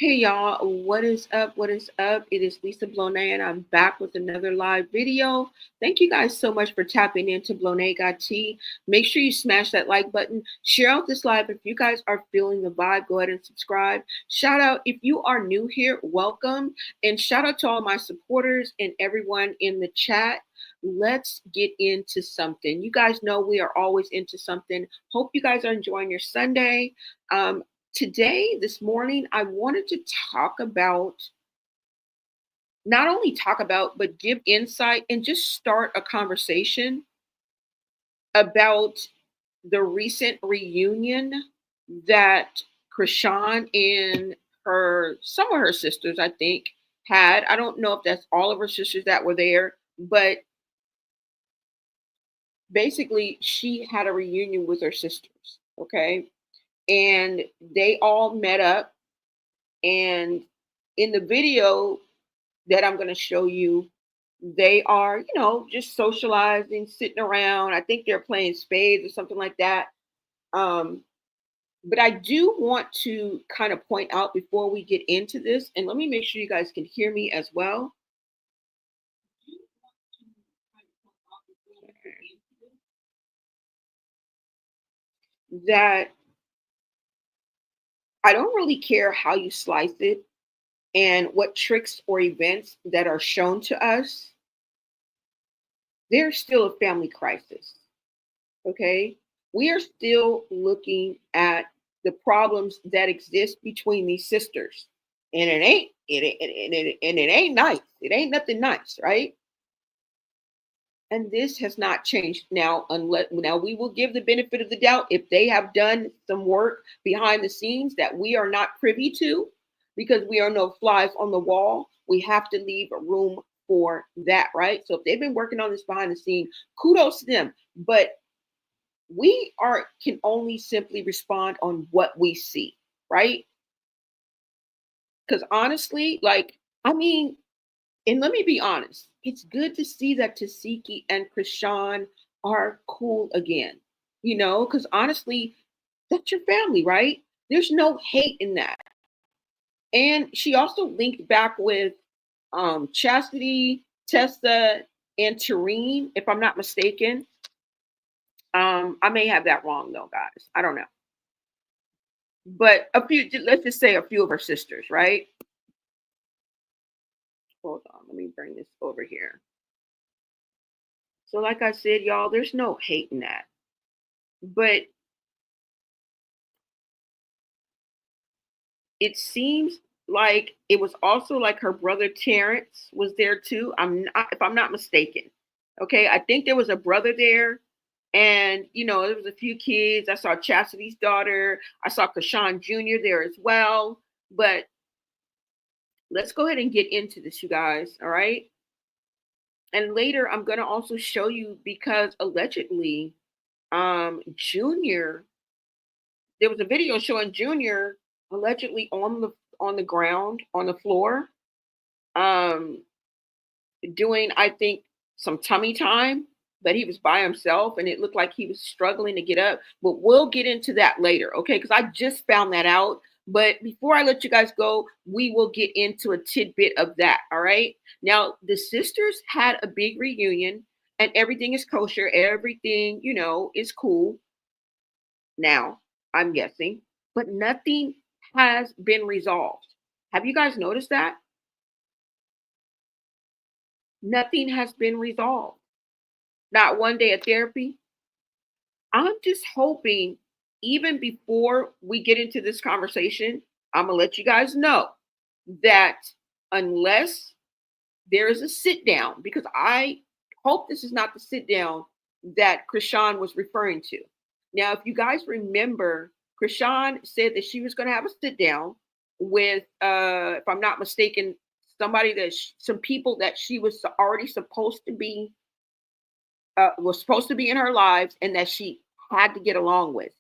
Hey y'all, what is up? What is up? It is Lisa Blonay, and I'm back with another live video. Thank you guys so much for tapping into Blonay Got Tea. Make sure you smash that like button. Share out this live. If you guys are feeling the vibe, go ahead and subscribe. Shout out if you are new here, welcome. And shout out to all my supporters and everyone in the chat. Let's get into something. You guys know we are always into something. Hope you guys are enjoying your Sunday. Today, this morning, I wanted to talk about, not only talk about, but give insight and just start a conversation about the recent reunion that Chrisean and some of her sisters, I think, had. I don't know if that's all of her sisters that were there, but basically, she had a reunion with her sisters, okay? And they all met up, and in the video that I'm going to show you, they are, just socializing, sitting around. I think they're playing spades or something like that. Um, but I do want to kind of point out before we get into this, and let me make sure you guys can hear me as well. That I don't really care how you slice it and what tricks or events that are shown to us, there's still a family crisis. Okay. We are still looking at the problems that exist between these sisters. And it ain't nice. It ain't nothing nice, right? And this has not changed now, unless now we will give the benefit of the doubt if they have done some work behind the scenes that we are not privy to, because we are no flies on the wall. We have to leave room for that, right? So if they've been working on this behind the scene, kudos to them. But we are can only simply respond on what we see, right? Because honestly, like, I mean, and let me be honest, it's good to see that Tasiki and Krishan are cool again, because honestly, that's your family, right? There's no hate in that. And she also linked back with Chastity, Tessa, and Tareen, if I'm not mistaken. I may have that wrong though, guys. I don't know. But let's just say a few of her sisters, right? Hold on, let me bring this over here. So, like I said, y'all, there's no hate in that. But it seems like it was also like her brother Terrence was there too. If I'm not mistaken. Okay, I think there was a brother there, and there was a few kids. I saw Chastity's daughter. I saw Kashawn Jr. there as well. But let's go ahead and get into this, you guys. All right. And later, I'm gonna also show you, because allegedly, Junior, there was a video showing Junior allegedly on the ground on the floor, um, doing, I think, some tummy time. But he was by himself, and it looked like he was struggling to get up. But we'll get into that later, okay? Because I just found that out. But before I let you guys go, we will get into a tidbit of that. All right. Now, the sisters had a big reunion, and everything is kosher. Everything, is cool now, I'm guessing, but nothing has been resolved. Have you guys noticed that? Nothing has been resolved. Not one day of therapy. I'm just hoping, even before we get into this conversation, I'm going to let you guys know that unless there is a sit down, because I hope this is not the sit down that Krishan was referring to. Now, if you guys remember, Krishan said that she was going to have a sit down with, if I'm not mistaken, some people that she was already supposed to be in her lives, and that she had to get along with.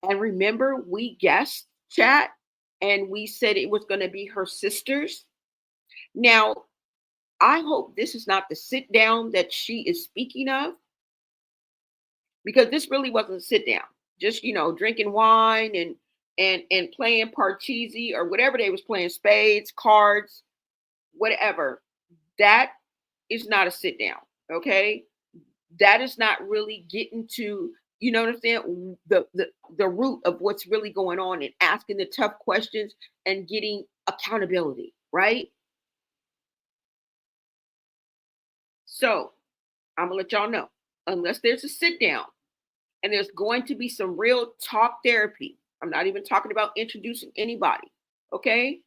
And remember, we guessed, chat, and we said it was going to be her sisters. Now, I hope this is not the sit down that she is speaking of, because this really wasn't a sit down. Just, drinking wine and and playing parcheesi or whatever they was playing, spades, cards, whatever. That is not a sit down. Okay. That is not really getting to, you know what I'm saying, the root of what's really going on and asking the tough questions and getting accountability, right? So I'm gonna let y'all know, unless there's a sit down and there's going to be some real talk therapy. I'm not even talking about introducing anybody, okay?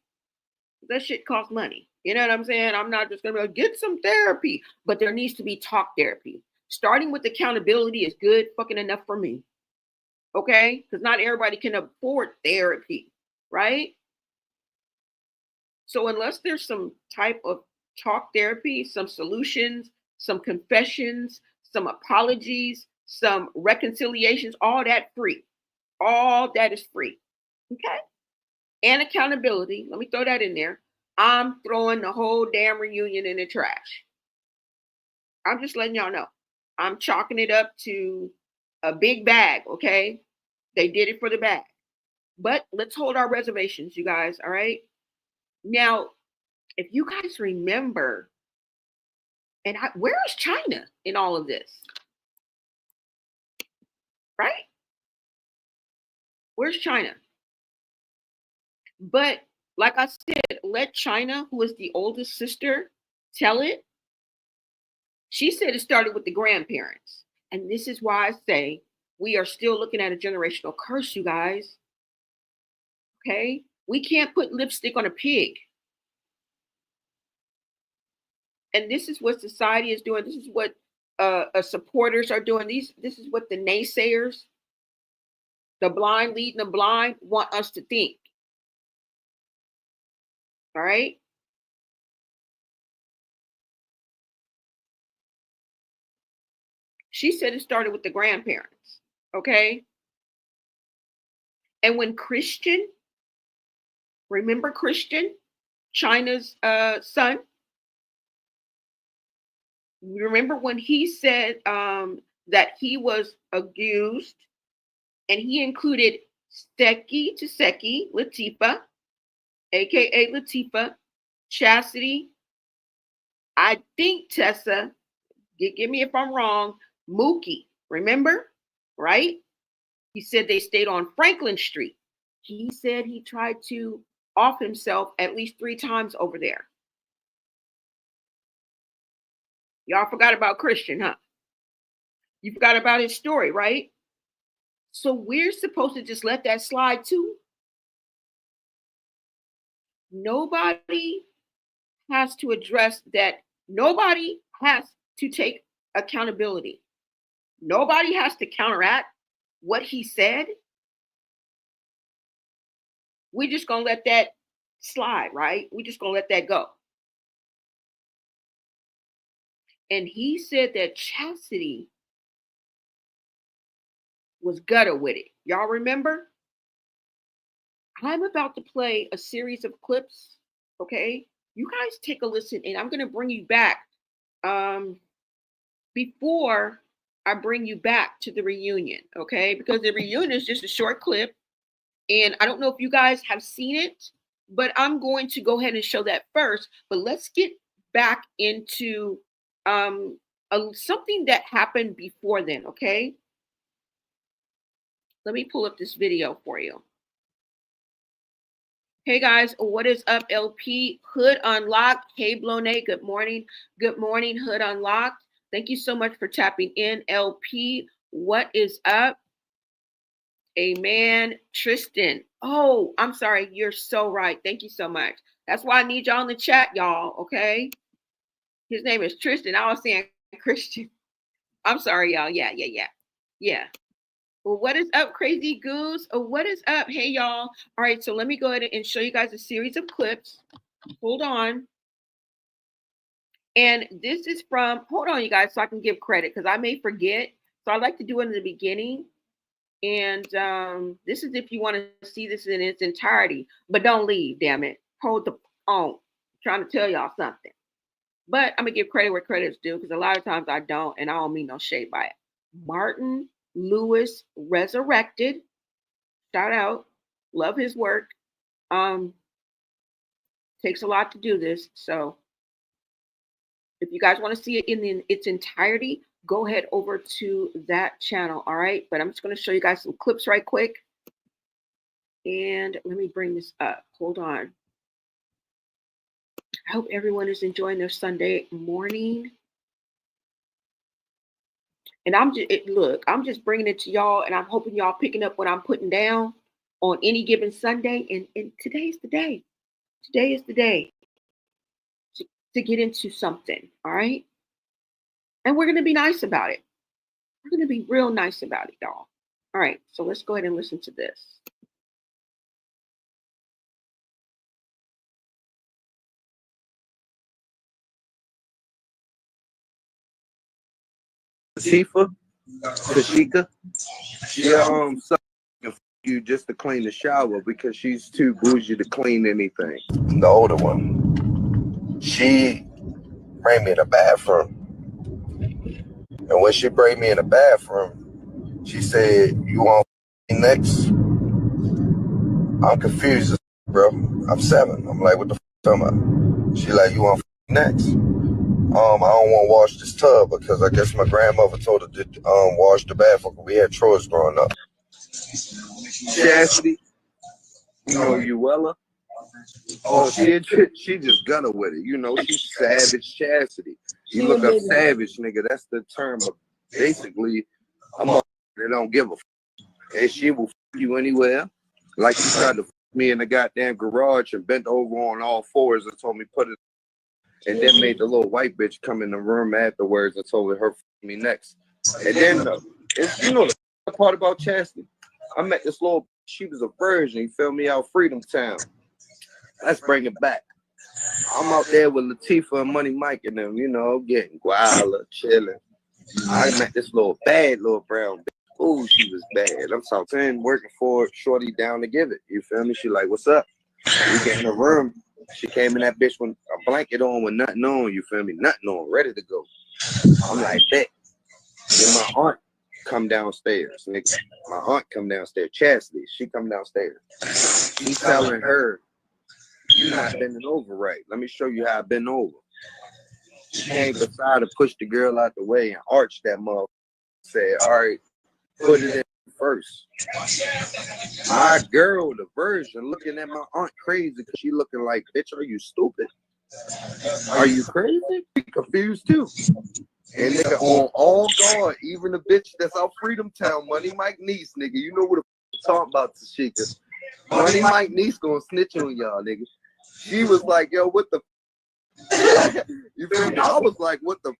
That shit costs money. You know what I'm saying? I'm not just gonna be like, get some therapy, but there needs to be talk therapy. Starting with accountability is good fucking enough for me, okay? Because not everybody can afford therapy, right? So unless there's some type of talk therapy, some solutions, some confessions, some apologies, some reconciliations, all that free. All that is free. Okay? And accountability. Let me throw that in there. I'm throwing the whole damn reunion in the trash. I'm just letting y'all know. I'm chalking it up to a big bag, okay? They did it for the bag. But let's hold our reservations, you guys, all right? Now, if you guys remember, where is China in all of this? Right? Where's China? But like I said, let China, who is the oldest sister, tell it. She said it started with the grandparents. And this is why I say we are still looking at a generational curse, you guys. Okay? We can't put lipstick on a pig. And this is what society is doing. This is what supporters are doing. This is what the naysayers, the blind leading the blind, want us to think. All right? She said it started with the grandparents. Okay? And when Christian, remember Christian, China's son, remember when he said that he was abused and he included Seki to Seki, Latifah, aka Latifah, Chastity, I think Tessa, give me if I'm wrong, Mookie, remember? Right? He said they stayed on Franklin Street. He said he tried to off himself at least 3 times over there. Y'all forgot about Christian, huh? You forgot about his story, right? So we're supposed to just let that slide too. Nobody has to address that. Nobody has to take accountability. Nobody has to counteract what he said. We're just going to let that slide, right? We're just going to let that go. And he said that Chastity was gutter with it. Y'all remember? I'm about to play a series of clips. Okay. You guys take a listen and I'm going to bring you back before I bring you back to the reunion. Okay. Because the reunion is just a short clip. And I don't know if you guys have seen it, but I'm going to go ahead and show that first. But let's get back into something that happened before then. Okay. Let me pull up this video for you. Hey guys, what is up, LP? Hood Unlocked. Hey, Blone, good morning. Good morning, Hood Unlocked. Thank you so much for tapping in, LP. What is up? Amen. Tristan. Oh, I'm sorry. You're so right. Thank you so much. That's why I need y'all in the chat, y'all. Okay. His name is Tristan. I was saying Christian. I'm sorry, y'all. Yeah. Yeah. Well, what is up, Crazy Goose? Oh, what is up? Hey, y'all. All right, so let me go ahead and show you guys a series of clips. Hold on. And this is from, hold on, you guys, so I can give credit because I may forget. So I like to do it in the beginning. And this is if you want to see this in its entirety, but don't leave, damn it. Hold the phone. I'm trying to tell y'all something. But I'm going to give credit where credit's due because a lot of times I don't, and I don't mean no shade by it. Martin Lewis resurrected. Shout out. Love his work. Um, Takes a lot to do this. So if you guys want to see it in its entirety, go ahead over to that channel. All right. But I'm just going to show you guys some clips right quick. And let me bring this up. Hold on. I hope everyone is enjoying their Sunday morning. And look, I'm just bringing it to y'all, and I'm hoping y'all picking up what I'm putting down on any given Sunday. And today's the day. Today is the day to get into something. All right. And we're going to be nice about it. We're going to be real nice about it, y'all. All right. So let's go ahead and listen to this. Tashika, yeah, you just to clean the shower because she's too bougie to clean anything. The older one, she bring me in the bathroom, and when she bring me in the bathroom, she said, "You want next?" I'm confused, bro. I'm 7. I'm like, "What the talking about?" She like, "You want next?" I don't want to wash this tub because I guess my grandmother told her to wash the bathroom. We had chores growing up. Chastity, you know Uella. Oh, she just gonna with it. You know, she's savage chastity. You look up savage, nigga. That's the term of basically a mother that don't give a f. And she will f you anywhere. Like she tried to f me in the goddamn garage and bent over on all fours and told me put it. And then made the little white bitch come in the room afterwards and told her f me next. And then you know the part about chastity. I met this little. She was a virgin. You feel me? Out Freedom Town. Let's bring it back. I'm out there with Latifah and Money Mike and them, you know, getting guala, chilling. I met this bad little brown bitch. Ooh, she was bad. I'm talking, working for it, shorty down to give it. You feel me? She like, what's up? We get in the room. She came in that bitch with a blanket on with nothing on, you feel me? Nothing on, ready to go. I'm like, bet. Then my aunt come downstairs, nigga. My aunt come downstairs. Chastity, she come downstairs. He's telling her, "You're not bending over right. Let me show you how I bend over." She came beside to push the girl out the way and arched that motherfucker. Said, "All right, put it in first." My girl, the virgin, looking at my aunt crazy because she looking like, "Bitch, are you stupid? Are you crazy?" She confused too. And nigga, on all guard, even the bitch that's out Freedom Town, Money Mike niece, nigga. You know what I'm talking about, Tashika. Money Mike niece gonna snitch on y'all, nigga. She was like, "Yo, what the?" You feel me? I was like, "What the?"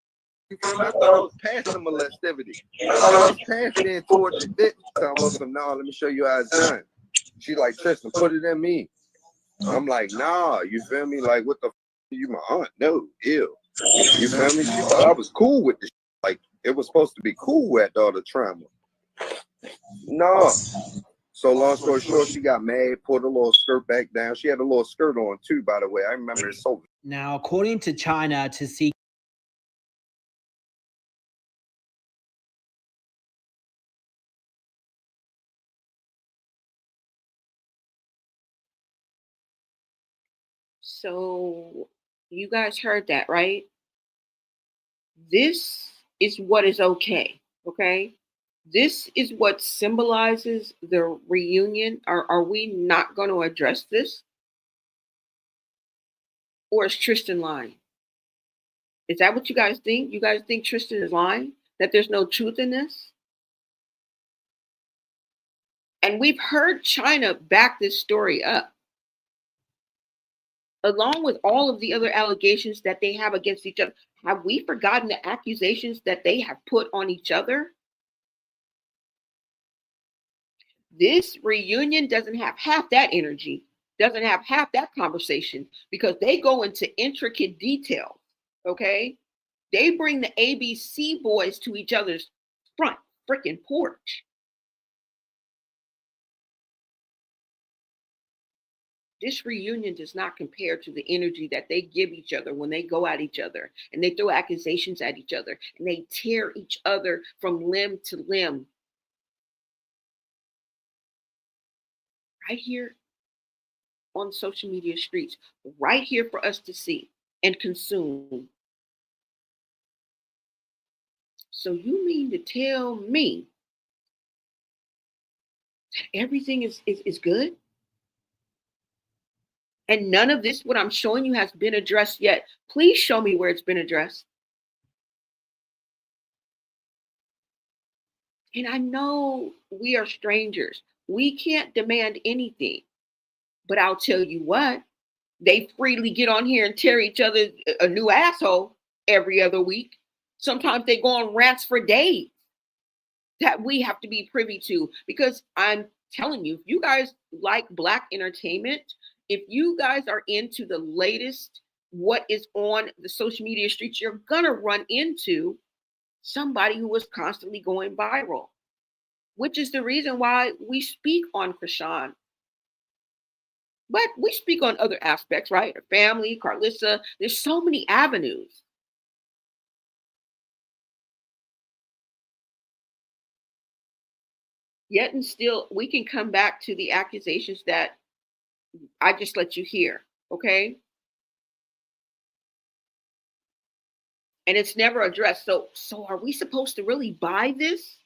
You feel me? I thought I was past the molestivity. I thought I was past being towards the bitch. So I was like, "No, let me show you how it's done." She like, "Tristan, put it in me." I'm like, "Nah," you feel me? Like, what the? You my aunt? No, ew. You feel me? She thought I was cool with this. Like, it was supposed to be cool at all the Trama. No. So long story short, she got mad, pulled her little skirt back down. She had a little skirt on too, by the way. I remember it so. Now, according to China, to seek So you guys heard that, right? This is what is okay. Okay. This is what symbolizes the reunion. Are we not going to address this? Or is Tristan lying? Is that what you guys think? You guys think Tristan is lying? That there's no truth in this? And we've heard China back this story up, along with all of the other allegations that they have against each other. Have we forgotten the accusations that they have put on each other? This reunion doesn't have half that energy, doesn't have half that conversation, because they go into intricate detail. Okay. They bring the ABC boys to each other's front freaking porch. This reunion does not compare to the energy that they give each other when they go at each other and they throw accusations at each other and they tear each other from limb to limb. right here on social media streets, right here for us to see and consume. So you mean to tell me that everything is good? And none of this, what I'm showing you, has been addressed yet. Please show me where it's been addressed. And I know we are strangers. We can't demand anything. But I'll tell you what, they freely get on here and tear each other a new asshole every other week. Sometimes they go on rants for days that we have to be privy to. Because I'm telling you, if you guys like Black entertainment, if you guys are into the latest, what is on the social media streets, you're going to run into somebody who is constantly going viral, which is the reason why we speak on Chrisean. But we speak on other aspects, right? Family, Carlissa, there's so many avenues. Yet and still, we can come back to the accusations that I just let you hear, okay? And it's never addressed. So are we supposed to really buy this?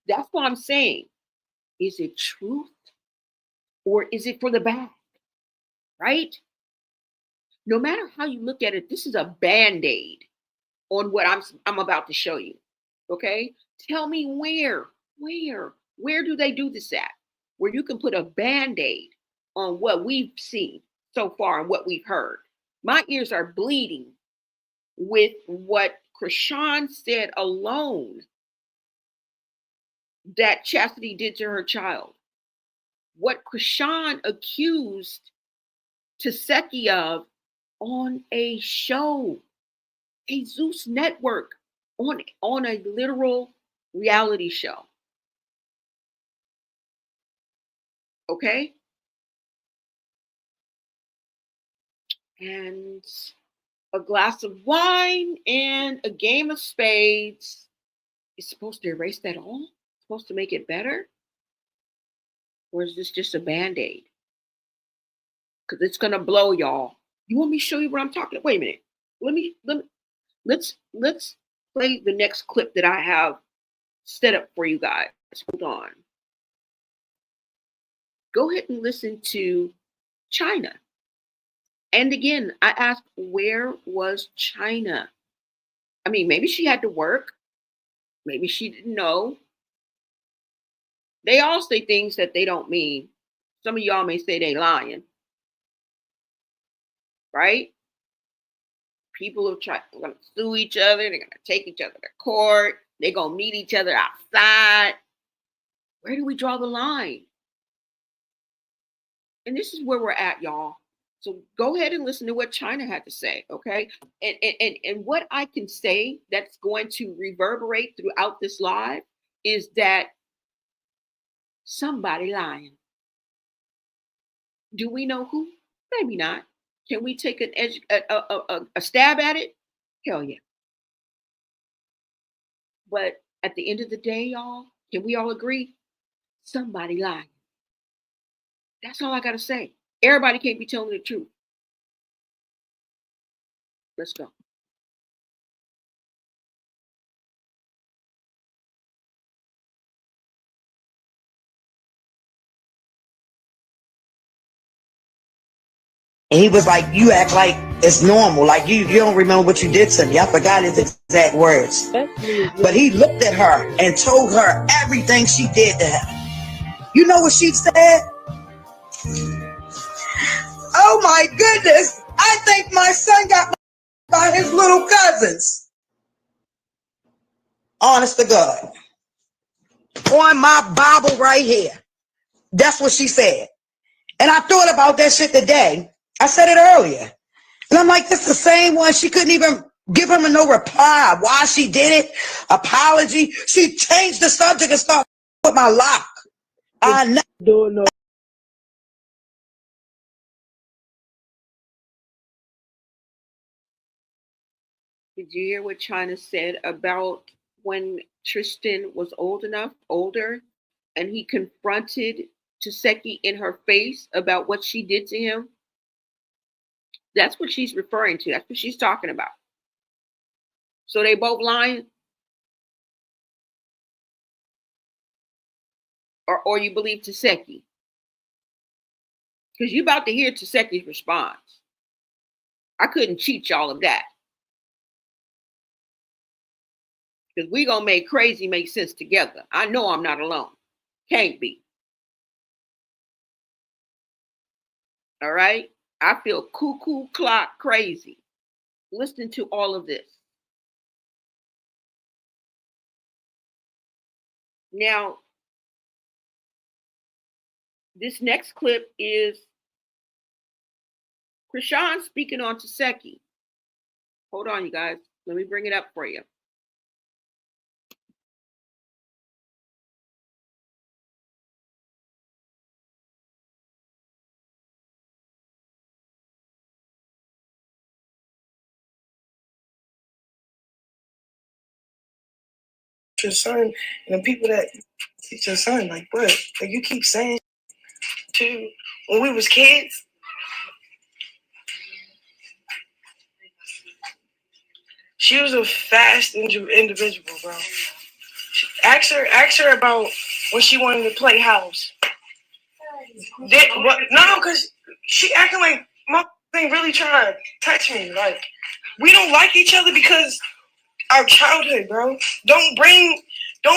That's what I'm saying. Is it truth or is it for the bad? Right? No matter how you look at it, this is a band-aid on what I'm about to show you. Okay? Tell me where do they do this at? Where you can put a band-aid on what we've seen so far and what we've heard. My ears are bleeding with what Chrisean said alone that Chastity did to her child. What Chrisean accused Taseki of on a show, a Zeus network, on a literal reality show. Okay? And a glass of wine and a game of spades is supposed to erase that all? Supposed to make it better? Or is this just a band-aid? Because it's gonna blow, y'all. You want me to show you what I'm talking about? Wait a minute. Let's play the next clip that I have set up for you guys. Hold on. Go ahead and listen to China. And again, I asked, where was China? I mean, maybe she had to work. Maybe she didn't know. They all say things that they don't mean. Some of y'all may say they lying. Right? People are going to sue each other. They're going to take each other to court. They're going to meet each other outside. Where do we draw the line? And this is where we're at, y'all. So go ahead and listen to what China had to say, okay? And what I can say that's going to reverberate throughout this live is that somebody lying. Do we know who? Maybe not. Can we take a stab at it? Hell yeah. But at the end of the day, y'all, can we all agree? Somebody lying. That's all I got to say. Everybody can't be telling the truth. Let's go. And he was like, you act like it's normal. Like you don't remember what you did to me. I forgot his exact words. But he looked at her and told her everything she did to him. You know what she said? Oh my goodness. I think my son got by his little cousins. Honest to God. On my Bible right here. That's what she said. And I thought about that shit today. I said it earlier. And I'm like, this is the same one. She couldn't even give him no reply. Why she did it? Apology. She changed the subject and started with my lock. I never don't know. Did you hear what China said about when Tristan was older, and he confronted to Seki in her face about what she did to him? That's what she's referring to. That's what she's talking about. So they both lying? Or you believe Taseki? Because you're about to hear Taseki's response. I couldn't cheat y'all of that. Because we gonna make crazy make sense together. I know I'm not alone. Can't be. All right? I feel cuckoo clock crazy listening to all of this. Now, this next clip is Chrisean speaking on Taseki. Hold on, you guys. Let me bring it up for you. Your son and the people that teach your son, like what? Like you keep saying to when we was kids. She was a fast individual, bro. Ask her about when she wanted to play house. What? No, because she acting like my thing really trying to touch me. Like we don't like each other because our childhood, bro. Don't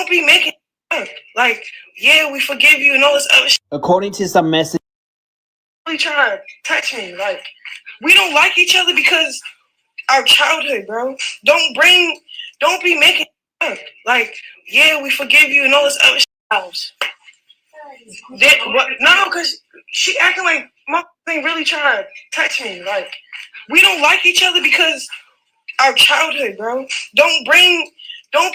be making up. Like, yeah, we forgive you and all this other shit. According to some message, Really trying to touch me. Like, we don't like each other because our childhood, bro. Don't be making up. Like, yeah, we forgive you and all this other shit. What? No, because she acting like my thing really trying to touch me. Like, we don't like each other because our childhood, bro. Don't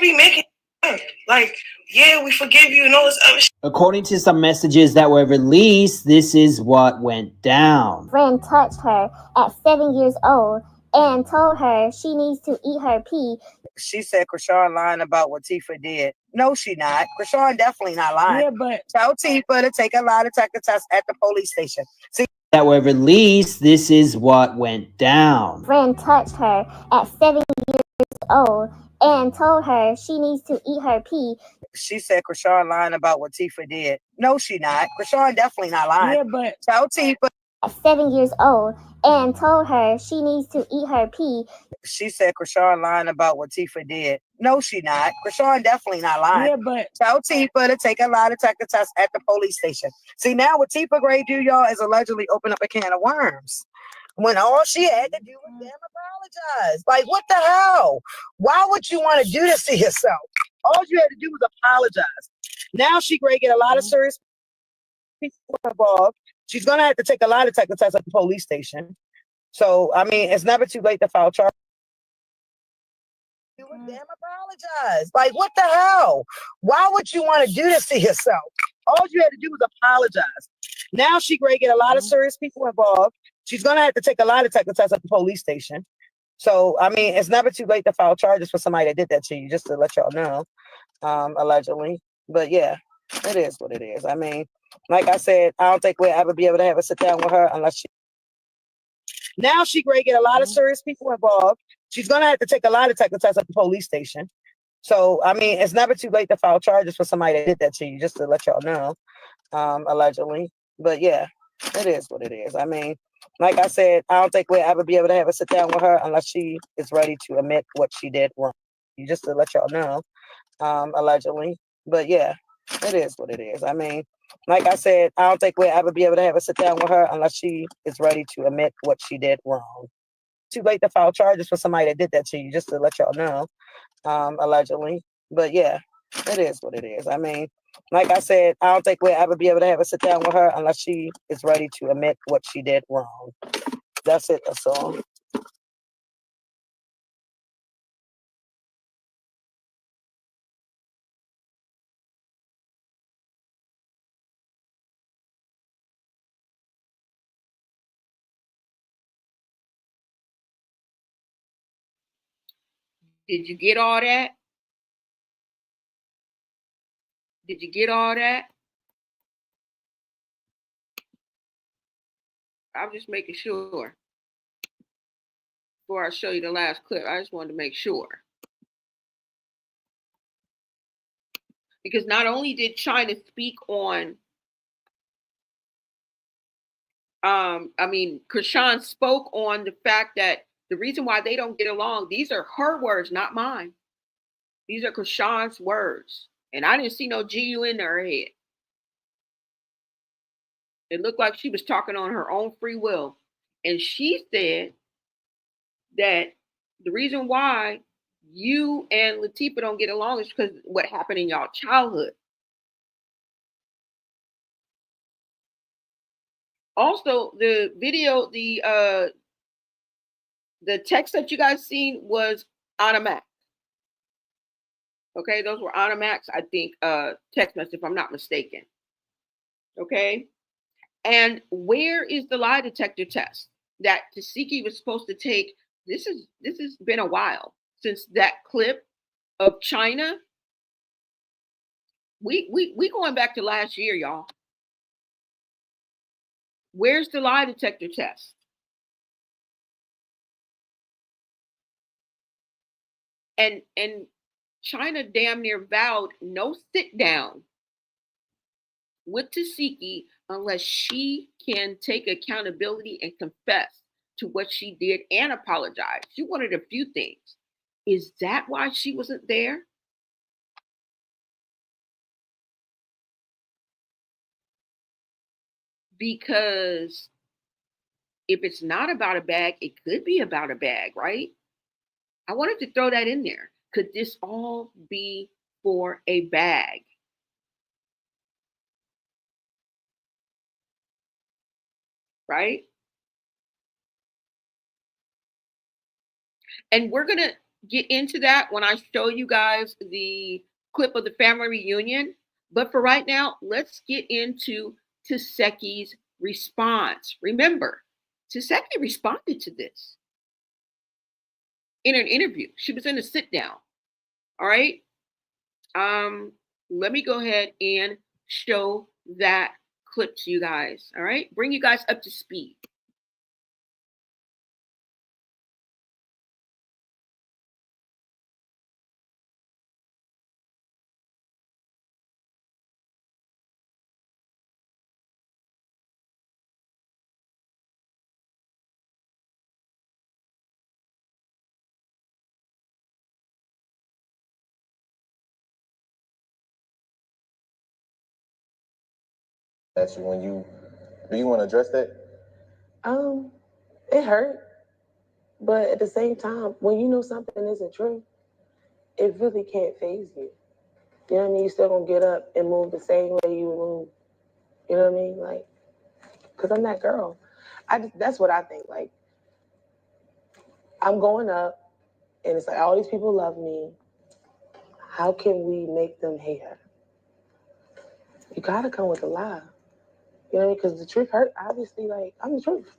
be making up. Like, yeah, we forgive you and all this other shit. according to some messages that were released, this is what went down. Friend touched her at 7 years old and told her she needs to eat her pee. She said Chrisean lying about what Tifa did. No, she not. Chrisean definitely not lying. Yeah, but tell Tifa to take a lie detector test at the police station. See, That were released, this is what went down. Friend touched her at 7 years old and told her she needs to eat her pee. she said Chrisean lying about what Tifa did. No, she not. Chrisean definitely not lying. Yeah, but tell Tifa. At 7 years old and told her she needs to eat her pee. She said Chrisean lying about what Tifa did. No, she not. Chrisean definitely not lying. Yeah, but tell Tifa to take a lie detector test at the police station. See, now what Tifa Gray do, y'all, is allegedly open up a can of worms. When all she had to do was damn apologize. Like, what the hell? Why would you want to do this to yourself? All you had to do was apologize. Now she Gray get a lot of serious people involved. She's gonna have to take a lie detector test at the police station. So, I mean, it's never too late to file charges. You would damn apologize. Like, what the hell? Why would you want to do this to yourself? All you had to do was apologize. Now she Gray get a lot of serious people involved. She's gonna have to take a lie detector test at the police station. So, I mean, it's never too late to file charges for somebody that did that to you, just to let y'all know, allegedly. But yeah, it is what it is. I mean, like I said, I don't think we'll ever be able to have a sit down with her unless she. Now she Gray get a lot of serious people involved. She's gonna have to take a lie detector test at the police station. So, I mean, it's never too late to file charges for somebody that did that to you, just to let y'all know, allegedly. But yeah, it is what it is. I mean, like I said, I don't think we'll ever be able to have a sit down with her unless she is ready to admit what she did wrong. Just to let y'all know, allegedly. But yeah, it is what it is. I mean, like I said, I don't think we'll ever be able to have a sit down with her unless she is ready to admit what she did wrong. Too late to file charges for somebody that did that to you, just to let y'all know, allegedly. But yeah, it is what it is. I mean, like I said, I don't think we'll ever be able to have a sit down with her unless she is ready to admit what she did wrong. That's it. That's all. Did you get all that? Did you get all that? I'm just making sure. Before I show you the last clip, I just wanted to make sure. Because not only did China speak on, Chrisean spoke on the fact that the reason why they don't get along, these are her words, not mine. These are Chrisean's words. And I didn't see no GU in her head. It looked like she was talking on her own free will. And she said that the reason why you and Latifah don't get along is because what happened in y'all childhood. Also, the video, the text that you guys seen was Automax. Okay, those were Automax, I think, text message, if I'm not mistaken. Okay, and where is the lie detector test that Tasiki was supposed to take? This has been a while since that clip of China. We going back to last year, y'all. Where's the lie detector test? And China damn near vowed no sit down with Tasiki unless she can take accountability and confess to what she did and apologize. She wanted a few things. Is that why she wasn't there? Because if it's not about a bag, it could be about a bag, right? I wanted to throw that in there. Could this all be for a bag? Right? And we're going to get into that when I show you guys the clip of the family reunion. But for right now, let's get into Taseki's response. Remember, Taseki responded to this in an interview. She was in a sit down. All right. Let me go ahead and show that clip to you guys. All right. Bring you guys up to speed. Actually, when do you want to address that? It hurt, but at the same time, when you know something isn't true, it really can't faze you. You know what I mean? You still gonna get up and move the same way you move. You know what I mean? Like, cause I'm that girl. That's what I think. Like, I'm going up, and it's like all these people love me. How can we make them hate her? You gotta come with a lie. You know what I mean? Because the truth hurt. Obviously, like, I'm the truth.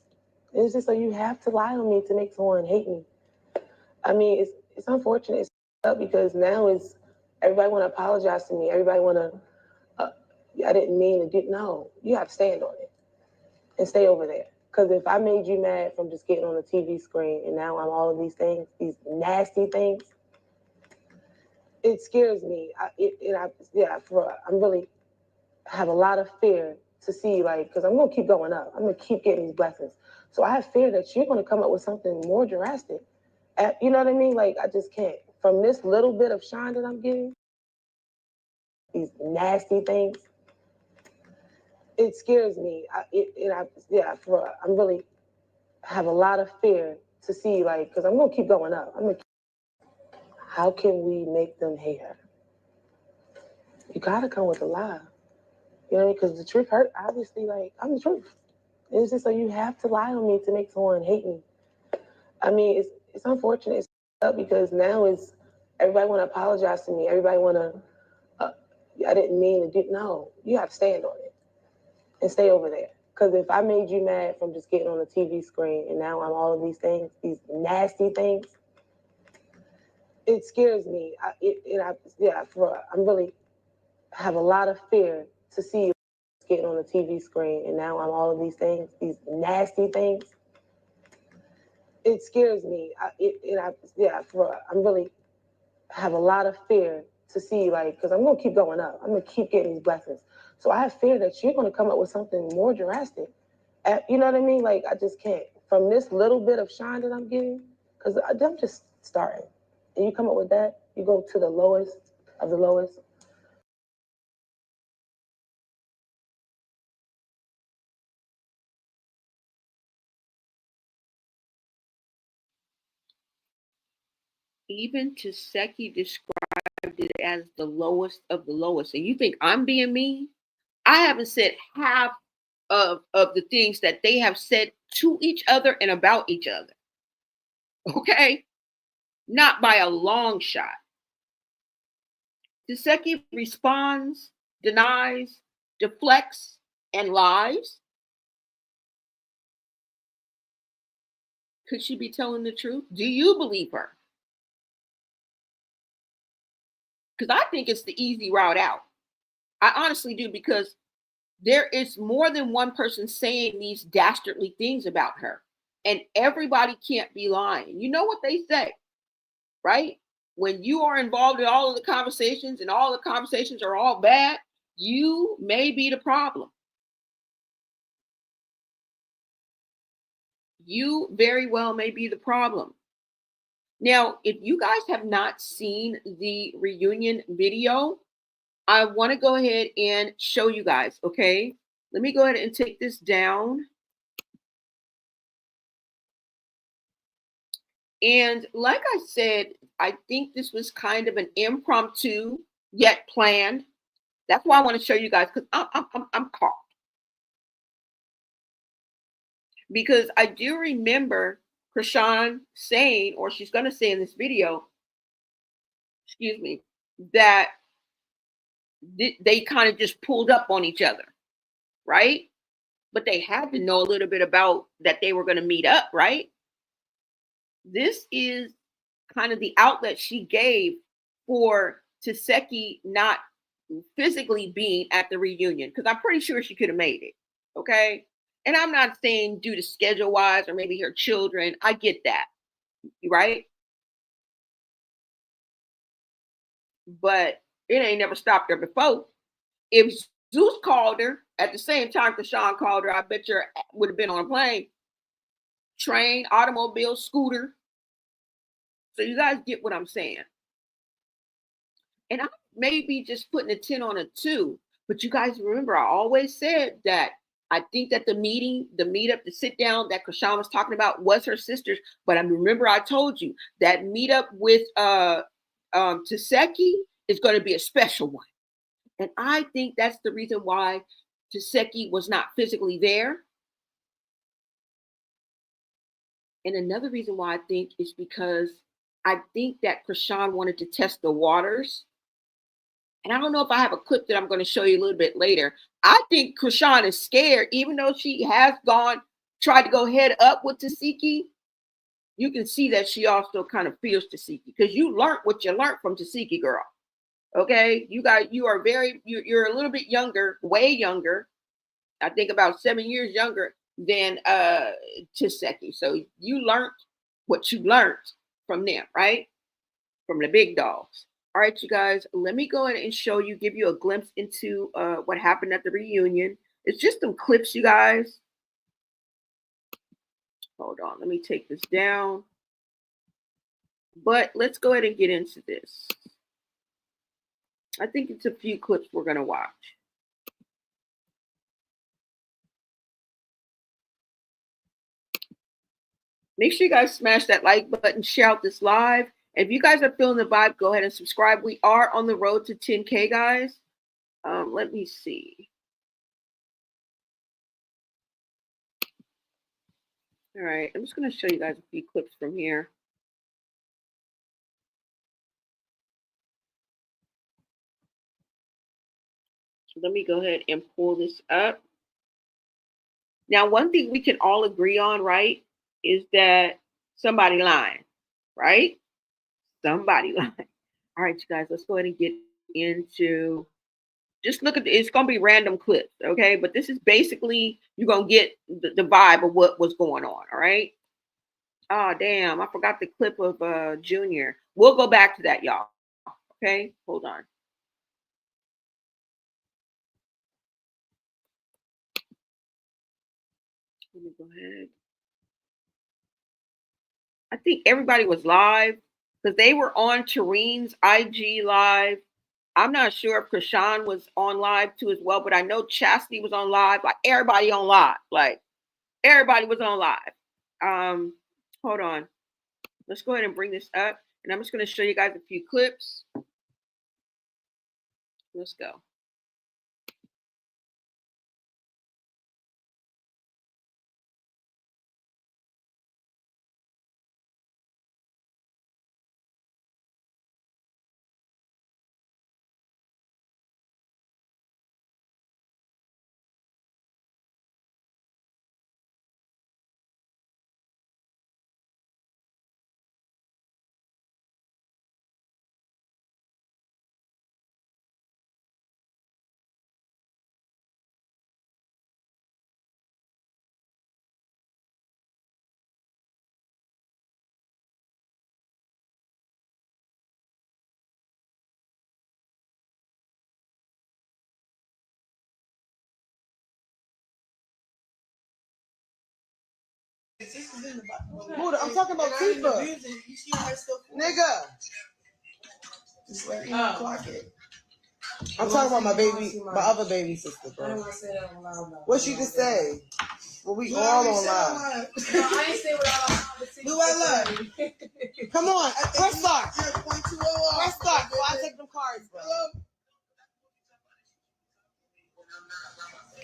It's just so you have to lie on me to make someone hate me. I mean, it's unfortunate. It's up because now it's everybody want to apologize to me. Everybody want to. I didn't mean to do. No, you have to stand on it and stay over there. Because if I made you mad from just getting on a TV screen and now I'm all of these things, these nasty things, it scares me. I'm really have a lot of fear to see, like, because I'm gonna keep going up. I'm gonna keep getting these blessings. So I have fear that you're gonna come up with something more drastic. You know what I mean? Like, I just can't. From this little bit of shine that I'm getting, these nasty things, it scares me. I'm really have a lot of fear to see, like, because I'm gonna keep going up. How can we make them hate her? You gotta come with a lie. You know what I mean? Because the truth hurt. Obviously, like, I'm the truth. It's just so you have to lie on me to make someone hate me. I mean, it's unfortunate. It's up because now it's everybody want to apologize to me. Everybody want to. I didn't mean to do. No, you have to stand on it and stay over there. Because if I made you mad from just getting on a TV screen and now I'm all of these things, these nasty things, it scares me. I'm really have a lot of fear to see getting on the TV screen, and now I'm all of these things, these nasty things. It scares me. I'm really have a lot of fear to see, like, because I'm gonna keep going up. I'm gonna keep getting these blessings. So I have fear that you're gonna come up with something more drastic. You know what I mean? Like, I just can't. From this little bit of shine that I'm getting, because I'm just starting. And you come up with that, you go to the lowest of the lowest. Even Taseki described it as the lowest of the lowest. And you think I'm being mean? I haven't said half of the things that they have said to each other and about each other. Okay? Not by a long shot. Taseki responds, denies, deflects, and lies. Could she be telling the truth? Do you believe her? Because I think it's the easy route out. I honestly do, because there is more than one person saying these dastardly things about her, and everybody can't be lying. You know what they say, right? When you are involved in all of the conversations and all the conversations are all bad, you may be the problem. You very well may be the problem. Now, if you guys have not seen the reunion video, I want to go ahead and show you guys, okay? Let me go ahead and take this down. And like I said, I think this was kind of an impromptu yet planned. That's why I want to show you guys, because I'm caught. Because I do remember Chrisean saying, or she's going to say in this video, excuse me, that they kind of just pulled up on each other, right? But they had to know a little bit about that they were going to meet up, right? This is kind of the outlet she gave for Taseki not physically being at the reunion, because I'm pretty sure she could have made it. Okay. And I'm not saying due to schedule wise or maybe her children. I get that. Right. But it ain't never stopped her before. If Zeus called her at the same time Chrisean called her, I bet you would have been on a plane, train, automobile, scooter. So you guys get what I'm saying. And I may be just putting a 10 on a 2. But you guys remember, I always said that I think that the meetup, the sit down that Chrisean was talking about was her sister's. But I remember I told you that meetup with Taseki is going to be a special one. And I think that's the reason why Taseki was not physically there. And another reason why I think is because I think that Chrisean wanted to test the waters. And I don't know if I have a clip that I'm going to show you a little bit later. I think Chrisean is scared, even though she has tried to go head up with Taseki. You can see that she also kind of fears Taseki, because you learned what you learned from Taseki, girl. Okay, you are you're a little bit younger, way younger. I think about 7 years younger than Taseki. So you learned what you learned from them, right? From the big dogs. All right, you guys, let me go ahead and show you, give you a glimpse into what happened at the reunion. It's just some clips, you guys. Hold on, let me take this down. But let's go ahead and get into this. I think it's a few clips we're going to watch. Make sure you guys smash that like button, share out this live. If you guys are feeling the vibe, go ahead and subscribe. We are on the road to 10K, guys. Let me see. All right, I'm just going to show you guys a few clips from here. Let me go ahead and pull this up. Now, one thing we can all agree on, right, is that somebody lying, right? Somebody lying. All right, you guys, let's go ahead and get into Just look at it's going to be random clips, okay? But this is basically you're going to get the vibe of what was going on, all right? Oh, damn, I forgot the clip of Junior. We'll go back to that, y'all. Okay, hold on. Let me go ahead. I think everybody was live because they were on Tareen's IG live. I'm not sure if Chrisean was on live too as well, but I know Chastity was on live. Like everybody on live. Like everybody was on live. Hold on. Let's go ahead and bring this up. And I'm just going to show you guys a few clips. Let's go. Buddha, I'm talking about Tifa. Nigga. Just let me clock it. I'm talking about my baby, my other baby sister, bro. I don't want to say that on loud. What she just say? Well, we all on live. No, I ain't say what I do. I love. Come on, press start. Press start. Before I take them cards, bro.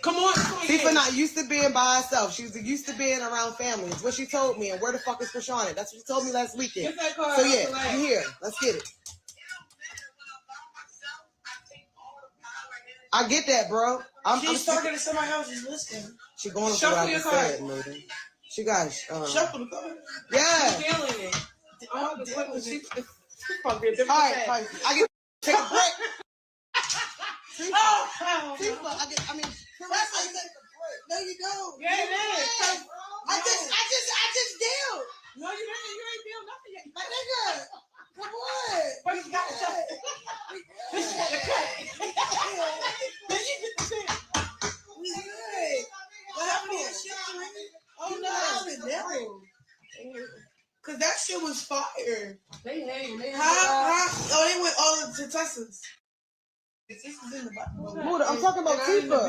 Come on. Tifa not used to being by herself. She was used to being around family. It's what she told me. And where the fuck is Chrisean? That's what she told me last weekend. So yeah, you here. Let's get it. I get that, bro. She's talking to somebody else who's listening. She going to what I just said, Moody. She got shuffle the card. Yeah. She's feeling it. All right, I get take a break. Tifa, I mean, no, you don't. Yeah, it is. I just dealt. No, you didn't. You ain't dealt nothing yet. My nigga, come on. But you got to Then you get the shit. We good. What happened to your shit? Oh no, cause that shit was fire. They hate. Oh, they went all to Texas. This is in the Buddha, I'm talking about Tifa.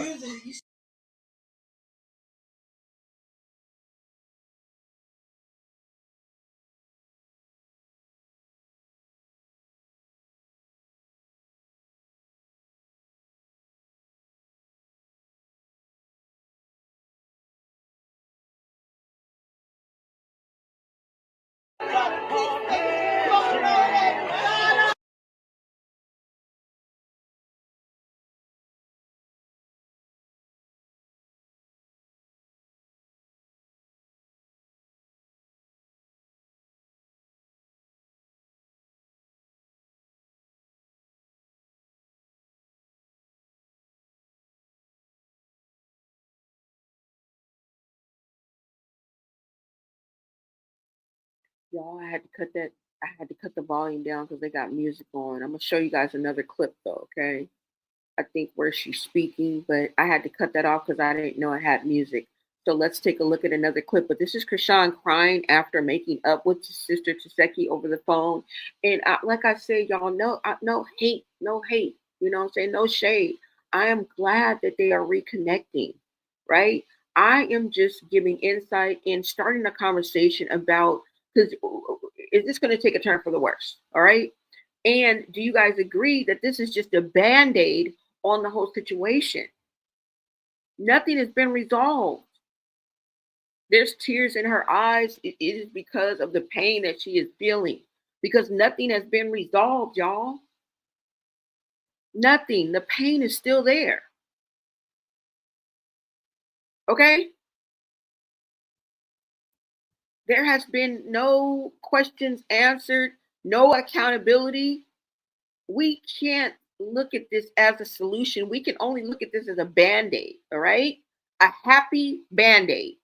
Y'all, I had to cut that. I had to cut the volume down because they got music on. I'm gonna show you guys another clip though, okay? I think where she's speaking, but I had to cut that off because I didn't know it had music. So let's take a look at another clip. But this is Chrisean crying after making up with his sister Taseki over the phone. And like I said, y'all, no hate, no hate. You know what I'm saying? No shade. I am glad that they are reconnecting, right? I am just giving insight and starting a conversation about, because is this going to take a turn for the worse? All right. And do you guys agree that this is just a band-aid on the whole situation? Nothing has been resolved. There's tears in her eyes. It is because of the pain that she is feeling, because nothing has been resolved, y'all. Nothing. The pain is still there. Okay? There has been no questions answered, no accountability. We can't look at this as a solution. We can only look at this as a band-aid, all right? A happy band-aid.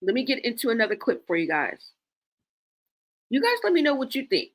Let me get into another clip for you guys. You guys let me know what you think.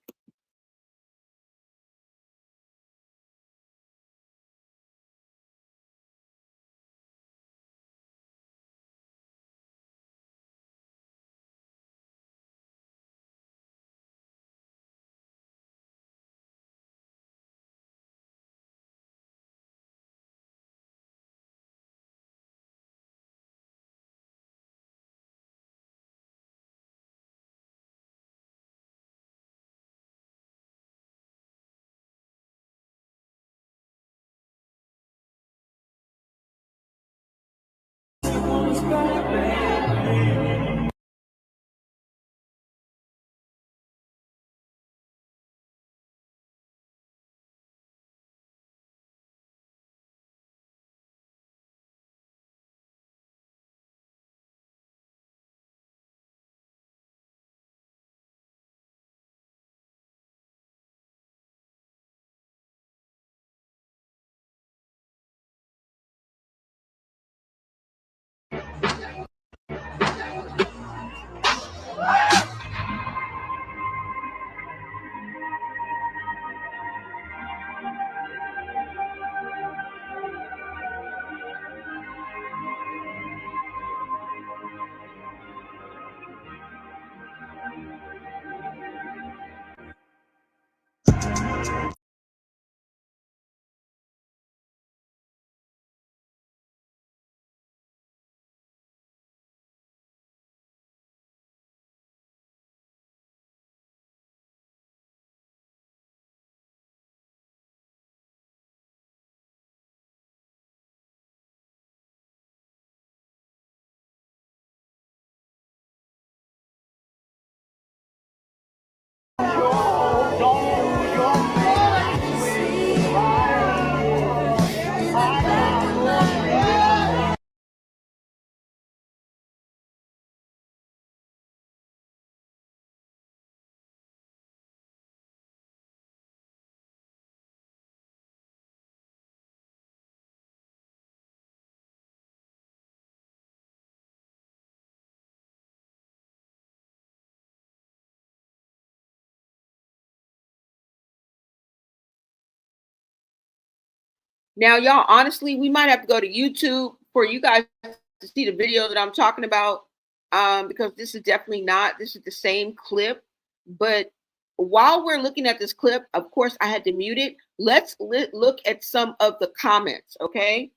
Now, y'all, honestly, we might have to go to YouTube for you guys to see the video that I'm talking about, because this is definitely not, this is the same clip. But while we're looking at this clip, of course, I had to mute it. Let's look at some of the comments, okay?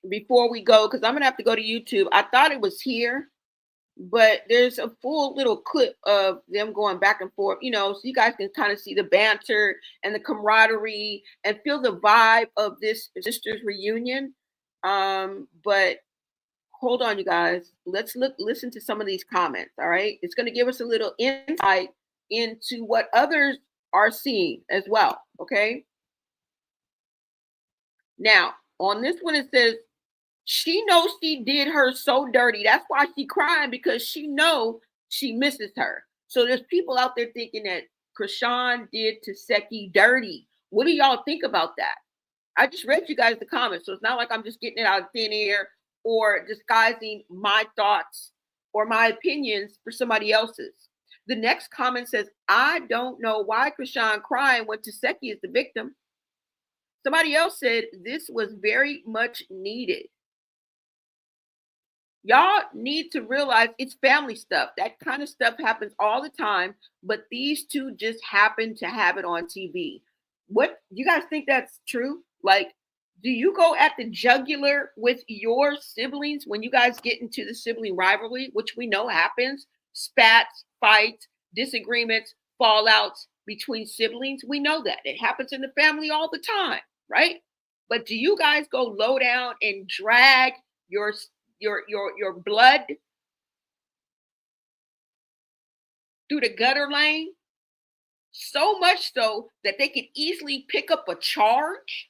Before we go, because I'm going to have to go to YouTube. I thought it was here, but there's a full little clip of them going back and forth, you know, so you guys can kind of see the banter and the camaraderie and feel the vibe of this sisters reunion. But hold on, you guys. Let's listen to some of these comments. All right, it's going to give us a little insight into what others are seeing as well. Okay. Now, on this one, it says, she knows she did her so dirty. That's why she crying, because she know she misses her. So there's people out there thinking that Chrisean did Seki dirty. What do y'all think about that? I just read you guys the comments, so it's not like I'm just getting it out of thin air or disguising my thoughts or my opinions for somebody else's. The next comment says, I don't know why Chrisean crying when Seki is the victim. Somebody else said this was very much needed. Y'all need to realize it's family stuff. That kind of stuff happens all the time, but these two just happen to have it on TV. What, you guys think that's true? Like, do you go at the jugular with your siblings when you guys get into the sibling rivalry, which we know happens? Spats, fights, disagreements, fallouts between siblings. We know that. It happens in the family all the time, right? But do you guys go low down and drag your blood through the gutter lane, so much so that they could easily pick up a charge,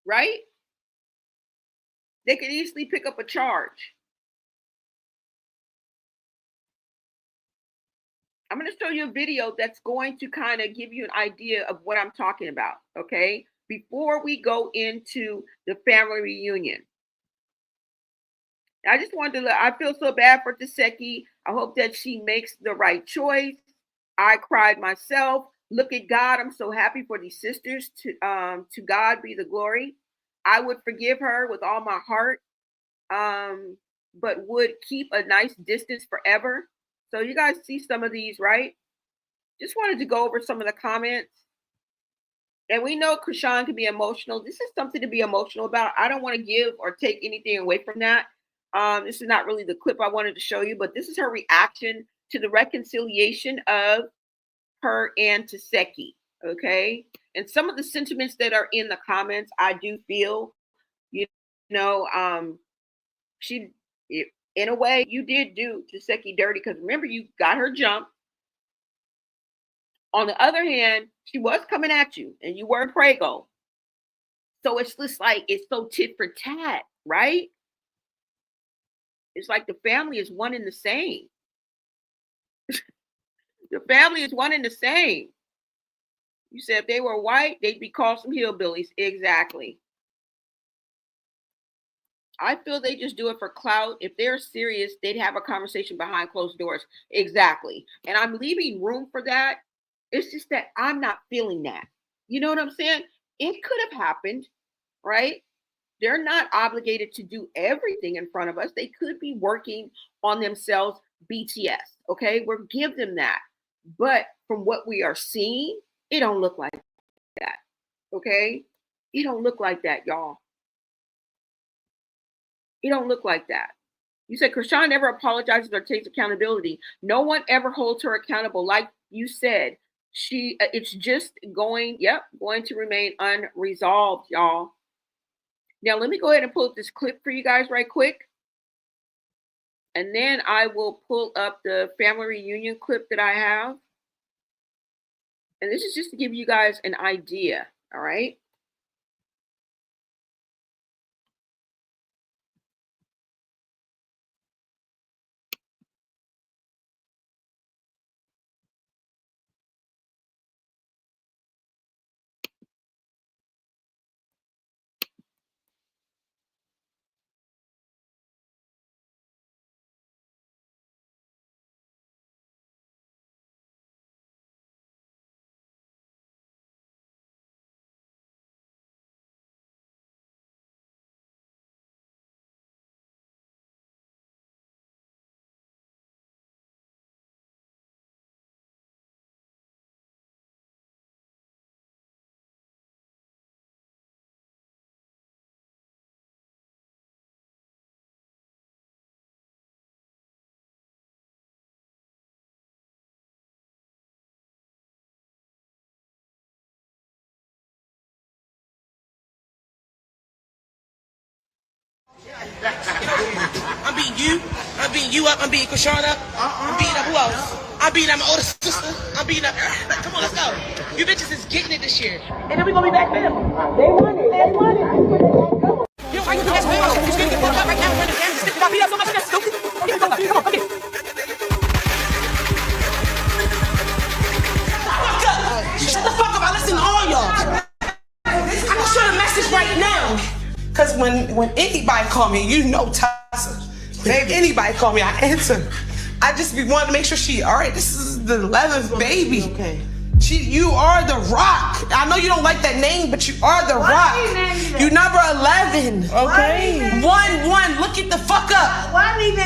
right? They could easily pick up a charge. I'm going to show you a video that's going to kind of give you an idea of what I'm talking about, okay? Before we go into the family reunion. I just wanted to, I feel so bad for Taseki. I hope that she makes the right choice. I cried myself. Look at God. I'm so happy for these sisters. To God be the glory. I would forgive her with all my heart, but would keep a nice distance forever. So you guys see some of these, right? Just wanted to go over some of the comments. And we know Chrisean can be emotional. This is something to be emotional about. I don't want to give or take anything away from that. This is not really the clip I wanted to show you, but this is her reaction to the reconciliation of her and Taseki. Okay. And some of the sentiments that are in the comments, I do feel, you know, she, in a way, you did do Taseki dirty because remember, you got her jump. On the other hand, she was coming at you and you were Prego. So it's just like, it's so tit for tat, right? It's like the family is one and the same. The family is one and the same. You said if they were white, they'd be called some hillbillies. Exactly. I feel they just do it for clout. If they're serious, they'd have a conversation behind closed doors. Exactly. And I'm leaving room for that. It's just that I'm not feeling that. You know what I'm saying? It could have happened, right? They're not obligated to do everything in front of us. They could be working on themselves, BTS, okay? We'll give them that. But from what we are seeing, it don't look like that, okay? It don't look like that, y'all. It don't look like that. You said Chrisean never apologizes or takes accountability. No one ever holds her accountable. Like you said, it's just going to remain unresolved, y'all. Now, let me go ahead and pull up this clip for you guys right quick. And then I will pull up the family reunion clip that I have. And this is just to give you guys an idea, all right? I'm beating you. I'm beating you up. I'm beating Chrisean up. I'm beating up who else? I'm beating up my older sister. I'm beating up. Come on, let's go. You bitches is getting it this year. And then we gonna be back family. They won it. They won it. You know, I can do that. You scared to get fucked up right now. We're in the family. Stick got beat up so much. That's stupid. Okay, come on, come on, okay. Fuck up. Shut the fuck up. I listen to all y'all. I can show the message right now. Cause when anybody call me, you know Tassa. When anybody call me, I answer. I just be wanting to make sure she, all right, this is the 11th baby. Okay. You are the rock. I know you don't like that name, but you are the rock. You number 11. Okay. 1-1. Look it the fuck up.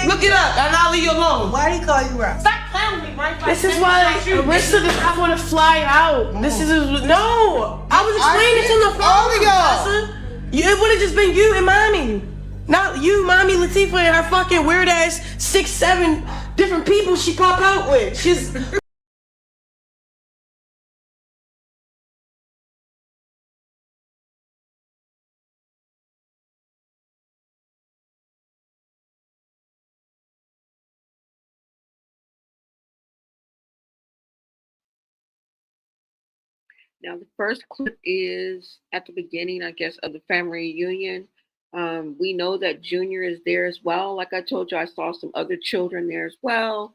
Look it up, and I'll leave you alone. Why do you call you rock? Stop playing with me, Mike. This is why Arissa does not want to fly out. This is no. I was explaining it to the phone. All of y'all. It would have just been you and mommy. Not you, mommy, Latifah, and her fucking weird ass 6-7 different people she pop out with. She's. Now, the first clip is at the beginning, I guess, of the family reunion. We know that Junior is there as well. Like I told you, I saw some other children there as well.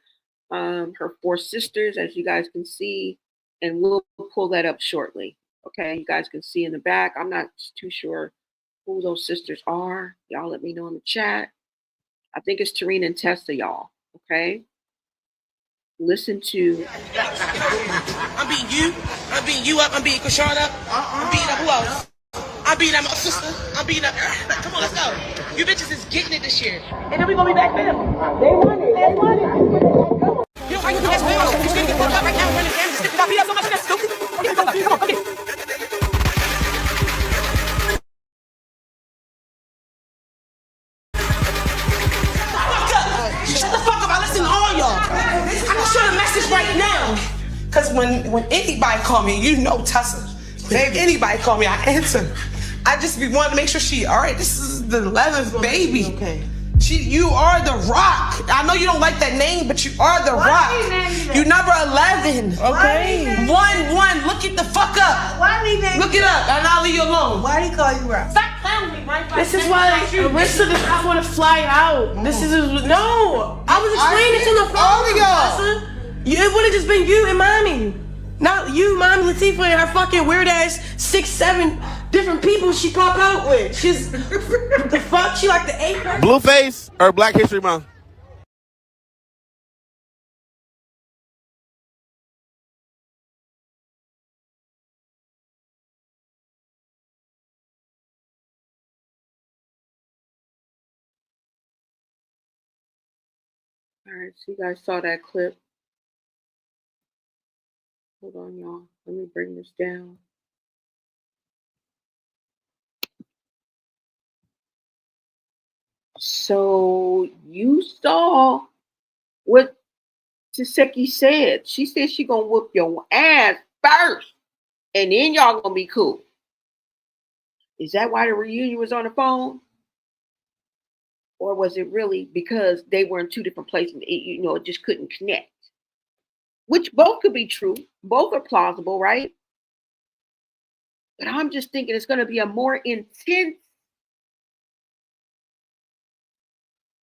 her 4 sisters, as you guys can see, and we'll pull that up shortly. Okay, you guys can see in the back. I'm not too sure who those sisters are. Y'all let me know in the chat. I think it's Tarina and Tessa, y'all. Okay. Listen to. I'm beating you. I'm beating you up. I'm beating Chrisean up. I'm beating up who else? I'm beating up my sister. I'm beating up. Come on, let's go. You bitches is getting it this year. And then we gonna be back family. They won it. They won it. You don't like to get well. You should get fucked up right now. Running down. Just stop beat up so much. That's stupid. Okay, come on, okay. Shut the fuck up. I listen to all y'all. I can show the message right now. Cause when anybody call me, you know Tessa. If anybody call me, I answer. I just be wanting to make sure she, all right, this is the 11th baby. Okay. You are the rock. I know you don't like that name, but you are the rock. You number 11. Okay. 1. Look it the fuck up. Why did he name Look it up, and I'll leave you alone. Why did he call you rock? Stop telling me, right? This is why Arissa does not want to fly out. This is no. I was explaining to the phone. It would have just been you and mommy. Not you, Mommy Latifah, and her fucking weird ass 6-7 different people she pop out with. She's the fuck. She like the 8th. Blueface or Black History Month? All right, so you guys saw that clip. Hold on, y'all. Let me bring this down. So you saw what Taseki said. She said she gonna whoop your ass first, and then y'all gonna be cool. Is that why the reunion was on the phone? Or was it really because they were in 2 different places? It just couldn't connect. Which both could be true. Both are plausible, right? But I'm just thinking it's going to be a more intense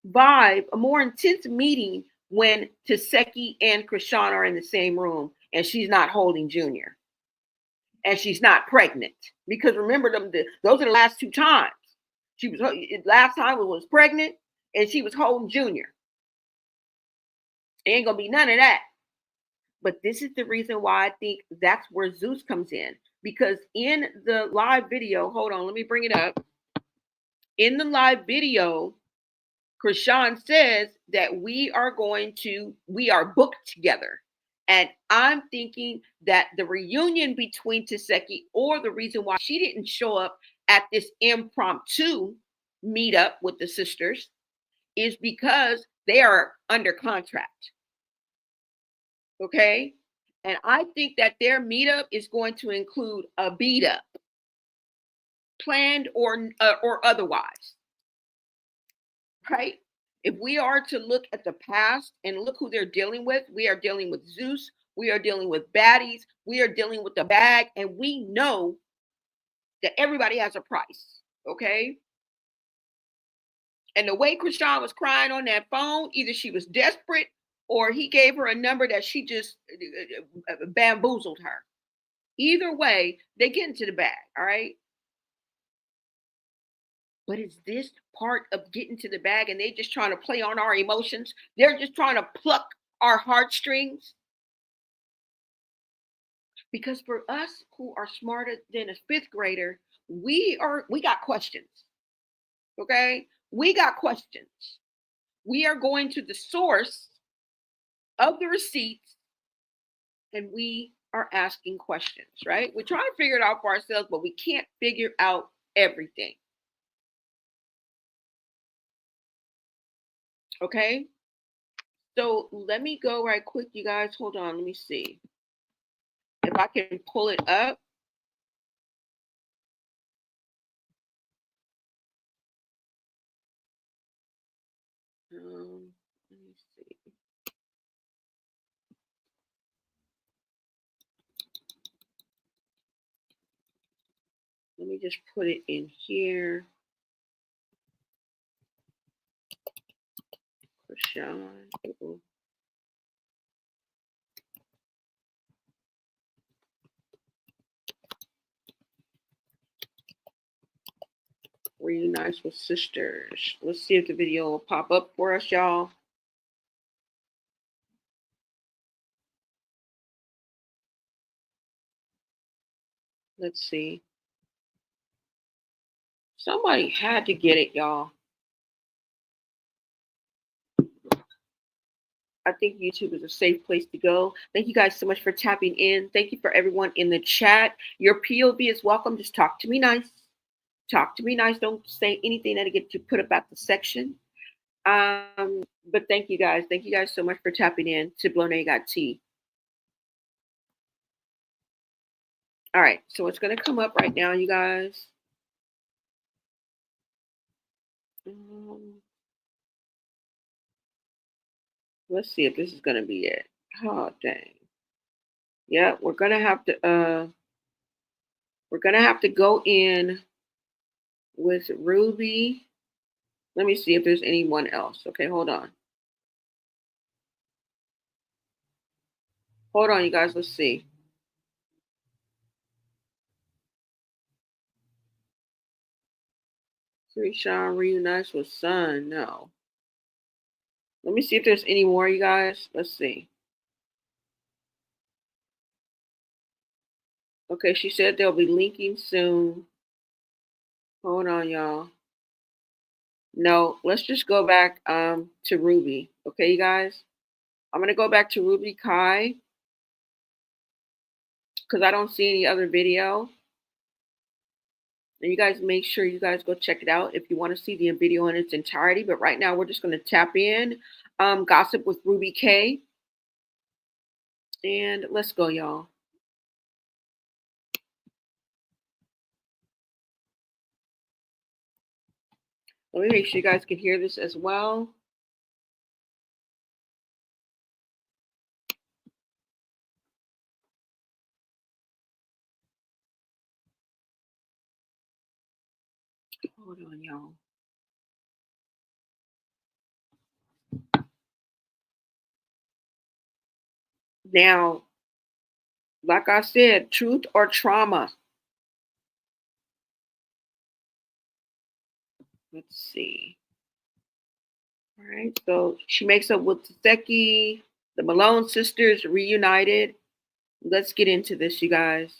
vibe, a more intense meeting when Taseki and Chrisean are in the same room and she's not holding Junior. And she's not pregnant. Because remember, those are the last 2 times. Last time was pregnant and she was holding Junior. Ain't gonna be none of that. But this is the reason why I think that's where Zeus comes in. Because in the live video, hold on, let me bring it up. In the live video, Chrisean says that we are booked together. And I'm thinking that the reunion between Taseki, or the reason why she didn't show up at this impromptu meetup with the sisters, is because they are under contract. Okay? And I think that their meetup is going to include a beat up, planned or otherwise. Right? If we are to look at the past and look who they're dealing with, we are dealing with Zeus, we are dealing with baddies, we are dealing with the bag, and we know that everybody has a price, okay? And the way Chrisean was crying on that phone, either she was desperate or he gave her a number that she just bamboozled her. Either way, they get into the bag, all right? But is this part of getting to the bag and they just trying to play on our emotions? They're just trying to pluck our heartstrings? Because for us who are smarter than a 5th grader, we got questions. Okay? We got questions. We are going to the source of the receipts and we are asking questions, right? We're trying to figure it out for ourselves, but we can't figure out everything. Okay? So let me go right quick, you guys. Hold on, let me see. If I can pull it up. Let me see. Let me just put it in here. Chrisean. Reunites with sisters. Let's see if the video will pop up for us, y'all. Let's see. Somebody had to get it, y'all. I think YouTube is a safe place to go. Thank you guys so much for tapping in. Thank you for everyone in the chat. Your POV is welcome. Just talk to me nice. Talk to me nice. Don't say anything that I get to put about the section. But thank you guys. Thank you guys so much for tapping in to Blonay Got Tea. All right, so it's gonna come up right now, you guys. Let's see if this is gonna be it. Oh dang. Yeah, we're gonna have to go in with Ruby. Let me see if there's anyone else. Okay, hold on. Hold on, you guys. Let's see. Chrisean reunites with Son. No. Let me see if there's any more, you guys. Let's see. Okay, she said they'll be linking soon. Hold on, y'all. No, let's just go back to Ruby. Okay, you guys? I'm gonna go back to Ruby Kai because I don't see any other video. And you guys make sure you guys go check it out if you want to see the video in its entirety. But right now we're just gonna tap in Gossip with Ruby K. And let's go, y'all. Let me make sure you guys can hear this as well. Hold on, y'all. Now, like I said, truth or trauma. Let's see. All right, so she makes up with Taseki. The Malone sisters reunited. Let's get into this, you guys.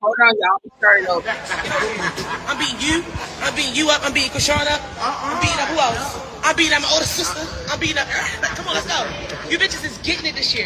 Hold on, y'all. Start it over. I'm beating you. I'm beating you up. I'm beating Chrisean up. I'm beating up who else? I'm beating up my older sister. I'm beating up. Come on, let's go. You bitches is getting it this year.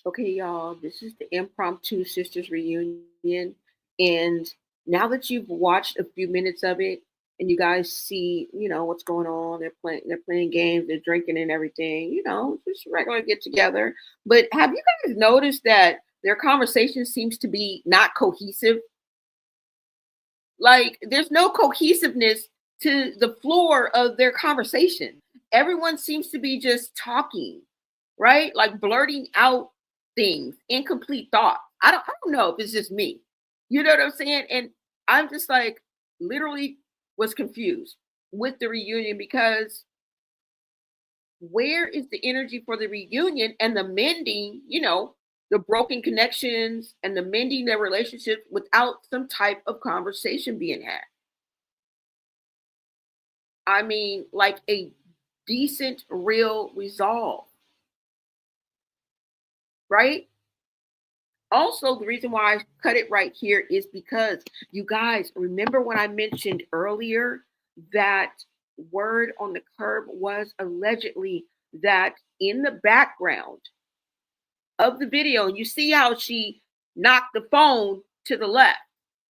Okay, y'all, this is the impromptu sisters reunion. And now that you've watched a few minutes of it and you guys see, what's going on, they're playing games, they're drinking and everything, just regular get together. But have you guys noticed that their conversation seems to be not cohesive? Like there's no cohesiveness to the floor of their conversation. Everyone seems to be just talking, right? Like blurting out things, incomplete thought. I don't know if it's just me. You know what I'm saying? And I'm just like literally was confused with the reunion because where is the energy for the reunion and the mending, the broken connections and the mending their relationships without some type of conversation being had? I mean, like a decent, real resolve, right? Also, the reason why I cut it right here is because you guys remember when I mentioned earlier that word on the curb was allegedly that in the background of the video, you see how she knocked the phone to the left.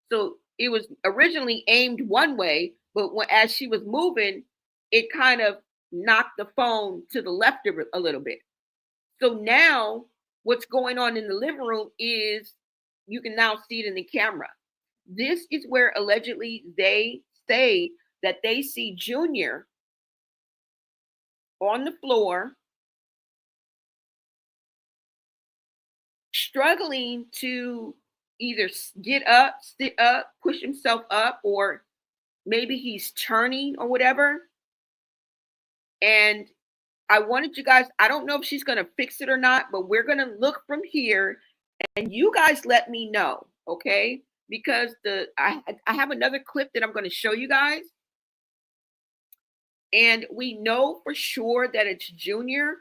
So it was originally aimed one way, but as she was moving, it kind of knocked the phone to the left a little bit. So now what's going on in the living room is you can now see it in the camera. This is where allegedly they say that they see Junior on the floor struggling to either get up, sit up, push himself up, or maybe he's turning or whatever. And I wanted you guys, I don't know if she's going to fix it or not, but we're going to look from here and you guys let me know, okay? Because I have another clip that I'm going to show you guys. And we know for sure that it's Junior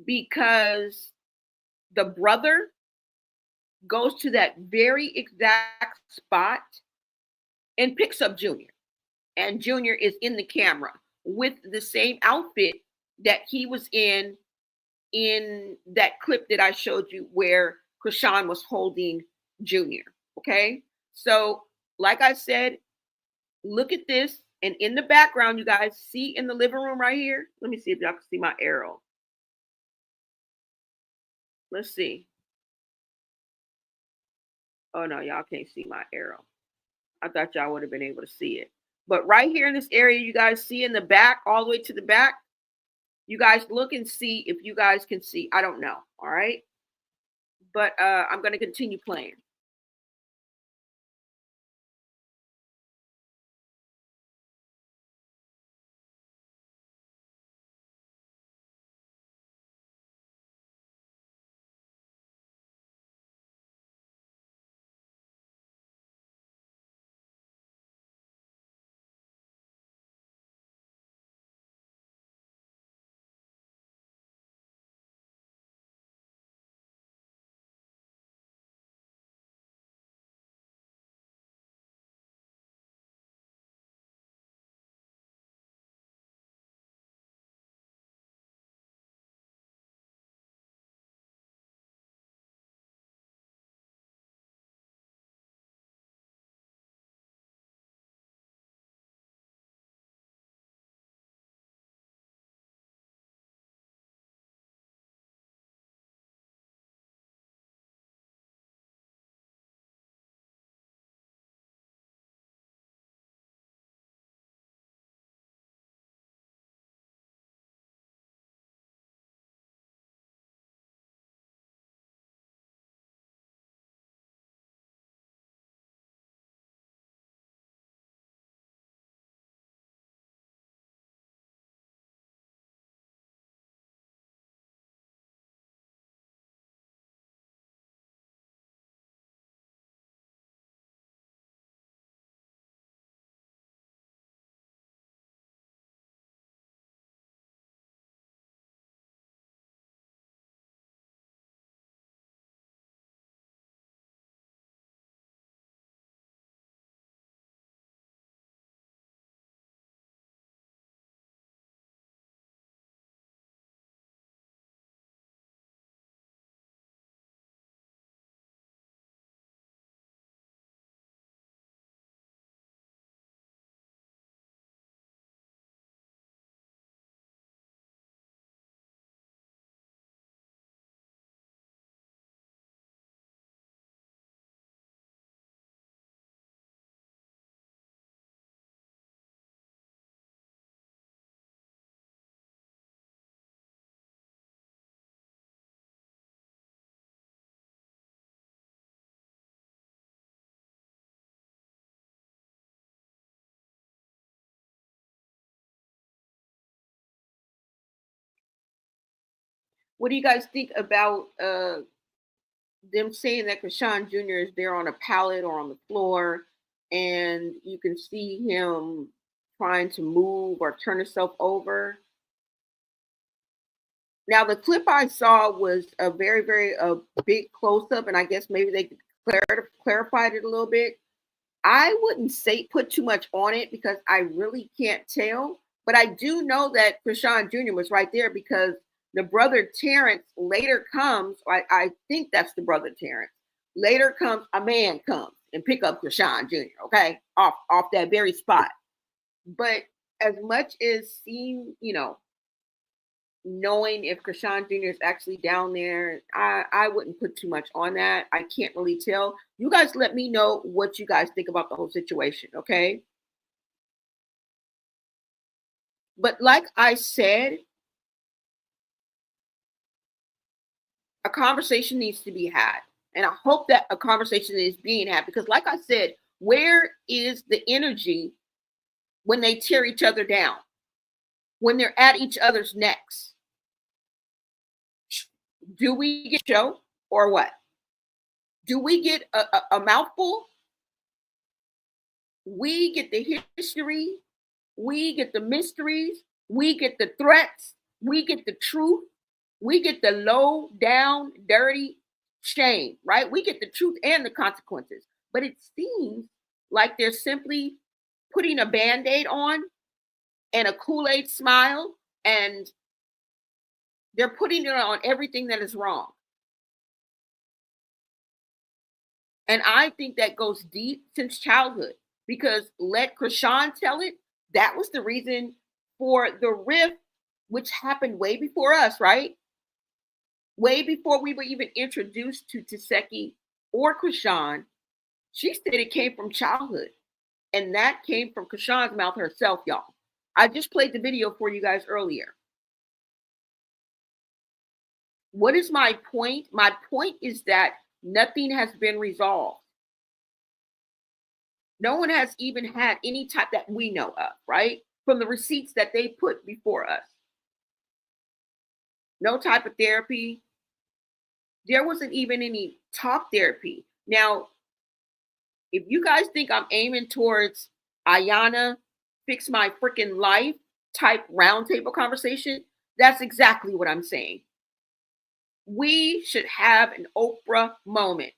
because the brother goes to that very exact spot and picks up Junior. And Junior is in the camera with the same outfit that he was in that clip that I showed you where Chrisean was holding Junior. Okay. So, like I said, look at this. And in the background, you guys see in the living room right here. Let me see if y'all can see my arrow. Let's see. Oh, no, y'all can't see my arrow. I thought y'all would have been able to see it. But right here in this area, you guys see in the back, all the way to the back, you guys look and see if you guys can see. I don't know. All right. But I'm going to continue playing. What do you guys think about them saying that Chrisean Jr. is there on a pallet or on the floor, and you can see him trying to move or turn himself over? Now, the clip I saw was a very, very big close up, and I guess maybe they clarified it a little bit. I wouldn't say put too much on it because I really can't tell. But I do know that Chrisean Jr. was right there because the brother Terrence later comes. I think that's the brother Terrence. Later comes a man comes and pick up Chrisean Jr. Okay, off that very spot. But as much as seeing, knowing if Chrisean Jr. is actually down there, I wouldn't put too much on that. I can't really tell. You guys let me know what you guys think about the whole situation, okay? But like I said, a conversation needs to be had. And I hope that a conversation is being had because like I said, where is the energy when they tear each other down? When they're at each other's necks? Do we get a show or what? Do we get a mouthful? We get the history. We get the mysteries. We get the threats. We get the truth. We get the low down, dirty shame, right? We get the truth and the consequences. But it seems like they're simply putting a Band-Aid on and a Kool-Aid smile, and they're putting it on everything that is wrong. And I think that goes deep since childhood because let Chrisean tell it, that was the reason for the rift, which happened way before us, right? Way before we were even introduced to Teseki or Chrisean. She said it came from childhood. And that came from Chrisean's mouth herself, y'all. I just played the video for you guys earlier. What is my point? My point is that nothing has been resolved. No one has even had any type that we know of, right? From the receipts that they put before us. No type of therapy. There wasn't even any talk therapy. Now, if you guys think I'm aiming towards Ayana, fix my freaking life type roundtable conversation, that's exactly what I'm saying. We should have an Oprah moment.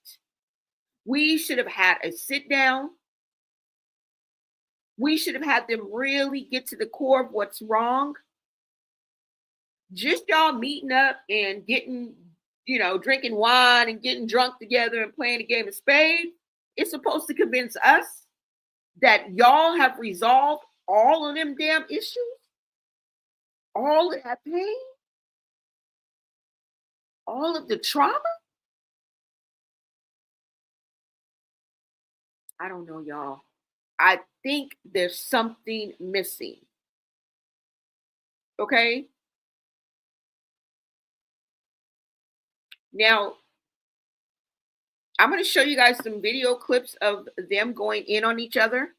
We should have had a sit down. We should have had them really get to the core of what's wrong. Just y'all meeting up and getting, drinking wine and getting drunk together and playing a game of spades. It's supposed to convince us that y'all have resolved all of them damn issues. All of that pain. All of the trauma? I don't know, y'all. I think there's something missing. Okay? Now, I'm going to show you guys some video clips of them going in on each other.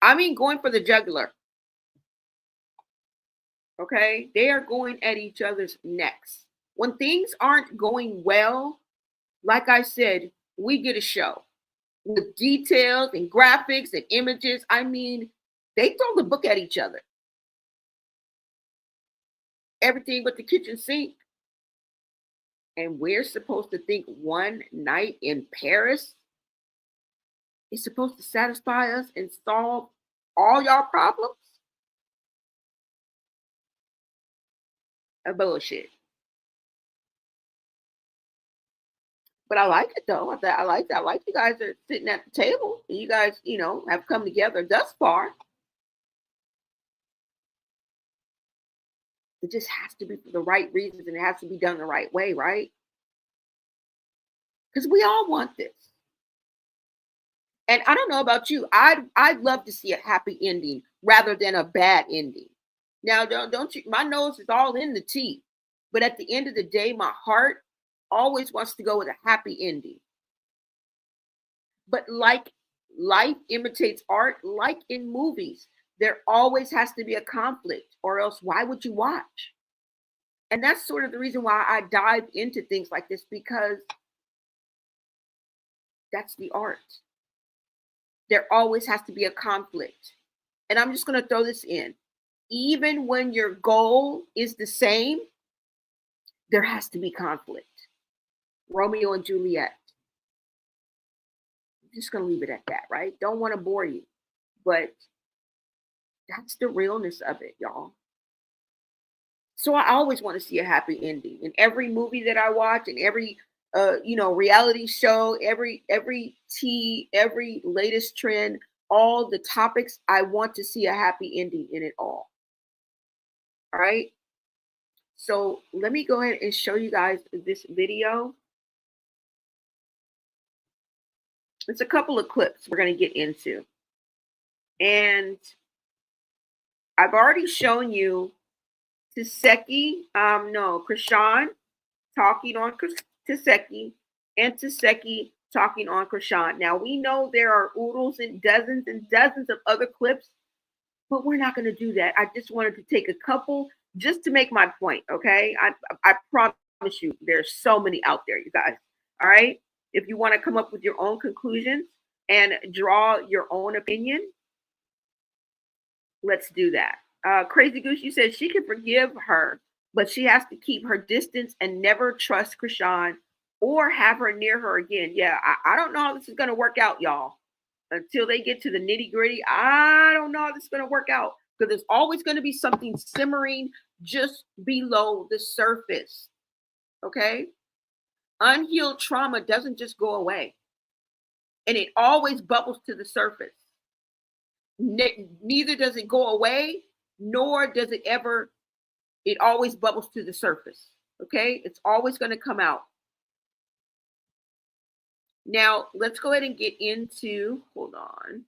I mean, going for the jugular. Okay? They are going at each other's necks. When things aren't going well, like I said, we get a show with details and graphics and images. I mean, they throw the book at each other. Everything but the kitchen sink. And we're supposed to think one night in Paris is supposed to satisfy us and solve all y'all problems? A bullshit. But I like it though. I like that. I like you guys are sitting at the table. And you guys, have come together thus far. It just has to be for the right reasons and it has to be done the right way, right? Because we all want this. And I don't know about you. I'd love to see a happy ending rather than a bad ending. Now, don't you? My nose is all in the tea. But at the end of the day, my heart always wants to go with a happy ending. But like life imitates art, like in movies, there always has to be a conflict, or else why would you watch? And that's sort of the reason why I dive into things like this, because that's the art. There always has to be a conflict. And I'm just going to throw this in. Even when your goal is the same, there has to be conflict. Romeo and Juliet. I'm just going to leave it at that, right? Don't want to bore you, but that's the realness of it, y'all. So I always want to see a happy ending in every movie that I watch, and every reality show, every latest trend, all the topics. I want to see a happy ending in it all. All right. So let me go ahead and show you guys this video. It's a couple of clips we're going to get into. And I've already shown you Chrisean talking on Taseki, and Taseki talking on Chrisean. Now, we know there are oodles and dozens of other clips, but we're not going to do that. I just wanted to take a couple just to make my point, okay? I promise you, there's so many out there, you guys, all right? If you want to come up with your own conclusions and draw your own opinion, let's do that. Crazy Goose, you said she can forgive her, but she has to keep her distance and never trust Chrisean or have her near her again. Yeah, I don't know how this is going to work out, y'all. Until they get to the nitty gritty, I don't know how this is going to work out, because there's always going to be something simmering just below the surface. Okay? Unhealed trauma doesn't just go away, and it always bubbles to the surface. Neither does it go away, nor does it ever, it always bubbles to the surface. Okay? It's always going to come out. Now, let's go ahead and get into, hold on.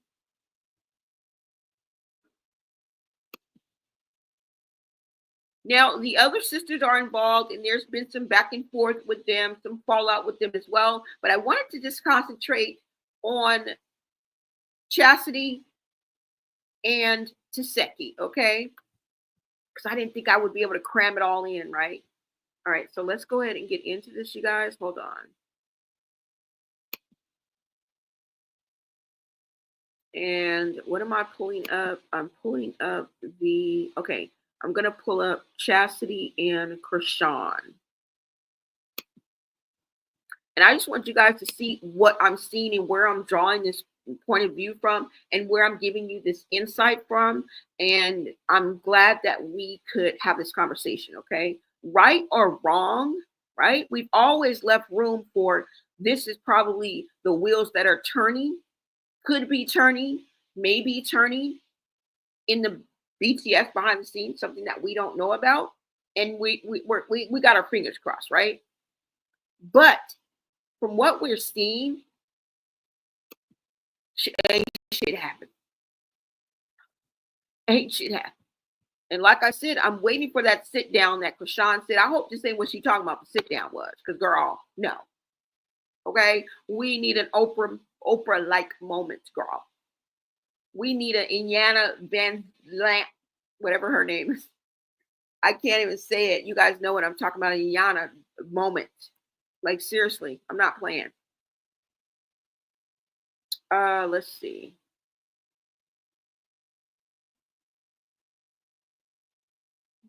Now, the other sisters are involved, and there's been some back and forth with them, some fallout with them as well. But I wanted to just concentrate on Chastity and Taseki, okay? Because I didn't think I would be able to cram it all in, right? All right, so let's go ahead and get into this, you guys. Hold on. And what am I pulling up? I'm pulling up okay, I'm going to pull up Chastity and Chrisean. And I just want you guys to see what I'm seeing and where I'm drawing this point of view from, and where I'm giving you this insight from. And I'm glad that we could have this conversation, okay? Right or wrong, right? We've always left room for, this is probably the wheels that are turning, could be turning, maybe turning in the BTS behind the scenes, something that we don't know about. And we got our fingers crossed, right? But from what we're seeing, ain't shit happen. Ain't shit happen. And like I said, I'm waiting for that sit down that Chrisean said. I hope this ain't what she talking about the sit down was, because girl, no. Okay, we need an Oprah-like moment, girl. We need an Iyanla Vanzant, whatever her name is. I can't even say it. You guys know what I'm talking about, an Iyanla moment. Like, seriously, I'm not playing. Let's see.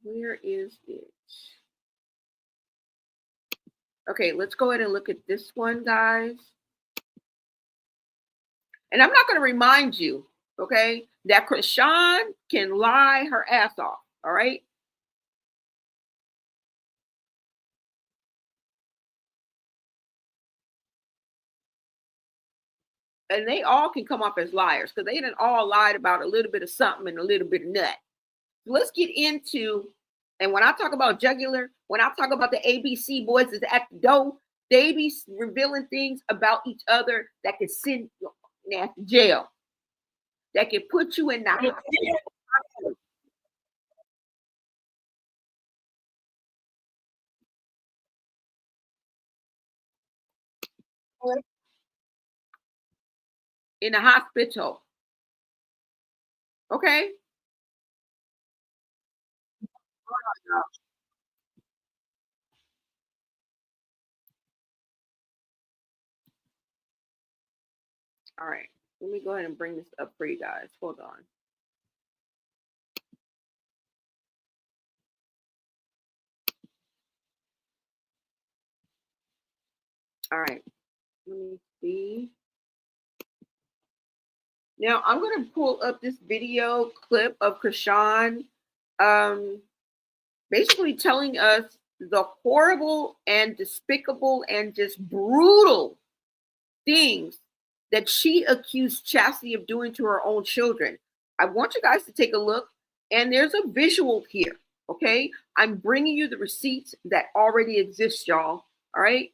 Where is it? Okay, let's go ahead and look at this one, guys. And I'm not going to remind you, okay, that Chrisean can lie her ass off, all right? And they all can come off as liars, because they done all lied about a little bit of something and a little bit of nut. Let's get into, and when I talk about jugular, when I talk about the ABC boys is at the door, they be revealing things about each other that can send you to jail, that can put you in the hospital. Okay. All right. Let me go ahead and bring this up for you guys. Hold on. All right. Let me see. Now I'm going to pull up this video clip of Chrisean basically telling us the horrible and despicable and just brutal things that she accused Chastity of doing to her own children. I want you guys to take a look, and there's a visual here, okay? I'm bringing you the receipts that already exist, y'all, all right?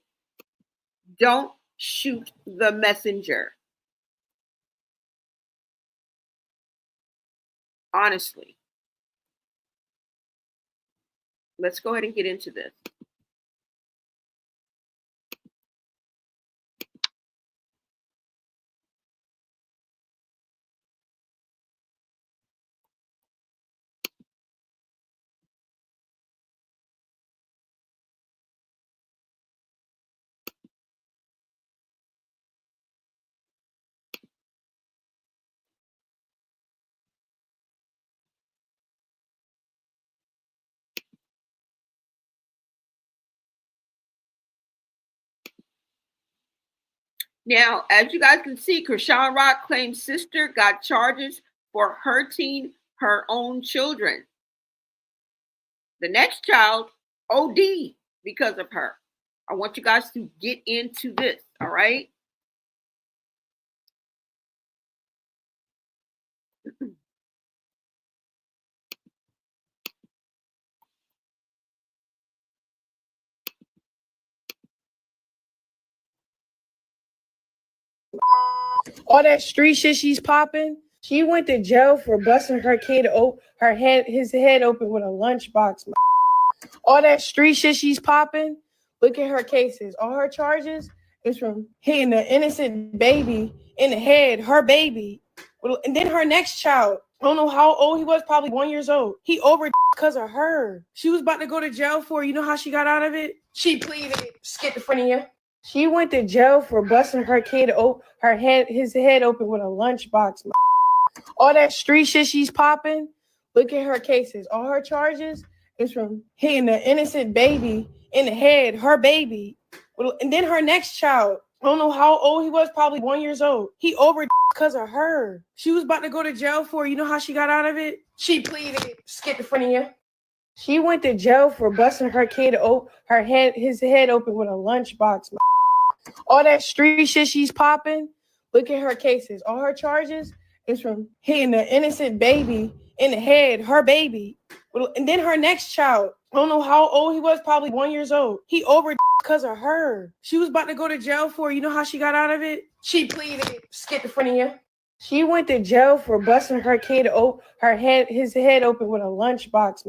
Don't shoot the messenger. Honestly. Let's go ahead and get into this. Now, as you guys can see, Chrisean Rock claims sister got charges for hurting her own children. The next child OD because of her. I want you guys to get into this, all right? All that street shit she's popping. She went to jail for busting her kid his head open with a lunchbox. All that street shit she's popping. Look at her cases. All her charges is from hitting an innocent baby in the head, her baby. And then her next child, I don't know how old he was, probably 1 year old. He overdosed because of her. She was about to go to jail for, you know how she got out of it? She pleaded schizophrenia. She went to jail for busting her kid his head open with a lunchbox. All that street shit she's popping. Look at her cases. All her charges is from hitting an innocent baby in the head, her baby. And then her next child, I don't know how old he was, probably 1 year old. He overdosed because of her. She was about to go to jail for, you know how she got out of it? She pleaded schizophrenia. She went to jail for busting her kid his head open with a lunchbox. All that street shit she's popping. Look at her cases. All her charges is from hitting an innocent baby in the head, her baby. And then her next child, I don't know how old he was, probably 1 year old. He overdosed because of her. She was about to go to jail for, you know how she got out of it? She pleaded schizophrenia. She went to jail for busting her kid his head open with a lunchbox.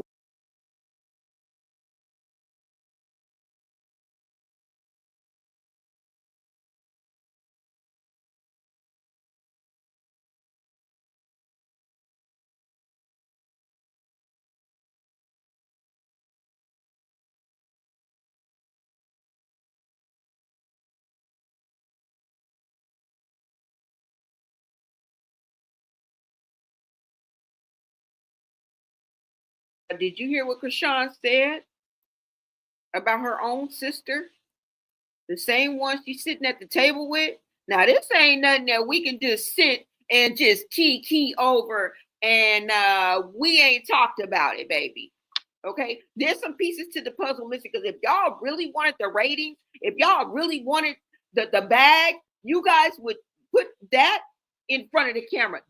Did you hear what Chrisean said about her own sister? The same one she's sitting at the table with? Now, this ain't nothing that we can just sit and just key over and we ain't talked about it, baby. Okay? There's some pieces to the puzzle missing, because if y'all really wanted the ratings, if y'all really wanted the bag, you guys would put that in front of the camera.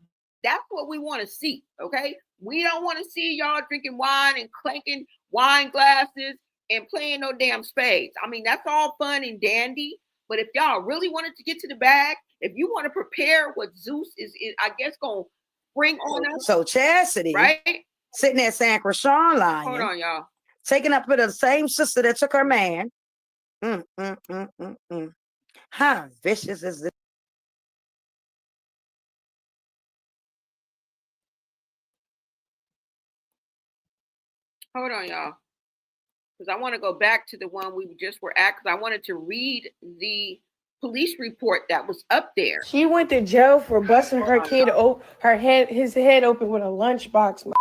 That's what we want to see, okay? We don't want to see y'all drinking wine and clanking wine glasses and playing no damn spades. I mean, that's all fun and dandy, but if y'all really wanted to get to the bag, if you want to prepare what Zeus is I guess, going to bring on us. So Chastity, right, sitting there saying Chrisean lying. Hold on, y'all. Taking up with the same sister that took her man. How vicious is this? Hold on, y'all, because I want to go back to the one we just were at, because I wanted to read the police report that was up there. She went to jail for busting her his head open with a lunchbox.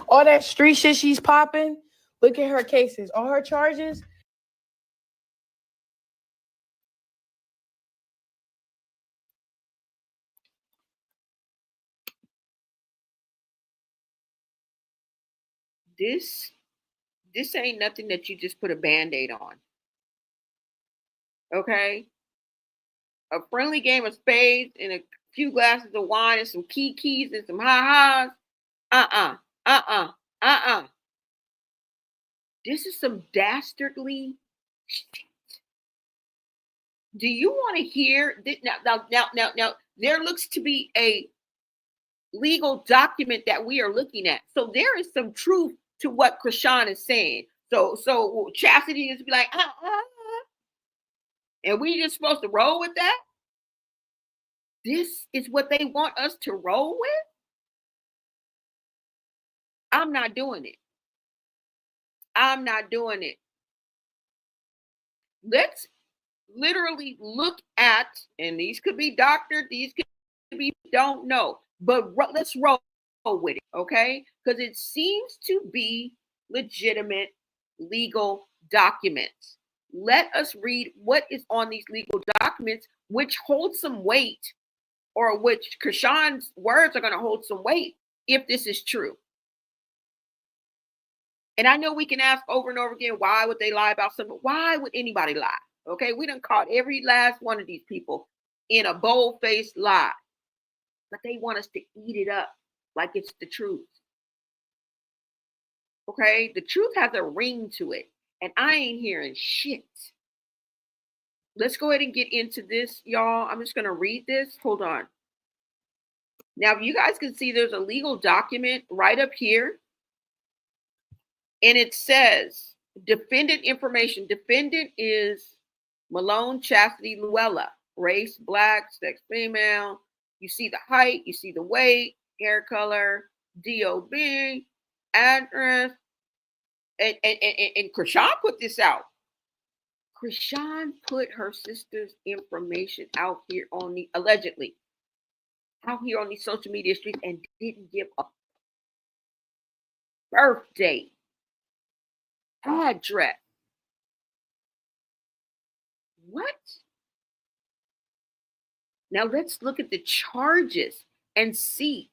All that street shit she's popping. Look at her cases. All her charges. This ain't nothing that you just put a Band-Aid on. Okay? A friendly game of spades and a few glasses of wine and some keys and some ha-has. This is some dastardly shit. Do you want to hear this? Now, there looks to be a legal document that we are looking at. So there is some truth to what Chrisean is saying. So Chastity is be like, and we just supposed to roll with that? This is what they want us to roll with? I'm not doing it. I'm not doing it. Let's literally look at, and these could be doctored, these could be don't know, but let's roll with it, okay? Because it seems to be legitimate legal documents. Let us read what is on these legal documents, which hold some weight, or which Chrisean's words are going to hold some weight if this is true. And I know we can ask over and over again, why would they lie about something? Why would anybody lie? Okay, we done caught every last one of these people in a bold-faced lie. But they want us to eat it up like it's the truth. Okay, the truth has a ring to it. And I ain't hearing shit. Let's go ahead and get into this, y'all. I'm just going to read this. Hold on. Now, you guys can see there's a legal document right up here. And it says, defendant information. Defendant is Malone Chastity Luella. Race, black, sex, female. You see the height, you see the weight, hair color, DOB, address. And Chrisean put this out. Chrisean put her sister's information out here on the, allegedly, out here on these social media streets and didn't give a birthday, address. What? Now let's look at the charges and see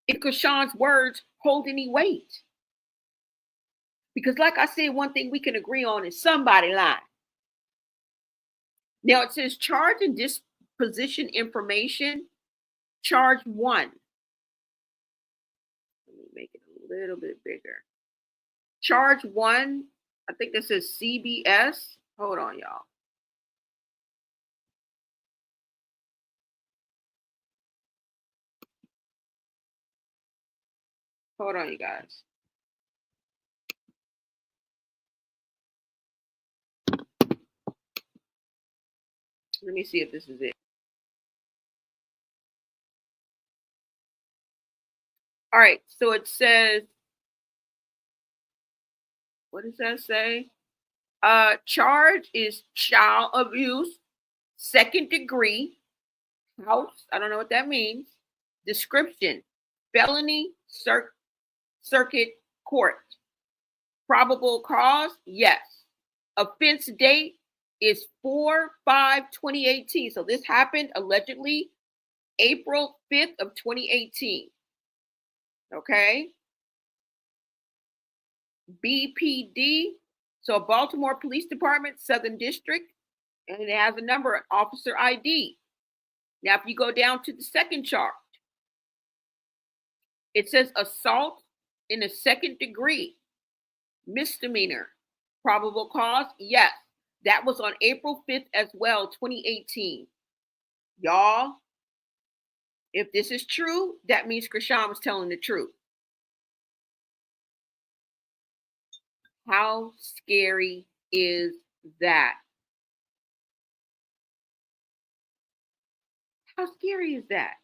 if Chrisean's words hold any weight. Because like I said, one thing we can agree on is somebody lying. Now it says charge and disposition information, charge 1. Let me make it a little bit bigger. Charge 1, I think this says CBS. Hold on, y'all. Hold on, you guys. Let me see if this is it. All right, so it says, what does that say? Charge is child abuse, 2nd degree, house, I don't know what that means. Description, felony, circuit court. Probable cause, yes. Offense date is 4/5/2018. So this happened allegedly April 5th of 2018. Okay. BPD, so Baltimore Police Department, Southern District, and it has a number, officer ID. Now, if you go down to the second charge, it says assault in the 2nd degree, misdemeanor. Probable cause, yes. That was on April 5th as well, 2018. Y'all, if this is true, that means Chrisean was telling the truth. How scary is that? How scary is that?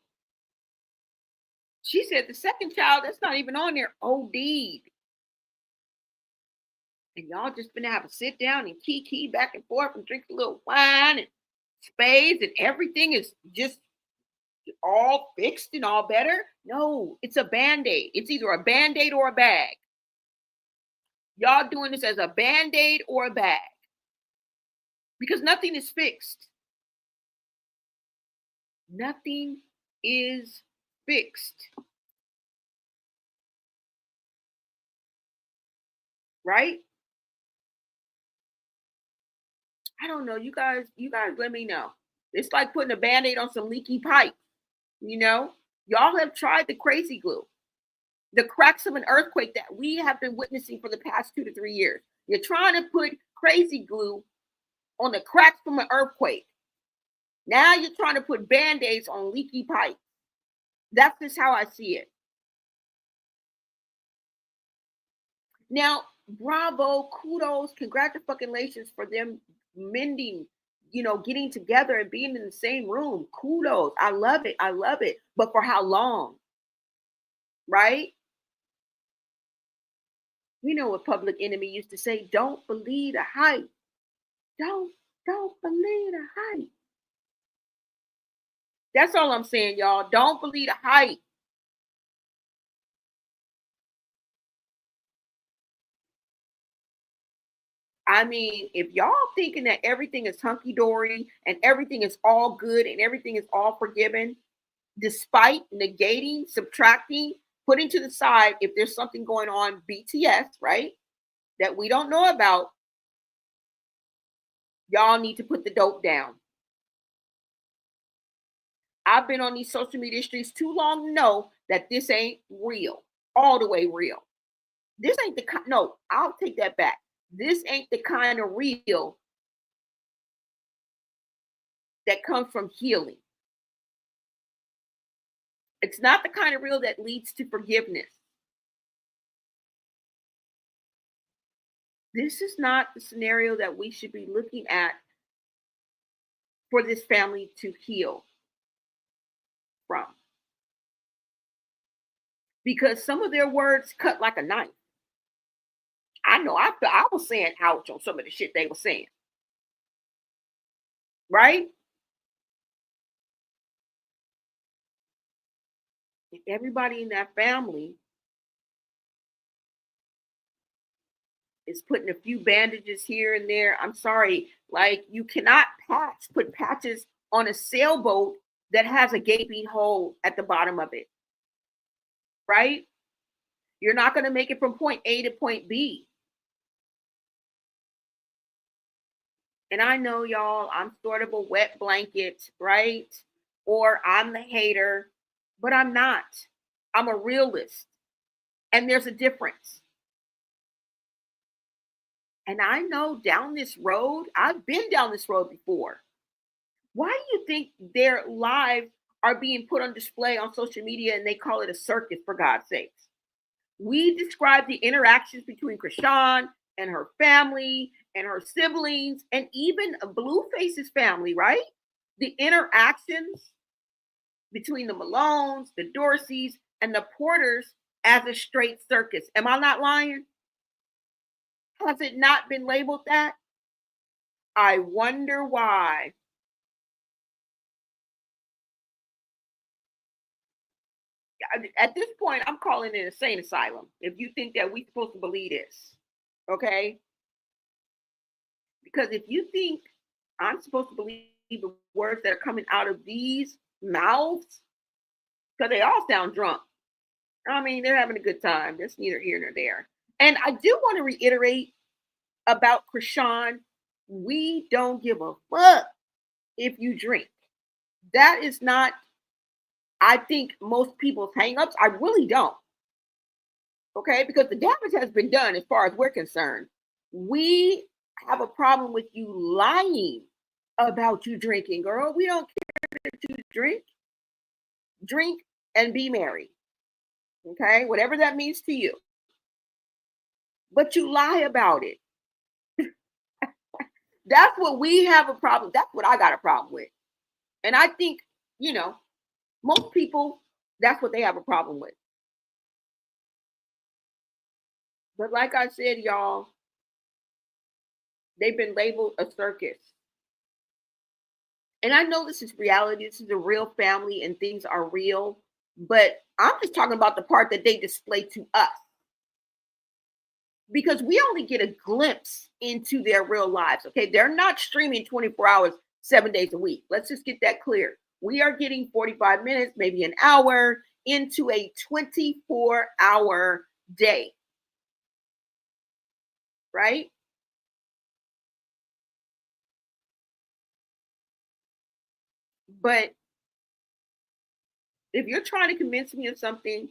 She said the second child, that's not even on there, OD'd. And y'all just gonna have to sit down and key back and forth and drink a little wine and spades and everything is just all fixed and all better. No, it's a band-aid. It's either a band-aid or a bag. Y'all doing this as a band-aid or a bag because nothing is fixed. Nothing is fixed. Right? I don't know. You guys let me know. It's like putting a band-aid on some leaky pipe. You know, y'all have tried the crazy glue, the cracks of an earthquake that we have been witnessing for the past 2 to 3 years. You're trying to put crazy glue on the cracks from an earthquake. Now you're trying to put band-aids on leaky pipe. That's just how I see it. Now, bravo, kudos, congratulations for them mending, getting together and being in the same room. Kudos. I love it. I love it. But for how long? Right? We know what Public Enemy used to say, don't believe the hype. Don't believe the hype. That's all I'm saying, y'all. Don't believe the hype. I mean, if y'all thinking that everything is hunky-dory and everything is all good and everything is all forgiven, despite negating, subtracting, putting to the side if there's something going on BTS, right, that we don't know about, y'all need to put the dope down. I've been on these social media streets too long to know that this ain't real, all the way real. This ain't the no, I'll take that back. This ain't the kind of real that comes from healing. It's not the kind of real that leads to forgiveness. This is not the scenario that we should be looking at for this family to heal from. Because some of their words cut like a knife. I know I was saying ouch on some of the shit they were saying. Right? If everybody in that family is putting a few bandages here and there, I'm sorry, like you cannot put patches on a sailboat that has a gaping hole at the bottom of it. Right? You're not going to make it from point A to point B. And I know, y'all, I'm sort of a wet blanket, right? Or I'm the hater, but I'm not. I'm a realist. And there's a difference. And I know down this road, I've been down this road before. Why do you think their lives are being put on display on social media and they call it a circus, for God's sakes? We describe the interactions between Chrisean and her family and her siblings and even Blueface's family, right? The interactions between the Malones, the Dorseys, and the Porters as a straight circus. Am I not lying? Has it not been labeled that? I wonder why. At this point, I'm calling it an insane asylum. If you think that we're supposed to believe this, okay? Because if you think I'm supposed to believe the words that are coming out of these mouths, because they all sound drunk. I mean, they're having a good time. That's neither here nor there. And I do want to reiterate about Chrisean. We don't give a fuck if you drink. That is not, I think, most people's hangups. I really don't. Okay? Because the damage has been done as far as we're concerned. We have a problem with you lying about you drinking, girl. We don't care that you drink and be merry. Okay, whatever that means to you, but you lie about it. That's what we have a problem. That's what I got a problem with. And I think, most people, that's what they have a problem with. But like I said, y'all, they've been labeled a circus. And I know this is reality. This is a real family and things are real. But I'm just talking about the part that they display to us. Because we only get a glimpse into their real lives. Okay. They're not streaming 24 hours, 7 days a week. Let's just get that clear. We are getting 45 minutes, maybe an hour into a 24-hour day. Right? But if you're trying to convince me of something,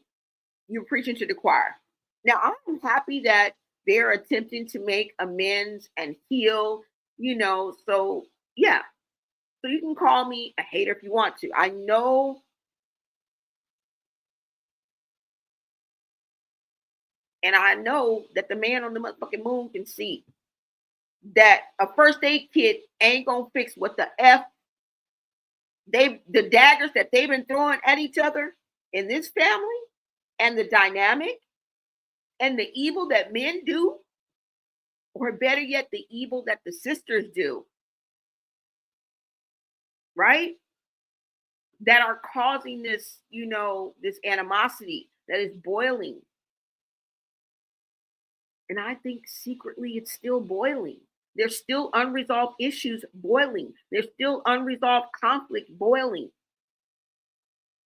you're preaching to the choir. Now, I'm happy that they're attempting to make amends and heal, so yeah. So you can call me a hater if you want to. I know, and I know that the man on the motherfucking moon can see that a first aid kit ain't gonna fix what the the daggers that they've been throwing at each other in this family, and the dynamic and the evil that men do, or better yet, the evil that the sisters do, right? That are causing this, this animosity that is boiling. And I think secretly it's still boiling. There's still unresolved issues boiling. There's still unresolved conflict boiling.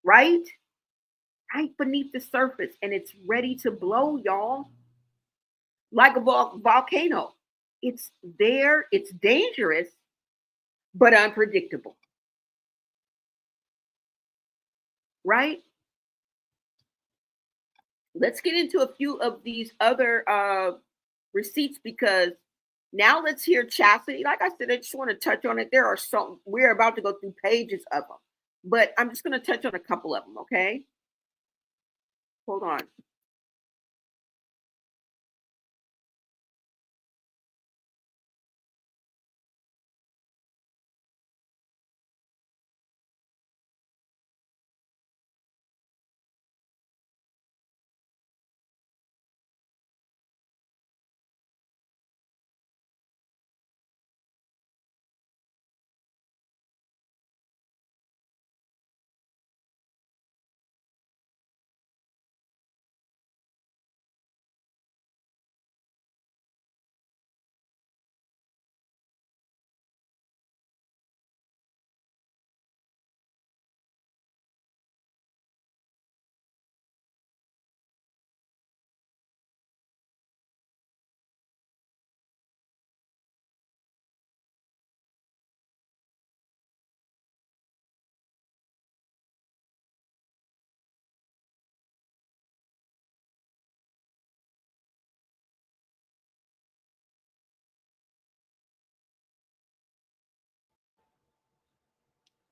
Right? Right beneath the surface. And it's ready to blow, y'all. Like a volcano. It's there, it's dangerous, but unpredictable. Right? Let's get into a few of these other receipts, because now let's hear Chastity. Like I said, I just want to touch on it. We're about to go through pages of them, but I'm just going to touch on a couple of them, okay? Hold on.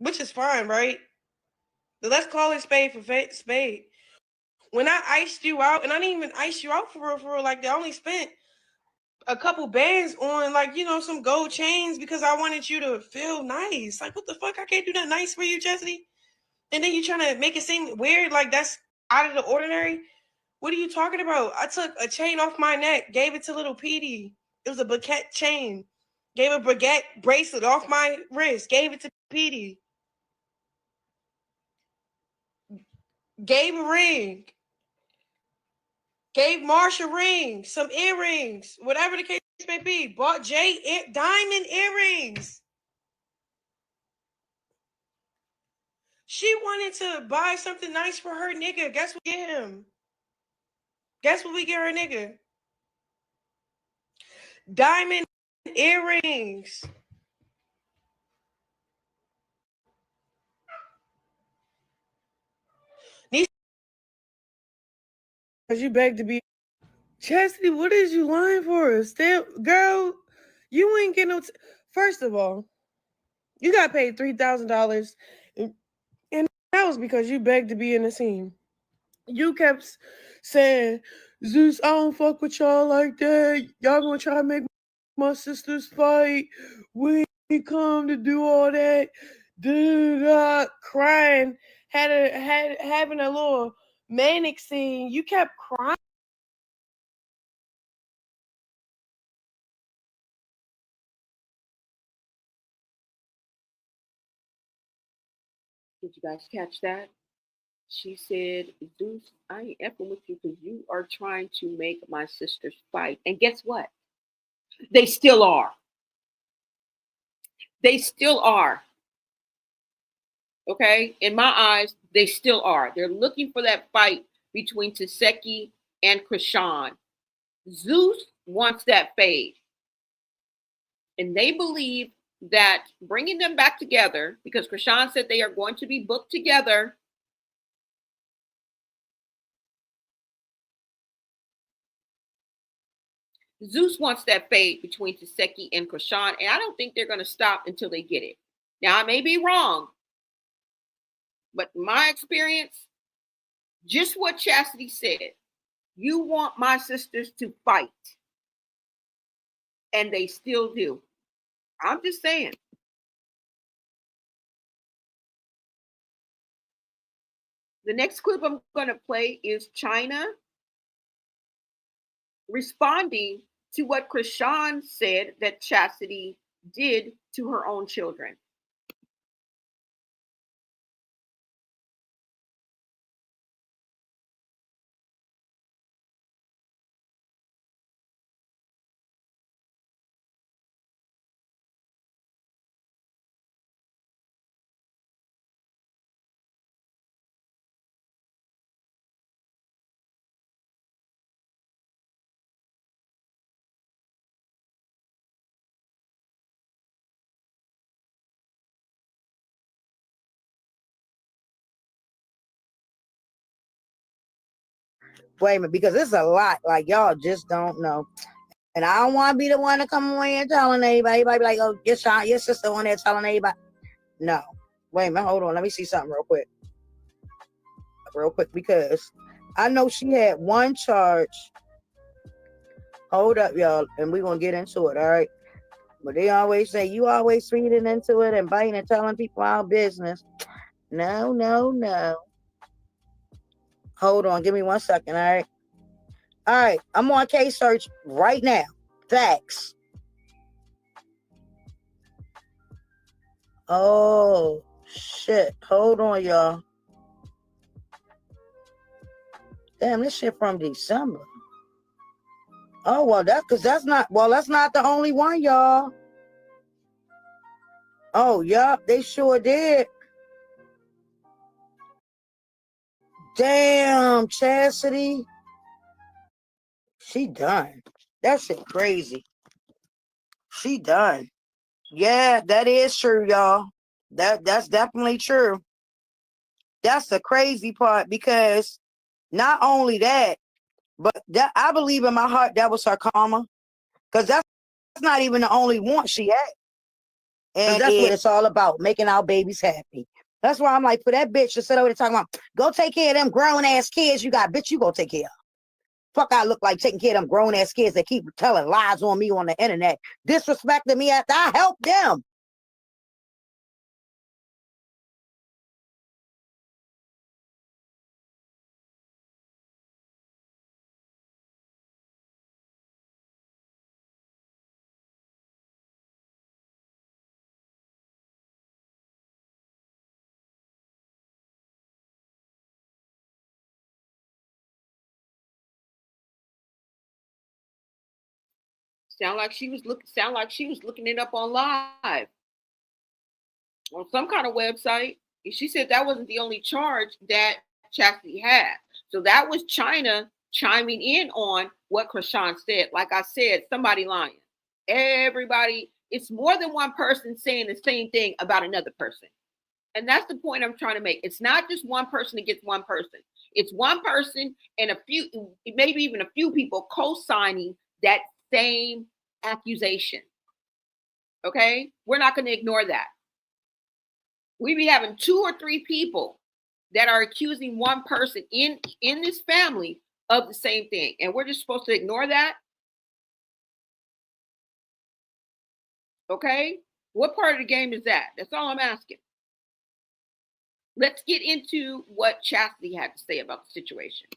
Which is fine, right? But let's call it spade for spade. When I iced you out, and I didn't even ice you out for real, like, I only spent a couple bands on, like, some gold chains because I wanted you to feel nice. Like, what the fuck? I can't do that nice for you, Chastity? And then you trying to make it seem weird, like that's out of the ordinary? What are you talking about? I took a chain off my neck, gave it to little Petey. It was a baguette chain. Gave a baguette bracelet off my wrist, gave it to Petey. Gave a ring. Gave Marsha a ring, some earrings, whatever the case may be. Bought Jay diamond earrings. She wanted to buy something nice for her nigga. Guess what we get him? Guess what we get her nigga? Diamond earrings. Because you begged to be. Chastity, what is you lying for? Still, girl, you ain't getting no. First of all, you got paid $3,000, and that was because you begged to be in the scene. You kept saying, Zeus, I don't fuck with y'all like that. Y'all gonna try to make my sisters fight. We come to do all that. Crying, having a little manic scene. You kept crying. Did you guys catch that? She said, Zeus, I ain't effing with you because you are trying to make my sisters fight. And guess what? They still are. They still are. Okay? In my eyes, they still are. They're looking for that fight between Taseki and Chrisean. Zeus wants that fade. And they believe that bringing them back together, because Chrisean said they are going to be booked together. Zeus wants that fade between Taseki and Chrisean, and I don't think they're going to stop until they get it. Now, I may be wrong, but in my experience, just what Chastity said, you want my sisters to fight, and they still do. I'm just saying. The next clip I'm going to play is China responding to what Chrisean said that Chastity did to her own children. Wait a minute, because it's a lot. Like, y'all just don't know. And I don't want to be the one to come away and telling anybody. Everybody be like, oh, your sister on there telling everybody. No. Wait a minute, hold on. Let me see something real quick. Because I know she had one charge. Hold up, y'all, and we're going to get into it, all right? But they always say, you always feeding into it and biting and telling people our business. No, no, no. Hold on, give me 1 second, all right? All right, I'm on case search right now. Facts. Oh, shit. Hold on, y'all. Damn, this shit from December. Oh, well, that's not the only one, y'all. Oh, yup, they sure did. Damn, Chastity. She done. That shit crazy. She done. Yeah, that is true, y'all. That's definitely true. That's the crazy part, because not only that, but that I believe in my heart that was her karma. Because that's not even the only one she had. And that's what it's all about, making our babies happy. That's why I'm like, for that bitch to sit over there talking about, go take care of them grown ass kids you got, bitch, you go take care of. Fuck, I look like taking care of them grown ass kids that keep telling lies on me on the internet, disrespecting me after I helped them. Sound like she was looking it up on live on some kind of website. And she said that wasn't the only charge that Chastity had. So that was China chiming in on what Chrisean said. Like I said, somebody lying. Everybody, it's more than one person saying the same thing about another person. And that's the point I'm trying to make. It's not just one person against one person. It's one person and a few, maybe even a few people co-signing that same accusation. Okay? We're not going to ignore that. We be having 2 or 3 people that are accusing one person in this family of the same thing. And we're just supposed to ignore that? Okay? What part of the game is that? That's all I'm asking. Let's get into what Chastity had to say about the situation.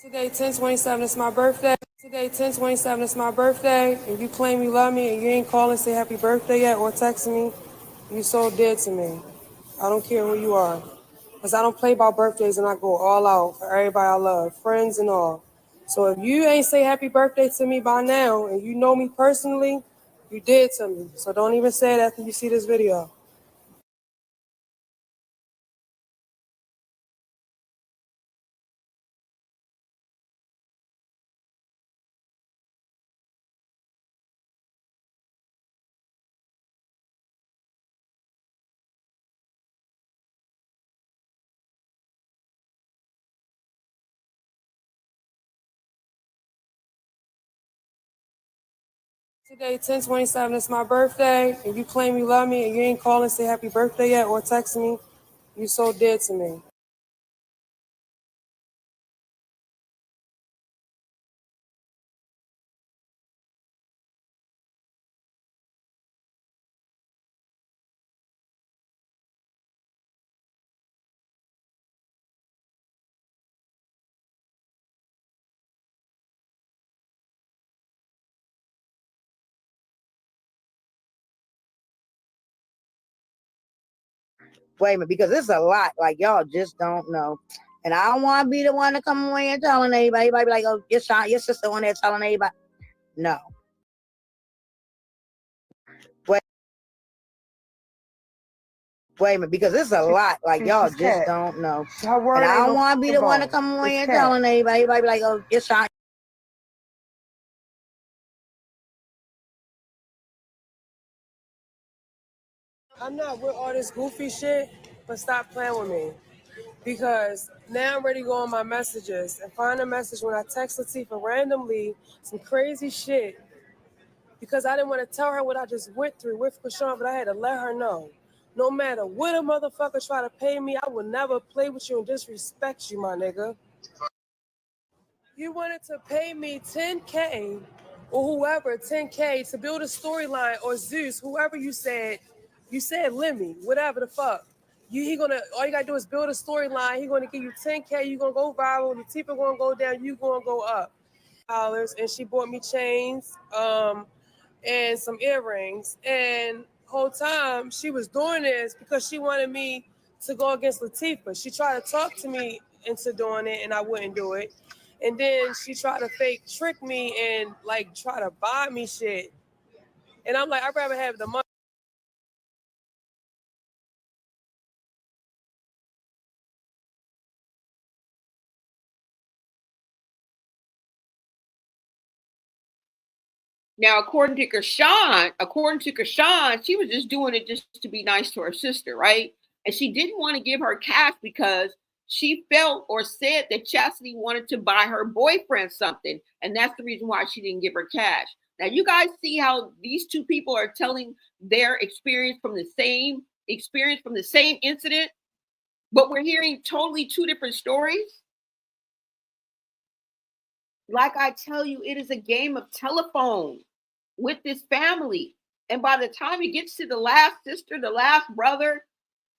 Today, 10/27, it's my birthday. Today, 10/27, it's my birthday. And you claim you love me and you ain't calling, say happy birthday yet or texting me, you so dead to me. I don't care who you are. Because I don't play about birthdays and I go all out for everybody I love, friends and all. So if you ain't say happy birthday to me by now and you know me personally, you dead to me. So don't even say it after you see this video. Today, 10/27, it's my birthday, and you claim you love me and you ain't calling, say happy birthday yet or text me, you so dead to me. Wait a minute, because it's a lot. Like, y'all just don't know. And I don't want to be the one to come away and telling everybody. Everybody be like, oh, your sister on there telling everybody. No. Wait a minute, because it's a lot. Like, y'all just don't know. And I don't want to be the one to come away and telling everybody. Everybody be like, oh, your shot. I'm not with all this goofy shit, but stop playing with me. Because now I'm ready to go on my messages and find a message when I text Latifah randomly some crazy shit. Because I didn't want to tell her what I just went through with Chrisean, but I had to let her know. No matter what a motherfucker try to pay me, I will never play with you and disrespect you, my nigga. You wanted to pay me 10K or whoever, 10K to build a storyline, or Zeus, whoever you said Lemmy, whatever the fuck. All you gotta do is build a storyline. He gonna give you 10K, you gonna go viral, Latifah gonna go down, you gonna go up. And she bought me chains, and some earrings. And whole time she was doing this because she wanted me to go against Latifah. She tried to talk to me into doing it and I wouldn't do it. And then she tried to fake trick me and like try to buy me shit. And I'm like, I'd rather have the money. Now, according to Chrisean, she was just doing it just to be nice to her sister, right? And she didn't want to give her cash because she felt or said that Chastity wanted to buy her boyfriend something. And that's the reason why she didn't give her cash. Now, you guys see how these two people are telling their experience from the same incident, but we're hearing totally two different stories. Like I tell you, it is a game of telephone with this family. And by the time it gets to the last sister, the last brother,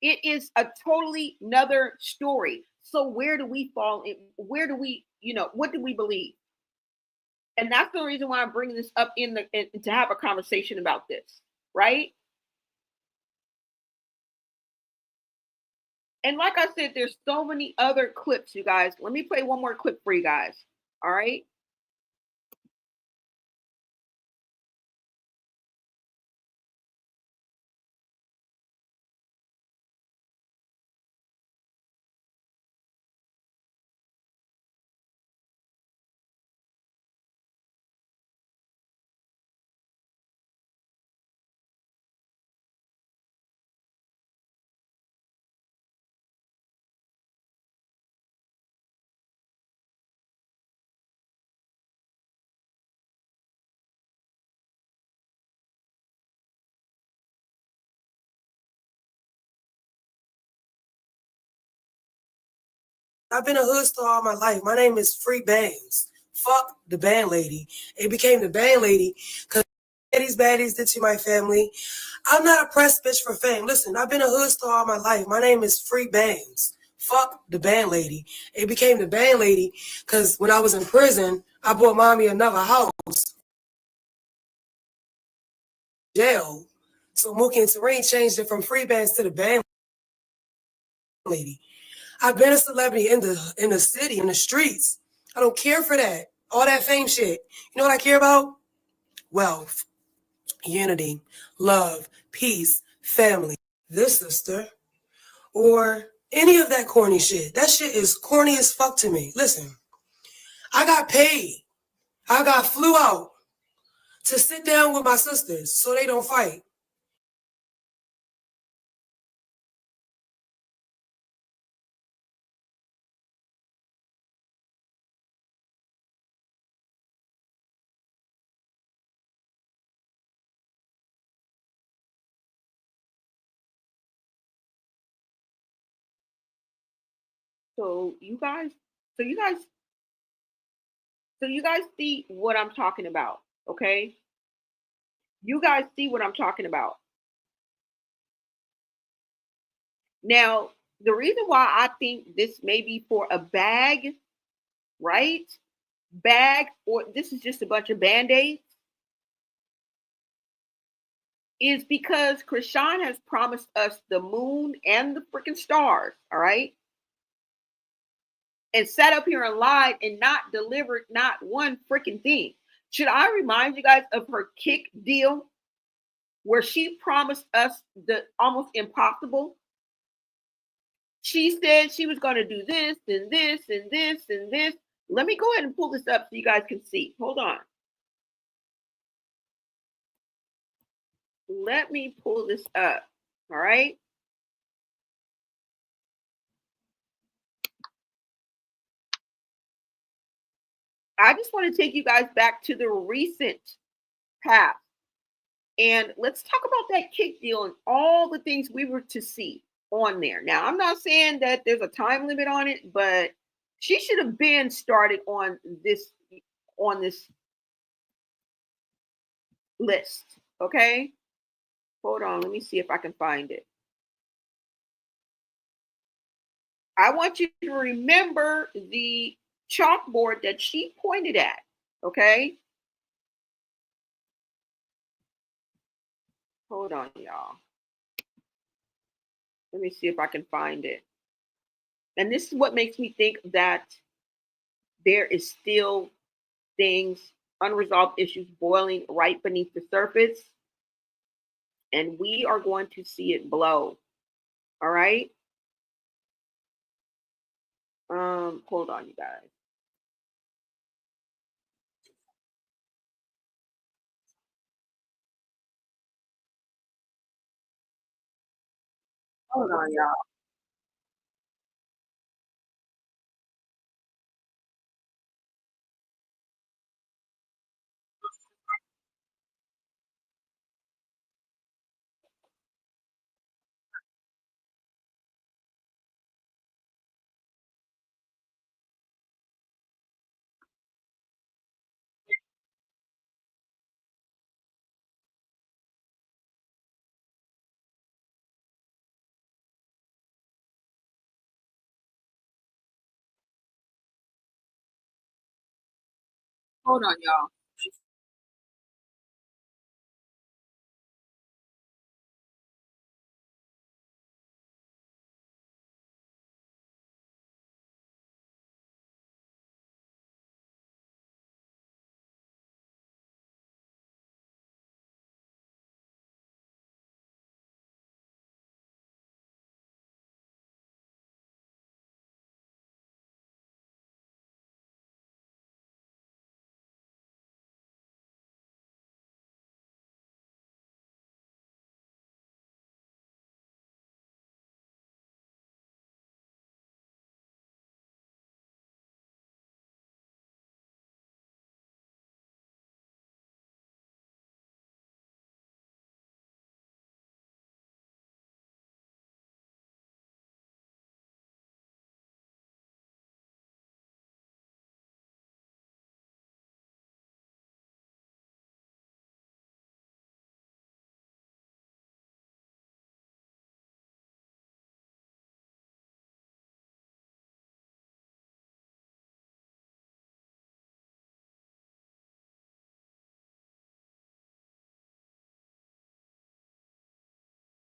it is a totally another story. So where do we fall in? Where do we, what do we believe? And that's the reason why I'm bringing this up to have a conversation about this, right? And like I said, there's so many other clips, you guys. Let me play one more clip for you guys. All right. I've been a hood star all my life. My name is Free Bands. Fuck the band lady. It became the band lady because these baddies did to my family. I'm not a press bitch for fame. Listen, I've been a hood star all my life. My name is Free Bands. fuck the band lady. It became the band lady because when I was in prison, I bought mommy another house, jail. So Mookie and Terrain changed it from free bands to the band lady. I've been a celebrity in the city, in the streets. I don't care for that. All that fame shit. You know what I care about? Wealth, unity, love, peace, family. This sister, or any of that corny shit. That shit is corny as fuck to me. Listen, I got paid. Flew out to sit down with my sisters so they don't fight. So you guys, so you guys, so you guys see what I'm talking about, okay? You guys see what I'm talking about. Now, the reason why I think this may be for a bag, right? Bag, or this is just a bunch of band-aids, is because Chrisean has promised us the moon and the freaking stars, all right? And sat up here and lied and not delivered not one freaking thing. Should I remind you guys of her kick deal where she promised us the almost impossible? She said she was going to do this and this and this and this. Let me go ahead and pull this up so you guys can see. Hold on. Let me pull this up. All right. I just want to take you guys back to the recent past. And let's talk about that kick deal and all the things we were to see on there. Now, I'm not saying that there's a time limit on it, but she should have been started on this list. Okay. Hold on. Let me see if I can find it. I want you to remember the chalkboard that she pointed at. Okay. Hold on, y'all. Let me see if I can find it. And this is what makes me think that there is still things, unresolved issues boiling right beneath the surface. And we are going to see it blow. All right. Hold on, you guys. Hold on, y'all. Hold on, y'all.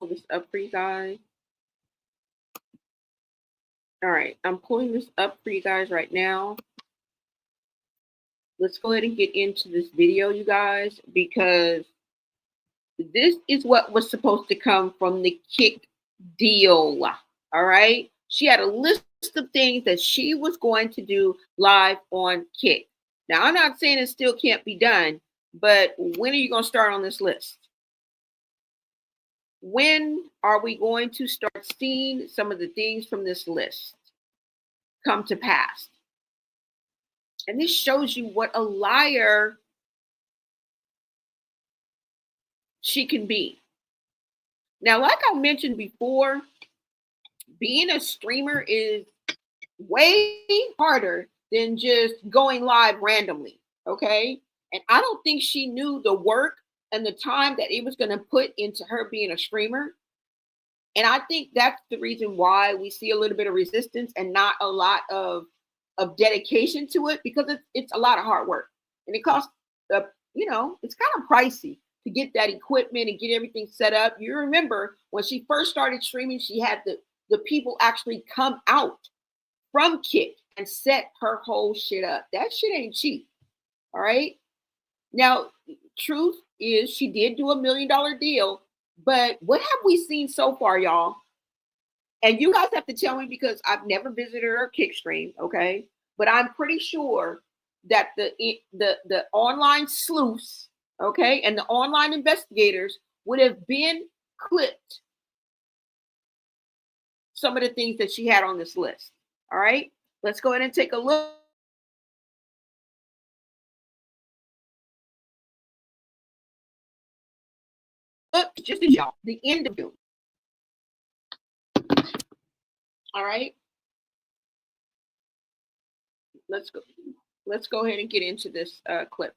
pull this up for you guys. All right, I'm pulling this up for you guys right now. Let's go ahead and get into this video, you guys, because this is what was supposed to come from the Kick deal. All right. She had a list of things that she was going to do live on Kick. Now, I'm not saying it still can't be done, but when are you going to start on this list? When are we going to start seeing some of the things from this list come to pass? And this shows you what a liar she can be. Now, like I mentioned before, being a streamer is way harder than just going live randomly, okay? And I don't think she knew the work and the time that it was going to put into her being a streamer. And I think that's the reason why we see a little bit of resistance and not a lot of dedication to it, because it's a lot of hard work. And it costs, it's kind of pricey to get that equipment and get everything set up. You remember when she first started streaming, she had the people actually come out from Kick and set her whole shit up. That shit ain't cheap. All right. Now, truth is she did do $1 million deal, but what have we seen so far, y'all? And you guys have to tell me, because I've never visited her Kick stream, okay? But I'm pretty sure that the online sleuths, okay, and the online investigators would have been clipped some of the things that she had on this list. All right, let's go ahead and take a look. Look, just as y'all, the end of June. All right, let's go. Let's go ahead and get into this clip.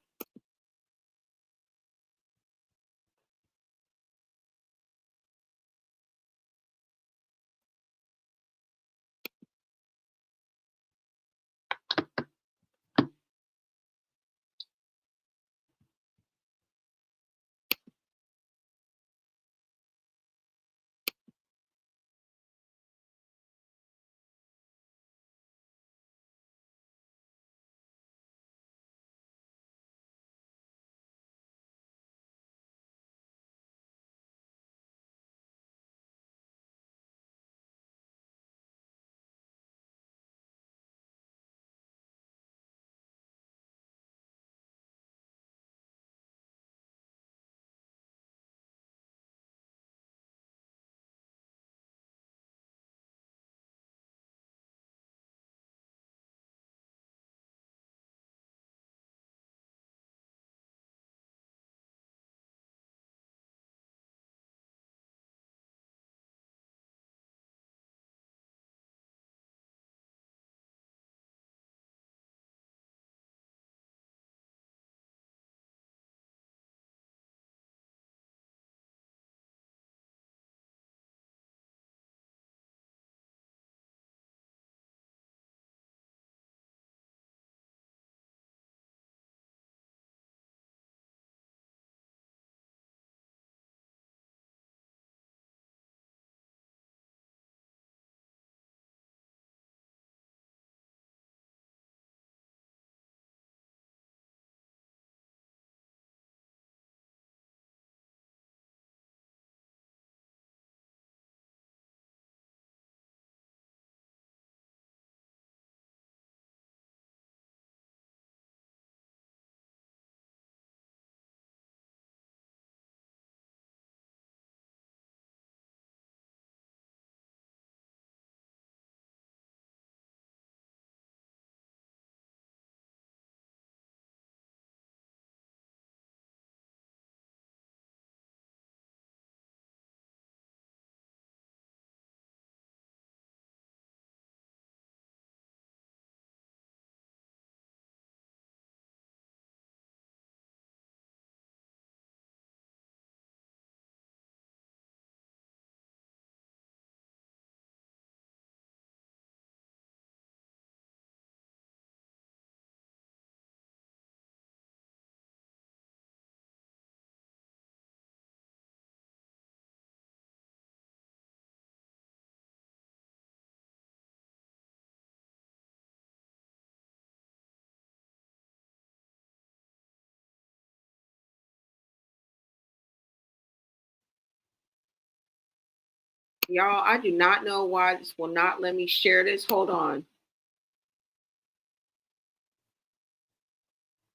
Y'all, I do not know why this will not let me share this. Hold on.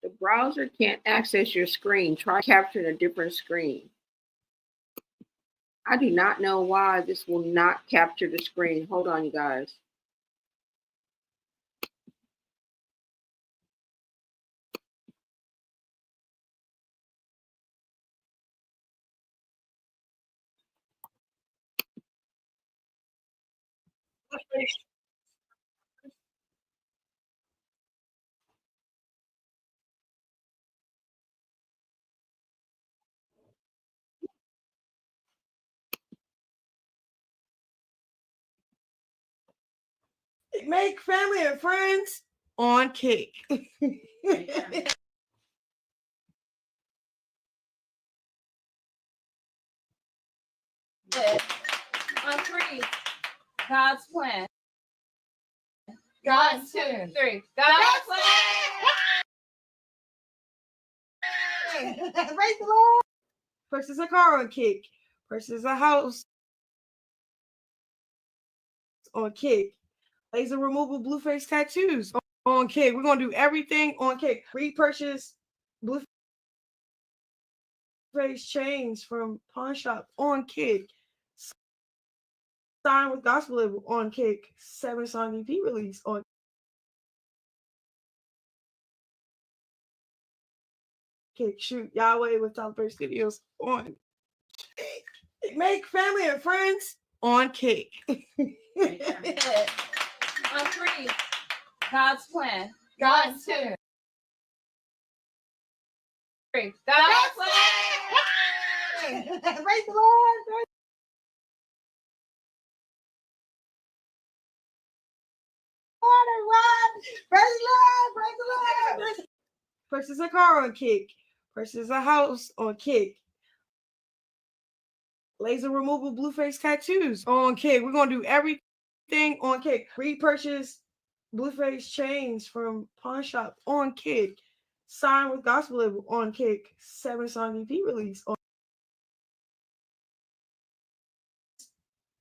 The browser can't access your screen. Try capturing a different screen. I do not know why this will not capture the screen. Hold on, you guys. Make family and friends on Kick. On three, God's plan. God's 2, 3. God's plan. Praise the Lord. Purchase a car on Kick. Purchase a house on Kick. Laser removal Blueface tattoos on Kick. We're gonna do everything on Kick. Repurchase Blueface chains from pawn shop on Kick. Sign with gospel label on Kick. 7-song EP release on Kick. Shoot Yahweh with Tyler Perry Studios on Kick. Make family and friends on Kick. On 3, God's plan. God's 2, 3. God's plan. Praise the Lord. Praise the Lord. Purchase a car on Kick. Purchase a house on Kick. Laser removal Blueface tattoos on Kick. We're gonna do everything on Kick. Repurchase Blueface chains from pawn shop on Kick. Sign with gospel label on Kick. 7-song EP release on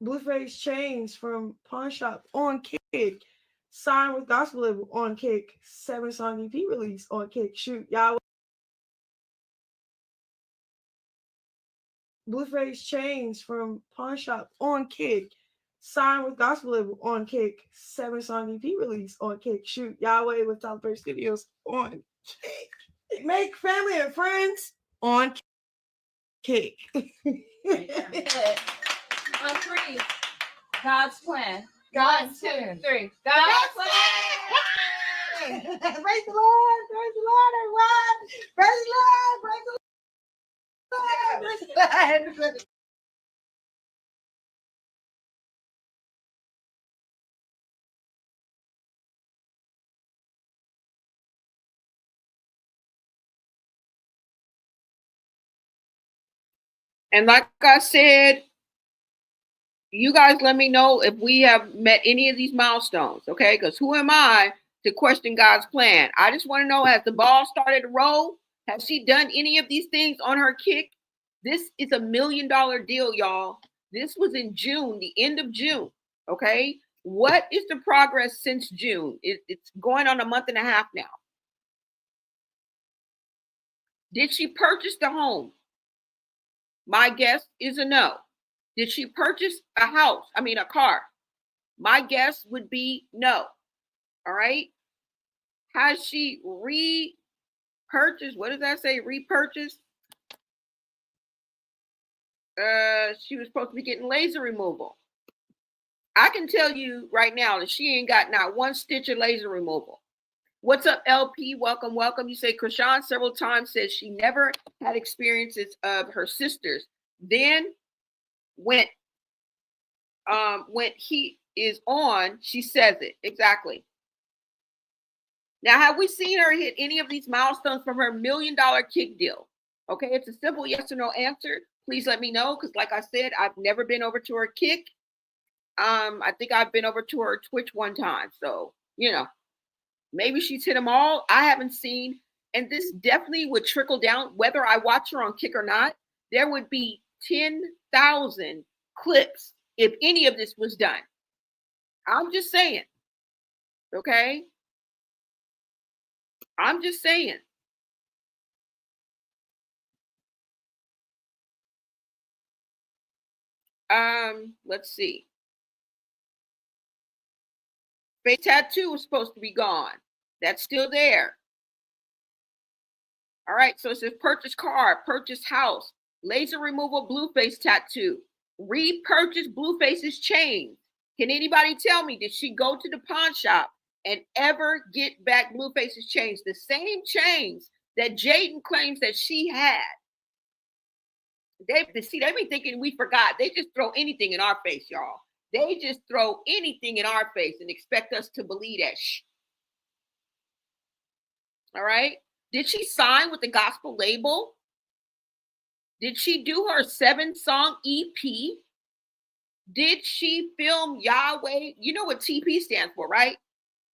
Blueface chains from pawn shop on Kick. Sign with gospel label on Kick. 7-song EP release on Kick. Shoot Yahweh. Blueface chains from pawn shop on Kick. Sign with gospel label on Kick. 7-song EP release on Kick. Shoot Yahweh with Tyler Perry Studios on Kick. Make family and friends on Kick. On 3, God's plan. God's 2, 3. God's plan. Praise the Lord. Praise the Lord, everyone. Praise the Lord. Praise the Lord. Praise the Lord. And like I said, you guys let me know if we have met any of these milestones, okay? Because who am I to question God's plan? I just want to know, has the ball started to roll? Has she done any of these things on her Kick? This is $1 million deal, y'all. This was in June, the end of June, okay? What is the progress since June? It's going on a month and a half now. Did she purchase the home? My guess is a no. Did she purchase a house? A car? My guess would be no. All right. Has she repurchased? What does that say? Repurchased? She was supposed to be getting laser removal. I can tell you right now that she ain't got not one stitch of laser removal. What's up, LP? Welcome, welcome. You say Chrisean several times says she never had experiences of her sisters. Then when he is on, she says it. Exactly. Now, have we seen her hit any of these milestones from her $1 million Kick deal? Okay, it's a simple yes or no answer. Please let me know, because like I said, I've never been over to her Kick. I think I've been over to her Twitch one time. So, maybe she's hit them all. I haven't seen, and this definitely would trickle down, whether I watch her on Kick or not. There would be 10,000 clips if any of this was done. I'm just saying. Okay? I'm just saying. Let's see. Face tattoo was supposed to be gone. That's still there. All right, so it says purchase car, purchase house, laser removal Blueface tattoo, repurchase Blueface's chain. Can anybody tell me, did she go to the pawn shop and ever get back Blueface's chains? The same chains that Jaden claims that she had. They be thinking we forgot. They just throw anything in our face, y'all. They just throw anything in our face and expect us to believe that. All right. Did she sign with the gospel label? Did she do her 7-song EP? Did she film Yahweh? You know what TP stands for, right?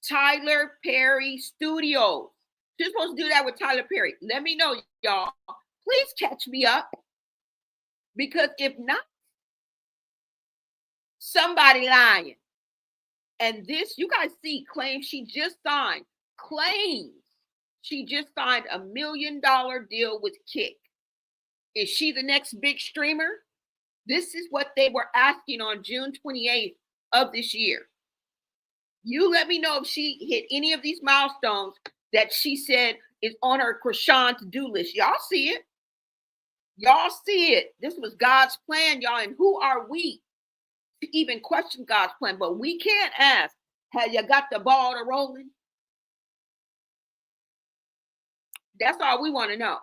Tyler Perry Studios. She's supposed to do that with Tyler Perry. Let me know, y'all. Please catch me up. Because if not, somebody lying. And this, you guys see, claims she just signed. Claims she just signed $1 million deal with Kick. Is she the next big streamer? This is what they were asking on June 28th of this year. You let me know if she hit any of these milestones that she said is on her Chrisean'S to-do list. Y'all see it. Y'all see it. This was God's plan, y'all. And who are we to even question God's plan? But we can't ask, have you got the ball to rolling? That's all we want to know.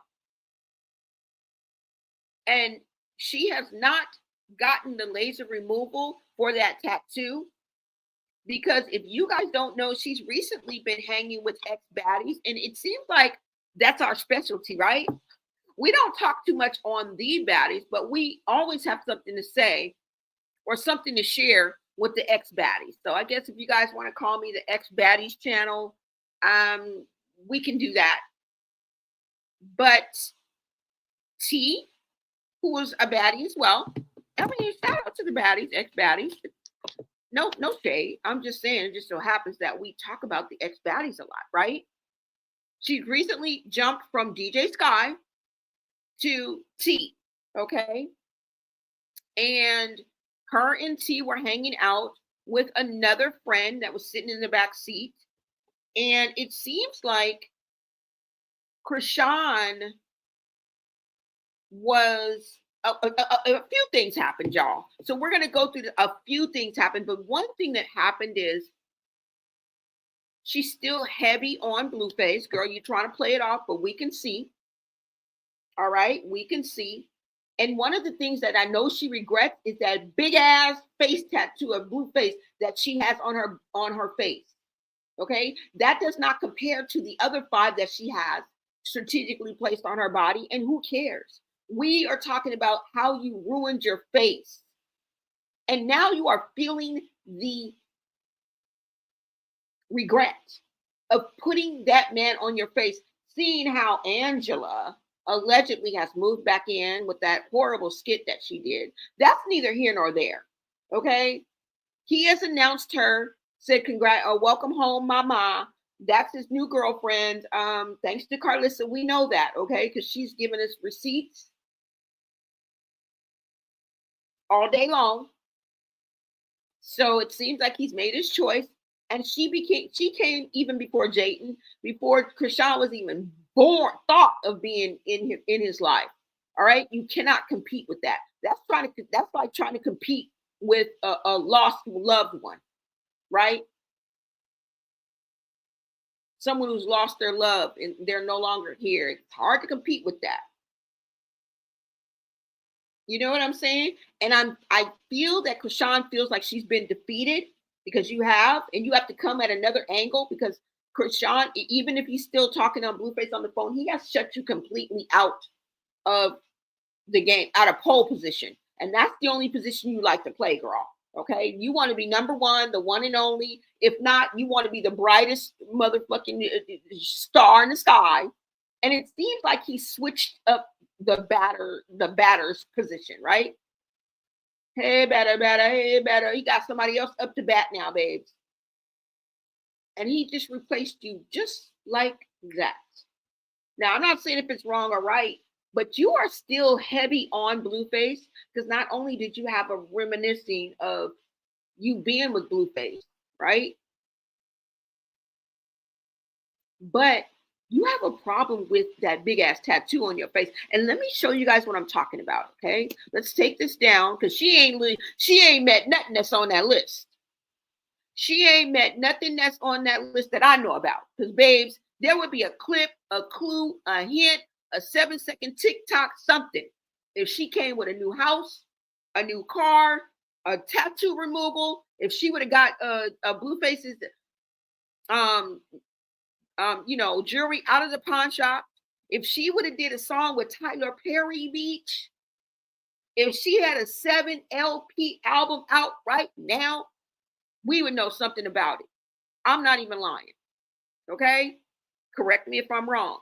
And she has not gotten the laser removal for that tattoo. Because if you guys don't know, she's recently been hanging with ex-baddies. And it seems like that's our specialty, right? We don't talk too much on the baddies, but we always have something to say or something to share with the ex-baddies. So I guess if you guys want to call me the ex-baddies channel, we can do that. But T, who was a baddie as well, I mean, shout out to the baddies, ex-baddies. No shade. I'm just saying, it just so happens that we talk about the ex-baddies a lot, right? She recently jumped from DJ Sky to T, okay? And her and T were hanging out with another friend that was sitting in the back seat. And it seems like Chrisean was a few things happened, y'all. So we're going to go through a few things happened. But one thing that happened is she's still heavy on Blueface. Girl, you're trying to play it off, but we can see. All right, we can see. And one of the things that I know she regrets is that big ass face tattoo of Blueface that she has on her face. Okay, that does not compare to the other 5 that she has strategically placed on her body. And who cares? We are talking about how you ruined your face. And now you are feeling the regret of putting that man on your face, seeing how Angela allegedly has moved back in with that horrible skit that she did. That's neither here nor there. Okay. He has announced her, said, welcome home, mama. That's his new girlfriend. Thanks to Carlissa, we know that, okay? Because she's given us receipts all day long. So it seems like he's made his choice. And she came even before Jayden, before Chrisean was even thought of being in his life. All right. You cannot compete with that. That's like trying to compete with a lost loved one, right? Someone who's lost their love and they're no longer here. It's hard to compete with that. You know what I'm saying? And I feel that Chrisean feels like she's been defeated because you have to come at another angle, because Chrisean, even if he's still talking on Blueface on the phone, he has shut you completely out of the game, out of pole position. And that's the only position you like to play, girl. Okay. You want to be number one, the one and only. If not, you want to be the brightest motherfucking star in the sky. And it seems like he switched up the batter's position, right? Hey, better. He got somebody else up to bat now, babes. And he just replaced you just like that. Now, I'm not saying if it's wrong or right, but you are still heavy on Blueface because not only did you have a reminiscing of you being with Blueface, right? But you have a problem with that big ass tattoo on your face. And let me show you guys what I'm talking about, okay? Let's take this down because she ain't met nothing that's on that list. She ain't met nothing that's on that list that I know about. Because, babes, there would be a clip, a clue, a hint, a 7-second TikTok, something. If she came with a new house, a new car, a tattoo removal, if she would have got Blueface's jewelry out of the pawn shop, if she would have did a song with Tyler Perry Beach, if she had a 7 LP album out right now, we would know something about it. I'm not even lying. Okay? Correct me if I'm wrong.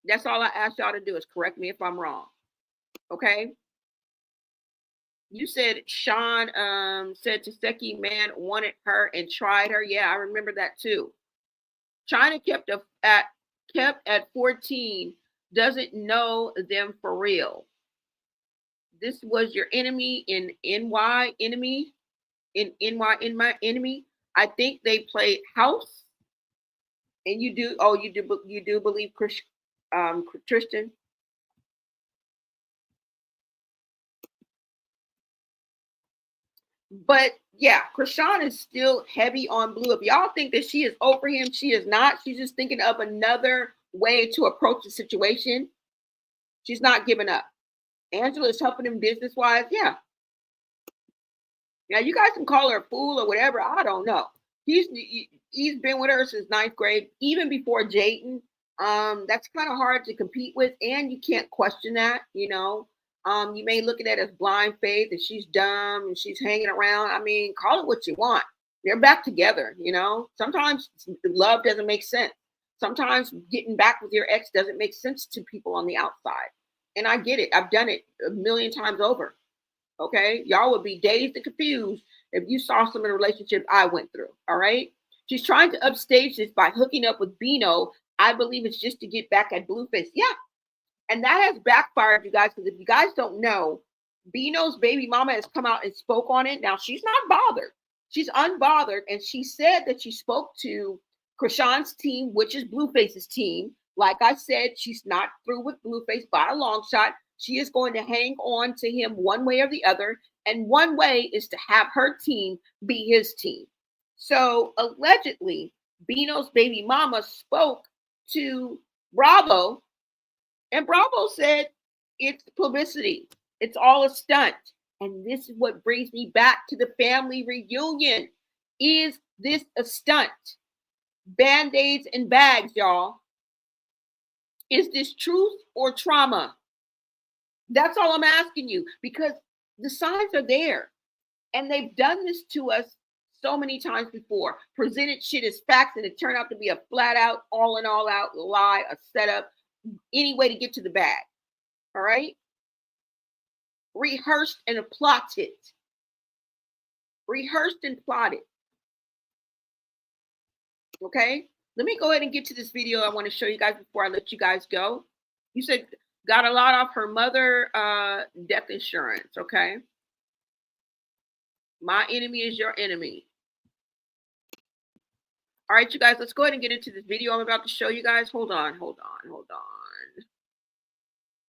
That's all I ask y'all to do is correct me if I'm wrong. Okay? You said Sean said Taseki man wanted her and tried her. Yeah, I remember that too. China kept at 14, doesn't know them for real. This was your enemy in NY enemy. In my enemy. I think they played house. And you do believe Tristan? But yeah, Chrisean is still heavy on Blue. If y'all think that she is over him, she is not. She's just thinking of another way to approach the situation. She's not giving up. Angela is helping him business-wise. Yeah. Now, you guys can call her a fool or whatever. I don't know. He's been with her since 9th grade, even before Jayden. That's kind of hard to compete with, and you can't question that, you know. You may look at it as blind faith that she's dumb and she's hanging around. I mean, call it what you want. They're back together, you know. Sometimes love doesn't make sense. Sometimes getting back with your ex doesn't make sense to people on the outside. And I get it. I've done it a million times over. Okay? Y'all would be dazed and confused if you saw some of the relationships I went through. All right? She's trying to upstage this by hooking up with Bino. I believe it's just to get back at Blueface. Yeah. And that has backfired, you guys, because if you guys don't know, Bino's baby mama has come out and spoke on it. Now, she's not bothered. She's unbothered. And she said that she spoke to Chrisean'S team, which is Blueface's team. Like I said, she's not through with Blueface by a long shot. She is going to hang on to him one way or the other. And one way is to have her team be his team. So allegedly, Bino's baby mama spoke to Bravo. And Bravo said, it's publicity. It's all a stunt. And this is what brings me back to the family reunion. Is this a stunt? Band-Aids and bags, y'all. Is this truth or trauma? That's all I'm asking you, because the signs are there. And they've done this to us so many times before. Presented shit as facts, and it turned out to be a flat out, all in all out lie, a setup, any way to get to the bag. All right? Rehearsed and plotted. Rehearsed and plotted. Okay? Let me go ahead and get to this video I want to show you guys before I let you guys go. You said got a lot off her mother death insurance. Okay? My enemy is your enemy. All right, you guys, let's go ahead and get into this video I'm about to show you guys. Hold on.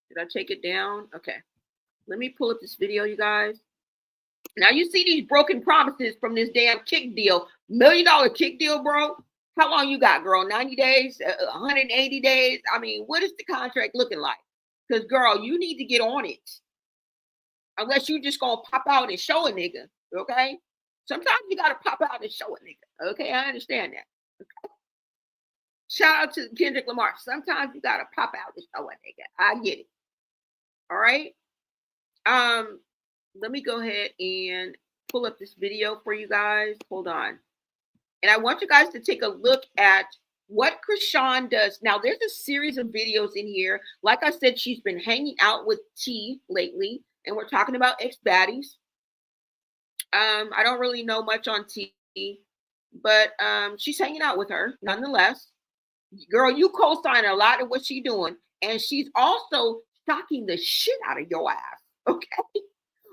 Did I take it down? Okay. Let me pull up this video, you guys. Now, you see these broken promises from this damn kick deal. $1 million kick deal, bro. How long you got, girl? 90 days? 180 days? I mean, what is the contract looking like? Because, girl, you need to get on it. Unless you just going to pop out and show a nigga, okay? Sometimes you got to pop out and show a nigga, okay? I understand that. Okay? Shout out to Kendrick Lamar. Sometimes you got to pop out and show a nigga. I get it. All right? Let me go ahead and pull up this video for you guys. Hold on. And I want you guys to take a look at what Chrisean does. Now, there's a series of videos in here. Like I said, she's been hanging out with T lately. and we're talking about ex-baddies. I don't really know much on T, but she's hanging out with her nonetheless. Girl, you co-sign a lot of what she's doing, and she's also shocking the shit out of your ass, okay,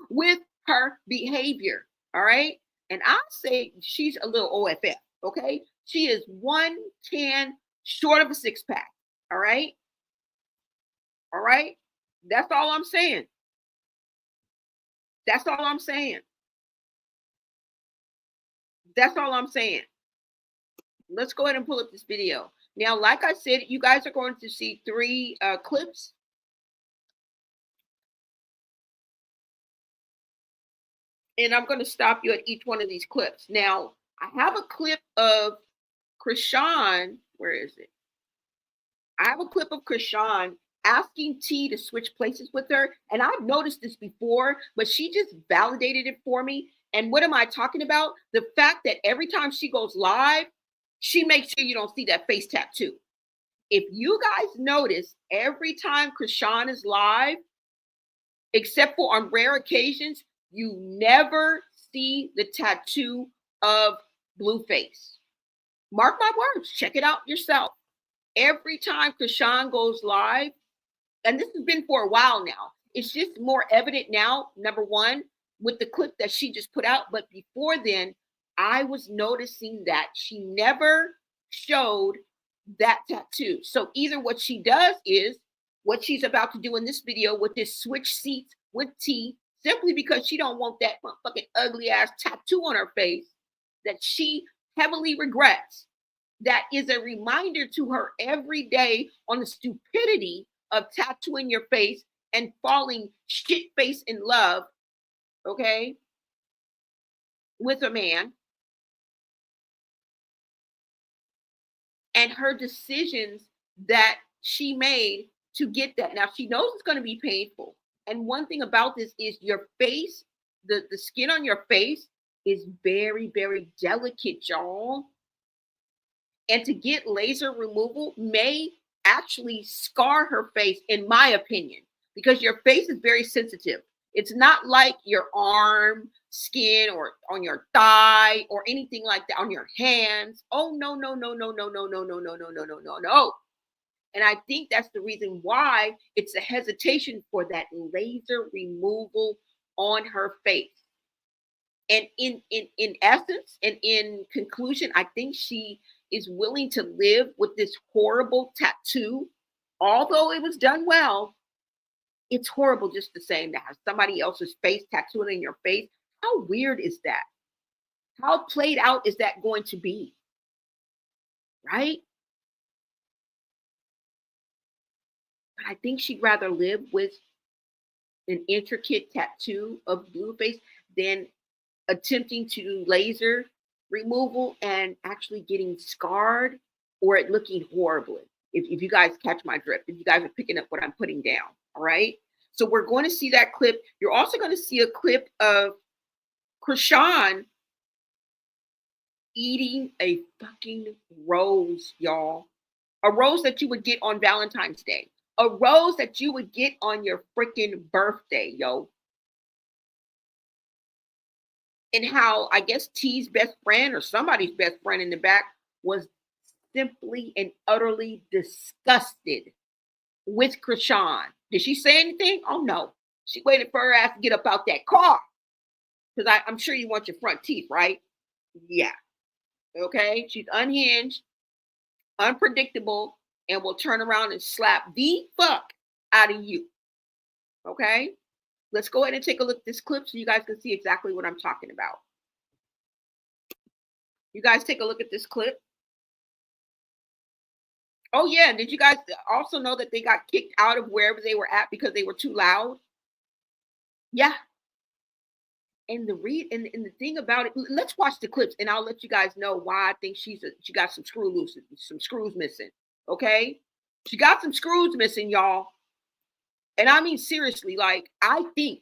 with her behavior, all right? And I say she's a little OFF, okay? She is 110 short of a six-pack, all right? All right? That's all I'm saying. That's all I'm saying. That's all I'm saying. Let's go ahead and pull up this video. Now, like I said, you guys are going to see 3 clips. And I'm going to stop you at each one of these clips. Now, I have a clip of Chrisean. Where is it? I have a clip of Chrisean asking T to switch places with her. And I've noticed this before, but she just validated it for me. And what am I talking about? The fact that every time she goes live, she makes sure you don't see that face tattoo. If you guys notice, every time Chrisean is live, except for on rare occasions, you never see the tattoo of Blueface. Mark my words, check it out yourself. Every time Chrisean goes live, and this has been for a while now, it's just more evident now, number one, with the clip that she just put out. But before then, I was noticing that she never showed that tattoo. So either what she does is what she's about to do in this video with this switch seats with T, simply because she don't want that motherfucking ugly ass tattoo on her face that she heavily regrets. That is a reminder to her every day on the stupidity of tattooing your face and falling shit face in love, okay, with a man. And her decisions that she made to get that. Now, she knows it's going to be painful. And one thing about this is your face, the skin on your face is very, very delicate, y'all. And to get laser removal may actually scar her face, in my opinion, because your face is very sensitive. It's not like your arm skin or on your thigh or anything like that, on your hands. Oh, no, no, no, no, no, no, no, no, no, no, no, no, no, no. And I think that's the reason why it's a hesitation for that laser removal on her face. And in essence and in conclusion, I think she is willing to live with this horrible tattoo. Although it was done well, it's horrible just the same to have somebody else's face tattooed in your face. How weird is that? How played out is that going to be? Right? But I think she'd rather live with an intricate tattoo of Blueface than attempting to do laser removal and actually getting scarred or it looking horribly. If you guys catch my drift, if you guys are picking up what I'm putting down, all right? So we're going to see that clip. You're also going to see a clip of Chrisean eating a fucking rose, y'all. A rose that you would get on Valentine's Day. A rose that you would get on your freaking birthday, yo. And how, I guess, T's best friend or somebody's best friend in the back was simply and utterly disgusted with Chrisean. Did she say anything? Oh, no. She waited for her ass to get up out that car. Because I'm sure you want your front teeth, right? Yeah. Okay? She's unhinged, unpredictable, and will turn around and slap the fuck out of you. Okay? Let's go ahead and take a look at this clip so you guys can see exactly what I'm talking about. You guys take a look at this clip. Oh, yeah. Did you guys also know that they got kicked out of wherever they were at because they were too loud? Yeah. And the thing about it, let's watch the clips and I'll let you guys know why I think she got some screws missing. Okay? She got some screws missing, y'all. And I mean, seriously, like, I think,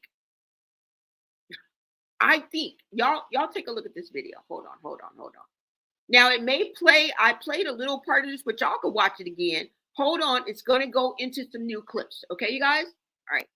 y'all take a look at this video. Hold on. Now, it may play, I played a little part of this, but y'all can watch it again. Hold on. It's going to go into some new clips. Okay, you guys? All right.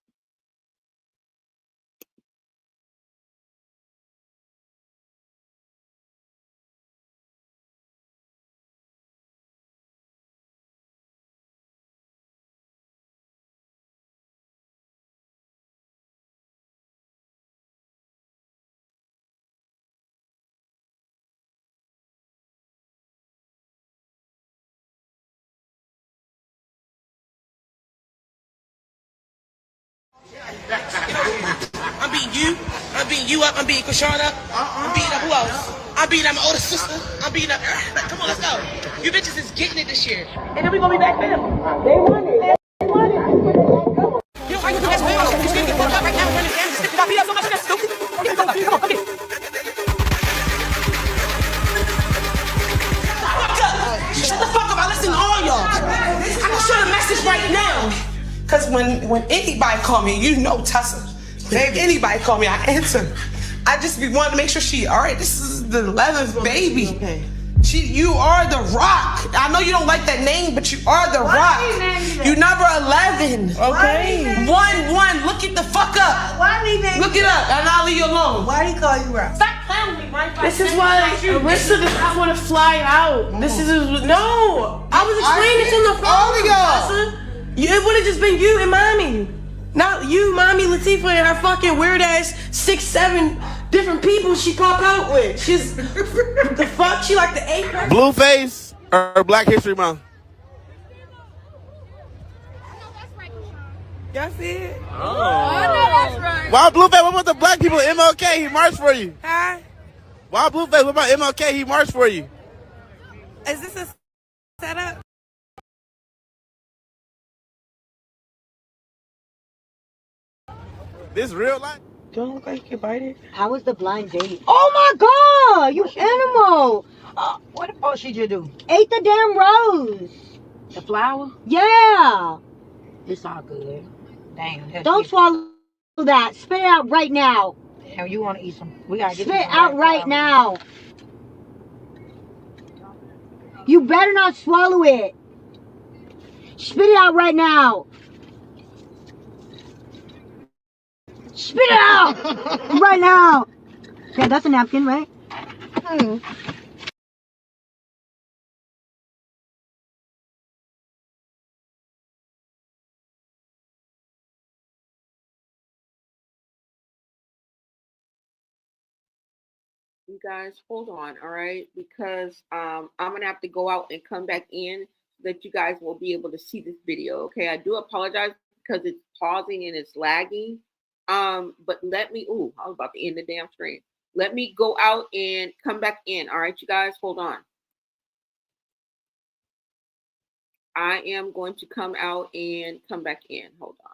I'm beating you. I'm beating you up. I'm beating Chrisean up. I'm beating up who else? I'm beating up my older sister. I'm beating up. Come on, let's go. You bitches is getting it this year. And then we gonna be back family. They won it. They won it. You know why you do that so much? You scared to get fucked up right now. Running down. You got beat up so much. That's stupid. Get the fuck up. Come on, come here. Shut the fuck up. I listen to all y'all. I can show the message right now. Cause when anybody call me, you know Tessa. When anybody call me, I answer. I just be wanting to make sure she alright. This is the 11th baby. Okay. You are the rock. I know you don't like that name, but you are the rock. You number 11. Okay. 1-1. Look it the fuck up. Why did he name Look it up, and I'll leave you alone. Why did he call you rock? Stop playing with me, right? This is why Arissa does not want to fly out. This is no. I was explaining to the phone. All of y'all. It would have just been you and mommy. Not you, mommy, Latifah, and her fucking weird ass 6-7 different people she pop out with. She's the fuck? She like the 8th. Blueface or Black History Month? Y'all see it? Oh, that's right. Why Blueface? What about the black people? MLK, he marched for you. Huh? Why Blueface? What about MLK? He marched for you. Is this a setup? This real life? Don't look like you bite it. How was the blind date? Oh my God, you animal! What the fuck she just do? Ate the damn rose. The flower? Yeah. It's all good. Damn. Don't swallow that. Spit it out right now. Damn, you want to eat some? We gotta get spit out right now. You better not swallow it. Spit it out right now. Spit it out right now. Yeah, that's a napkin, right? You guys, hold on, all right? Because I'm gonna have to go out and come back in so that you guys will be able to see this video. Okay, I do apologize because it's pausing and it's lagging. But let me. Ooh, I was about to end the damn stream. Let me go out and come back in. All right, you guys, hold on. I am going to come out and come back in. Hold on.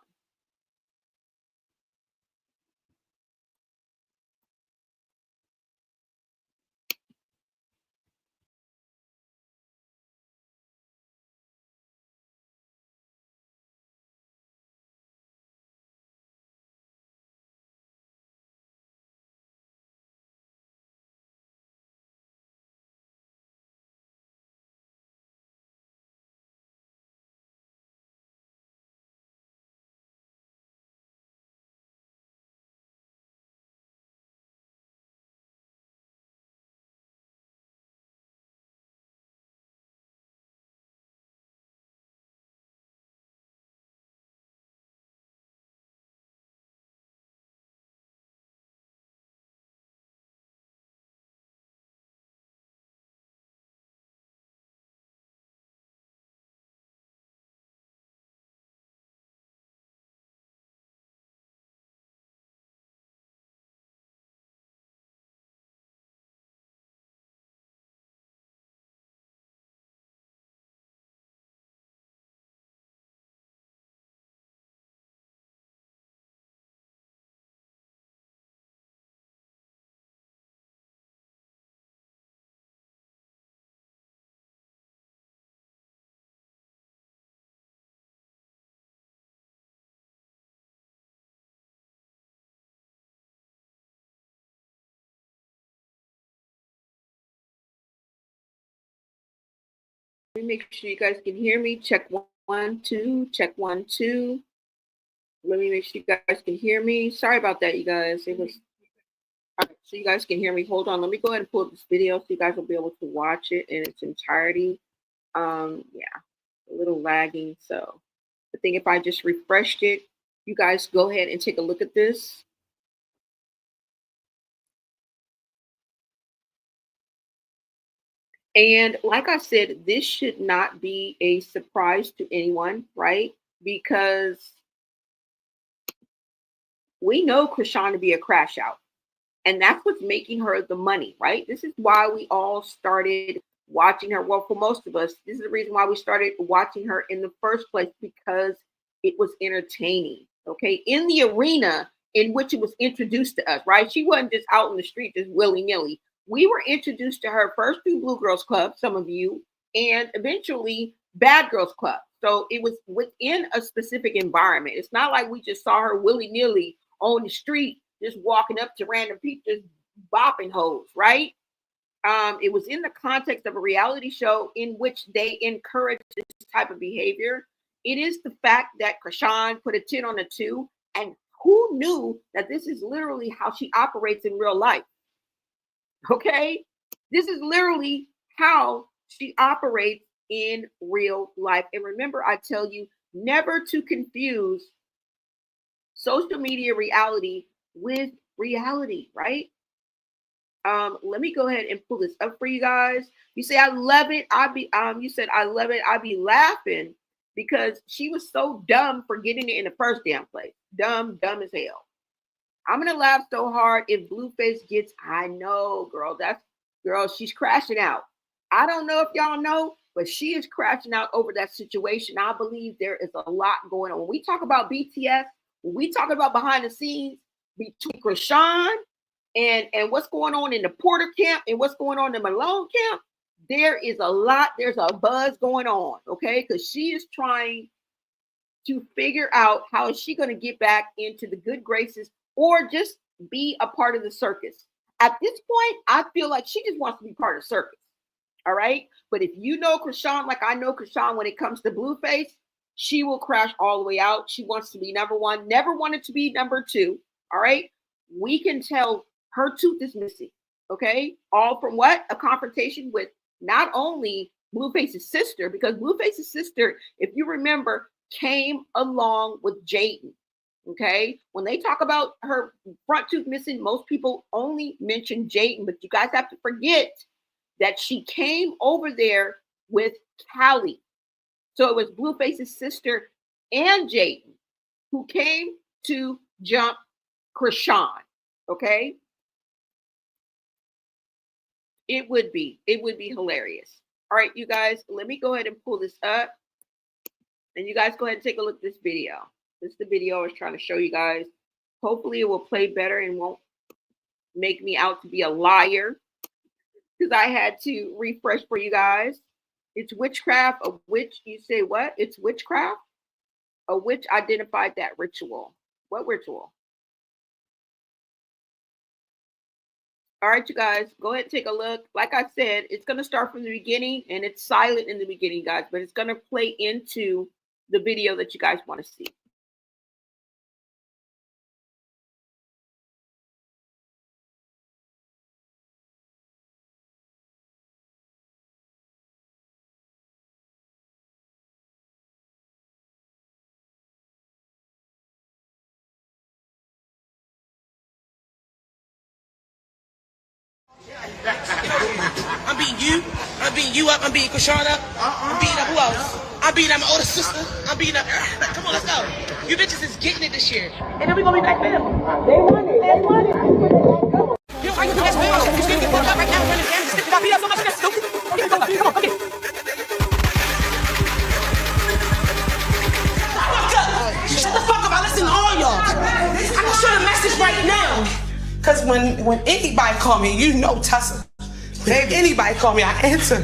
Let me make sure you guys can hear me. Check 1, 2. Check 1, 2. Let me make sure you guys can hear me. Sorry about that, you guys. It was all right, so you guys can hear me. Hold on. Let me go ahead and pull up this video so you guys will be able to watch it in its entirety. Yeah, a little lagging. So I think if I just refreshed it, you guys go ahead and take a look at this. And like I said, this should not be a surprise to anyone, right? Because we know Chrisean to be a crash out. And that's what's making her the money, right? This is why we all started watching her. Well, for most of us, this is the reason why we started watching her in the first place, because it was entertaining, okay? In the arena in which it was introduced to us, right? She wasn't just out in the street, just willy-nilly. We were introduced to her first through Blue Girls Club, some of you, and eventually Bad Girls Club. So it was within a specific environment. It's not like we just saw her willy-nilly on the street, just walking up to random people, just bopping hoes, right? It was in the context of a reality show in which they encourage this type of behavior. It is the fact that Chrisean put a 10 on a 2, and who knew that this is literally how she operates in real life? Okay? This is literally how she operates in real life. And remember, I tell you never to confuse social media reality with reality, right? Let me go ahead and pull this up for you guys. You say, I love it. You said, I love it. I'd be laughing because she was so dumb for getting it in the first damn place. Dumb as hell. I'm going to laugh so hard if Blueface gets, I know, girl, she's crashing out. I don't know if y'all know, but she is crashing out over that situation. I believe there is a lot going on. When we talk about BTS, when we talk about behind the scenes between Chrisean and what's going on in the Porter camp and what's going on in the Malone camp, there is a lot, there's a buzz going on, okay? Because she is trying to figure out how is she going to get back into the good graces or just be a part of the circus. At this point, I feel like she just wants to be part of the circus, all right? But if you know Chrisean, like I know Chrisean when it comes to Blueface, she will crash all the way out. She wants to be number one, never wanted to be number two, all right? We can tell her tooth is missing, okay? All from what? A confrontation with not only Blueface's sister, because Blueface's sister, if you remember, came along with Jaden, okay? When they talk about her front tooth missing, most people only mention Jaden, but you guys have to forget that she came over there with Callie. So it was Blueface's sister and Jaden who came to jump Chrisean, okay? It would be hilarious. All right, you guys, let me go ahead and pull this up. And you guys go ahead and take a look at this video. This is the video I was trying to show you guys. Hopefully it will play better and won't make me out to be a liar, because I had to refresh for you guys. It's witchcraft, a witch. You say what? It's witchcraft? A witch identified that ritual. What ritual? All right, you guys, go ahead and take a look. Like I said, it's going to start from the beginning, and it's silent in the beginning, guys, but it's going to play into the video that you guys want to see. I'm beating you up, I'm beating Chrisean up, I'm beating up who else? I'm beating up my older sister, I'm beating up, come on, let's go. You bitches is getting it this year. And then we gonna be back there. They won it. You know, I can do that for you. You're getting fucked up right now, running down, stick it up, beat up so much, that's stupid. Okay, come on, okay. Shut the fuck up, I listen to all y'all. I can show the message right now. Cause when anybody call me, you know Tessa. When anybody call me, I answer.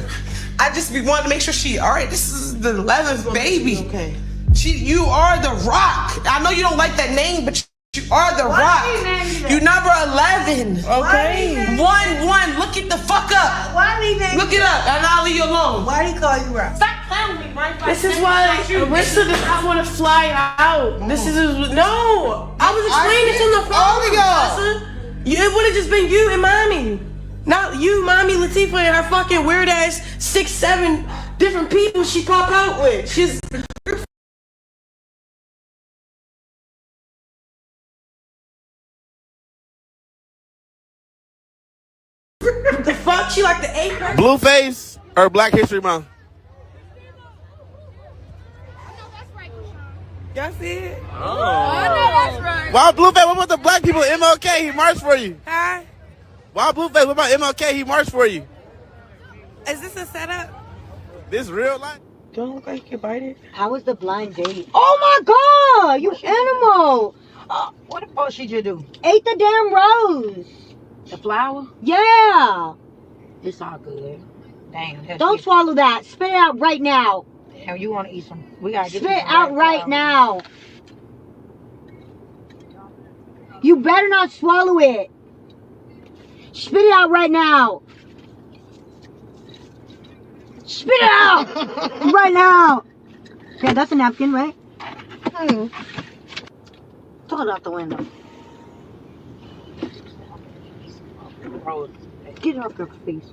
I just be wanting to make sure she, all right, this is the 11th baby. Okay. You are the Rock. I know you don't like that name, but you are the Rock. You number 11. Okay. One. Look it the fuck up. Why did he name Look it up, and I'll leave you alone. Why did he call you Rock? Stop playing with me, Mike. This is why Arissa does not want to fly out. This is no. I was explaining this on the phone. All of y'all. It would have just been you and Mommy. Not you, Mommy, Latifah, and her fucking weird ass 6-7 different people she pop out with. She's the fuck? She like the 8th person? Blueface or Black History Month? Y'all see it? Oh, that's right. Why Blueface? What about the black people? MLK, he marched for you. Huh? Why Blueface? What about MLK? He marched for you. Is this a setup? This real life? Don't look like you bite it. How was the blind date? Oh my God, you animal! What the fuck she just do? Ate the damn rose. The flower? Yeah. It's all good. Damn. Don't swallow that. Spit it out right now. Damn, you want to eat some? We gotta get. Spit it out right now. You better not swallow it. Spit it out right now. Spit it out right now. Okay, that's a napkin, right? Throw it out the window. Get it off your face.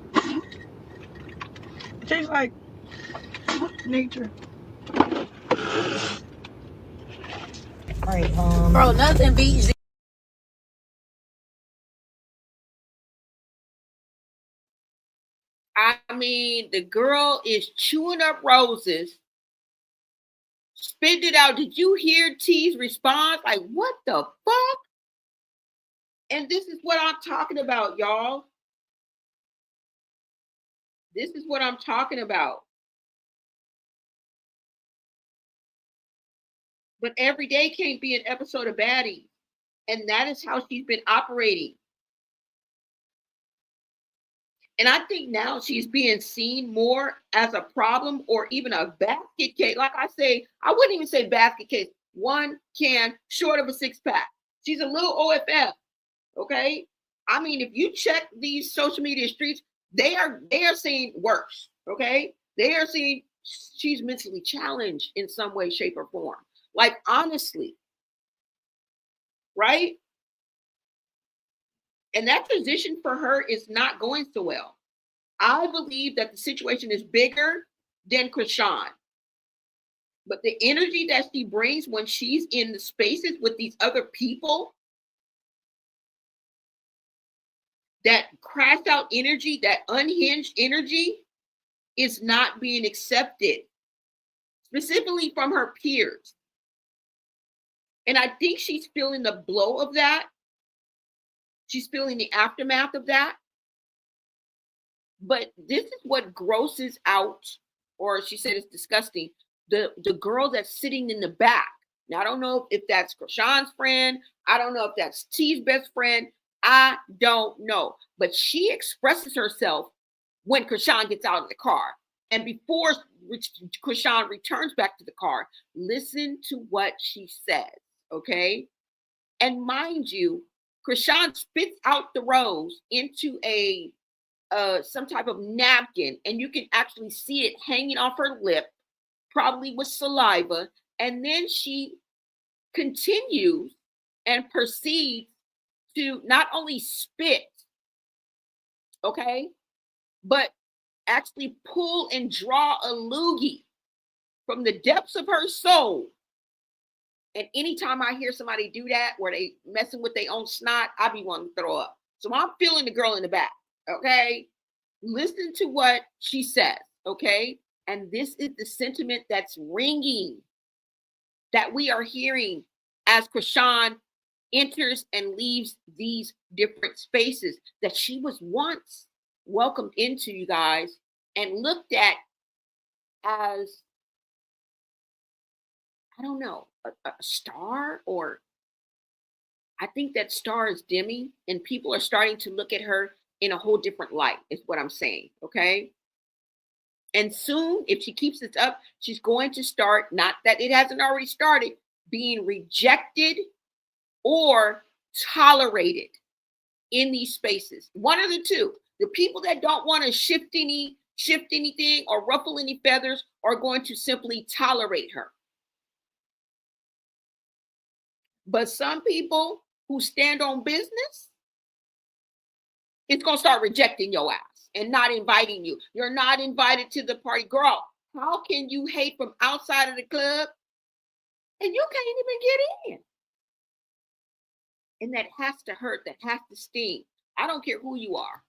It tastes like nature. Alright, Bro, nothing beats I mean, the girl is chewing up roses, spit it out. Did you hear T's response? Like, what the fuck? And this is what I'm talking about, y'all. This is what I'm talking about. But every day can't be an episode of Baddies. And that is how she's been operating. And I think now she's being seen more as a problem or even a basket case. Like I say, I wouldn't even say basket case. One can short of a six-pack. She's a little OFF. Okay. I mean, if you check these social media streets, they are saying worse. Okay. They are saying she's mentally challenged in some way, shape, or form. Like, honestly. Right? And that transition for her is not going so well. I believe that the situation is bigger than Chrisean. But the energy that she brings when she's in the spaces with these other people, that crashed out energy, that unhinged energy, is not being accepted, specifically from her peers. And I think she's feeling the blow of that. She's feeling the aftermath of that. But this is what grosses out, or she said it's disgusting, the girl that's sitting in the back. Now, I don't know if that's Chrisean'S friend. I don't know if that's T's best friend. I don't know. But she expresses herself when Chrisean gets out of the car. And before Chrisean returns back to the car, listen to what she says, okay? And mind you, Chrisean spits out the rose into a some type of napkin, and you can actually see it hanging off her lip, probably with saliva. And then she continues and proceeds to not only spit, okay, but actually pull and draw a loogie from the depths of her soul. And anytime I hear somebody do that, where they messing with their own snot, I be wanting to throw up. So I'm feeling the girl in the back. Okay, listen to what she says, okay? And this is the sentiment that's ringing, that we are hearing as Chrisean enters and leaves these different spaces that she was once welcomed into, you guys, and looked at as, I don't know, a star, or I think that star is dimming and people are starting to look at her in a whole different light, is what I'm saying, okay? And soon, if she keeps this up, she's going to start, not that it hasn't already started, being rejected or tolerated in these spaces. One of the two. The people that don't want to shift anything or ruffle any feathers are going to simply tolerate her. But some people who stand on business, it's going to start rejecting your ass and not inviting you. You're not invited to the party. Girl, how can you hate from outside of the club and you can't even get in? And that has to hurt. That has to sting. I don't care who you are.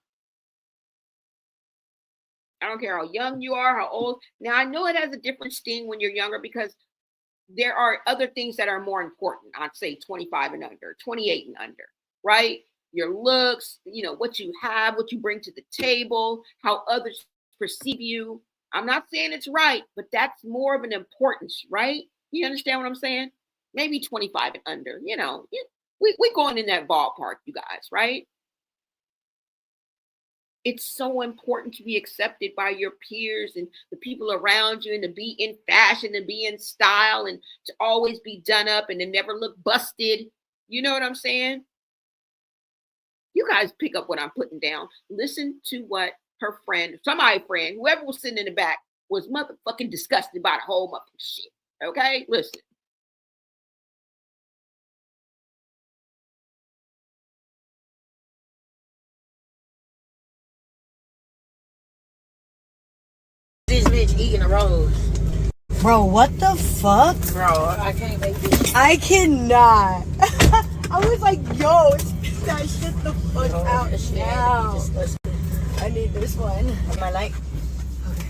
I don't care how young you are, how old. Now, I know it has a different sting when you're younger because there are other things that are more important. I'd say 25 and under, 28 and under, right? Your looks, what you have, what you bring to the table, how others perceive you. I'm not saying it's right, but that's more of an importance, right? You understand what I'm saying? Maybe 25 and under, we going in that ballpark, you guys, right? It's so important to be accepted by your peers and the people around you, and to be in fashion and be in style and to always be done up and to never look busted. You know what I'm saying? You guys pick up what I'm putting down. Listen to what her friend, whoever was sitting in the back, was motherfucking disgusted by the whole motherfucking shit. Okay? Listen. This bitch eating a rose. Bro, what the fuck? Bro, I can't make this. I cannot. I was like, yo, that shit the fuck out now. I need this one. My light. Okay.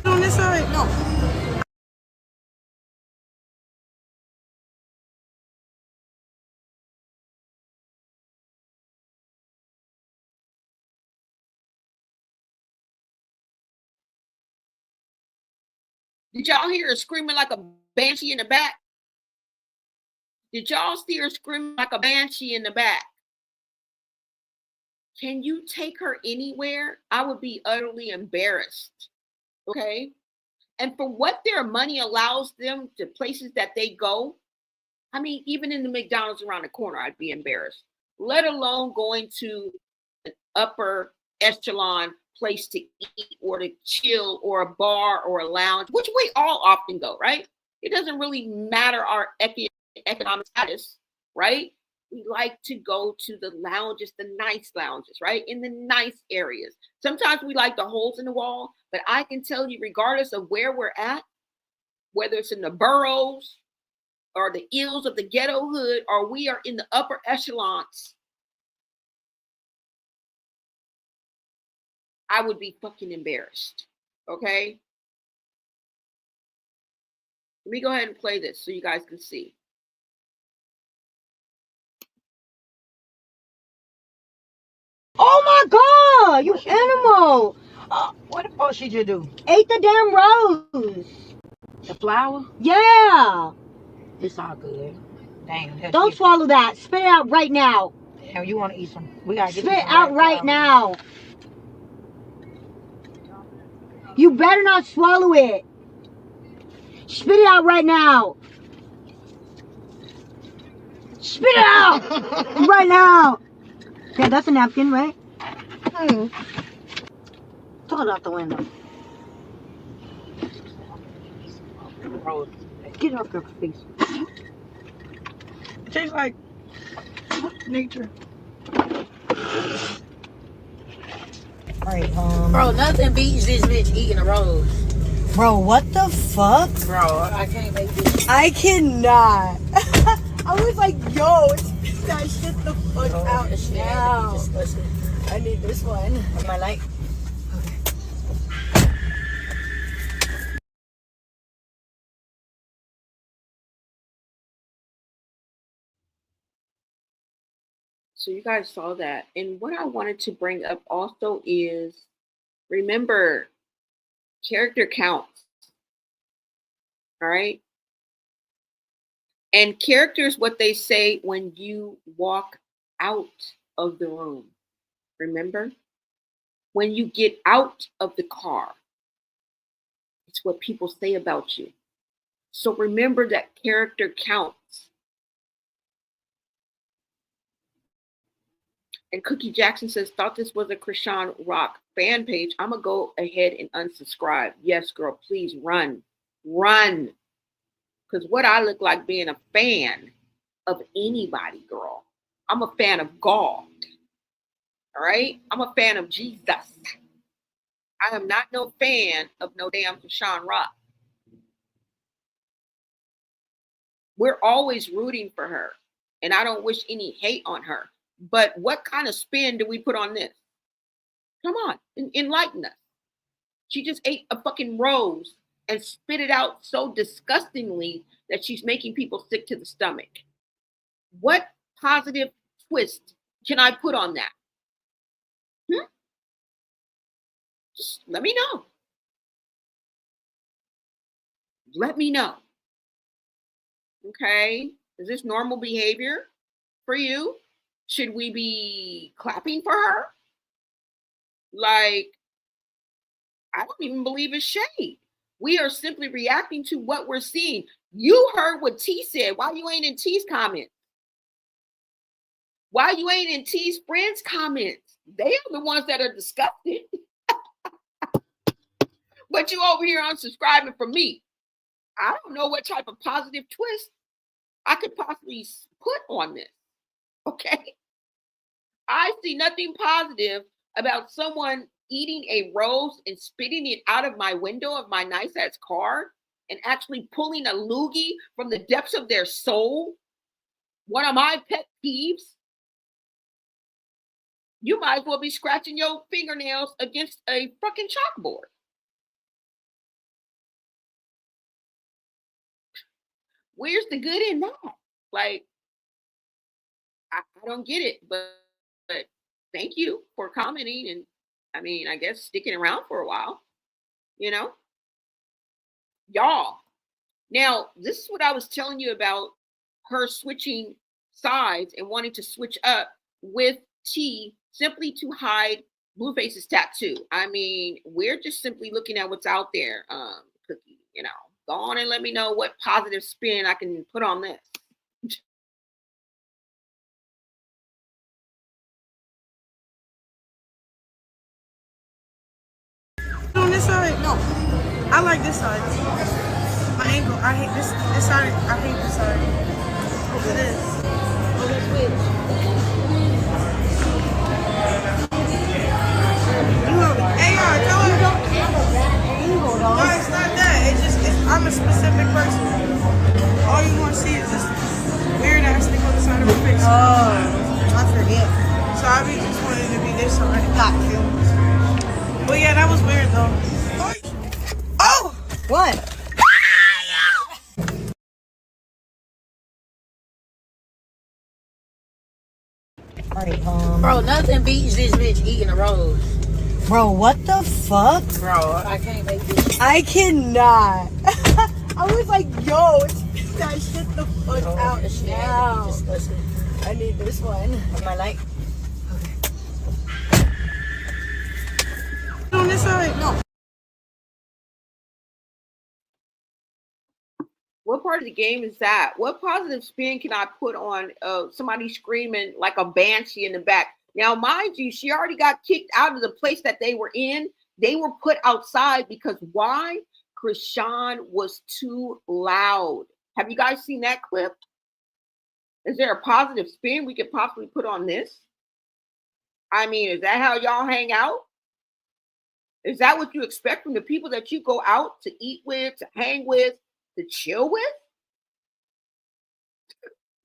On this side? No. Did y'all hear her screaming like a banshee in the back? Did y'all see her screaming like a banshee in the back? Can you take her anywhere? I would be utterly embarrassed. Okay? And for what their money allows them to places that they go, I mean, even in the McDonald's around the corner, I'd be embarrassed, let alone going to an upper echelon place to eat or to chill or a bar or a lounge, which we all often go, right? It doesn't really matter our economic status, right? We like to go to the lounges, the nice lounges, right? In the nice areas. Sometimes we like the holes in the wall, but I can tell you, regardless of where we're at, whether it's in the boroughs or the ills of the ghetto hood, or we are in the upper echelons, I would be fucking embarrassed. Okay? Let me go ahead and play this so you guys can see. Oh my god, you animal! What the fuck she just do? Ate the damn rose. The flower? Yeah. It's all good. Damn. Don't swallow that. Spit it out right now. Damn, you want to eat some? We gotta get Spit you some out right flowers. now. You better not swallow it. Spit it out right now. Spit it out right now. Okay, that's a napkin, right? Throw it out the window. Get it off your face. It tastes like nature. Alright, Bro, nothing beats this bitch eating a rose. Bro, what the fuck? Bro, I can't make this. I cannot. I was like, yo, that shit the fuck out now. I need this one. My light. Okay. So you guys saw that. And what I wanted to bring up also is, remember, character counts. All right? And character is what they say when you walk out of the room. Remember? When you get out of the car, it's what people say about you. So remember that character counts. And Cookie Jackson says, thought this was a Chrisean Rock fan page. I'm going to go ahead and unsubscribe. Yes, girl, please run. Run. Because what I look like being a fan of anybody, girl. I'm a fan of God. All right? I'm a fan of Jesus. I am not no fan of no damn Chrisean Rock. We're always rooting for her. And I don't wish any hate on her. But what kind of spin do we put on this? Come on, enlighten us. She just ate a fucking rose and spit it out so disgustingly that she's making people sick to the stomach. What positive twist can I put on that? Just let me know. Let me know. Okay? Is this normal behavior for you? Should we be clapping for her? Like, I don't even believe it's shade. We are simply reacting to what we're seeing. You heard what T said. Why you ain't in T's comments? Why you ain't in T's friends' comments? They are the ones that are disgusted. But you over here unsubscribing from me. I don't know what type of positive twist I could possibly put on this. Okay? I see nothing positive about someone eating a rose and spitting it out of my window of my nice ass car and actually pulling a loogie from the depths of their soul. One of my pet peeves. You might as well be scratching your fingernails against a fucking chalkboard. Where's the good in that? Like, I don't get it, but thank you for commenting and I mean, I guess sticking around for a while, you know? Y'all. Now, this is what I was telling you about her switching sides and wanting to switch up with T simply to hide Blueface's tattoo. I mean, we're just simply looking at what's out there, Cookie, you know. Go on and let me know what positive spin I can put on this. On this side? No. I like this side. My angle. I hate this side. I hate this side. Over this. Oh, let's switch. You know, hey, y'all, tell her. No, it's not that. I'm a specific person. All you want to see is this weird ass thing on the side of her face. Oh, I forget. So I be just wanting to be this side. Got you. But yeah, that was weird though. Oh! What? Alright, bro, nothing beats this bitch eating a rose. Bro, what the fuck? Bro, I can't make this. I cannot. I was like, yo, spit that shit the fuck out now. I need this one. On my light. On this side? No. What part of the game is that? What positive spin can I put on somebody screaming like a banshee in the back? Now, mind you, she already got kicked out of the place that they were in. They were put outside because why? Chrisean was too loud. Have you guys seen that clip? Is there a positive spin we could possibly put on this? I mean, is that how y'all hang out? Is that what you expect from the people that you go out to eat with, to hang with, to chill with?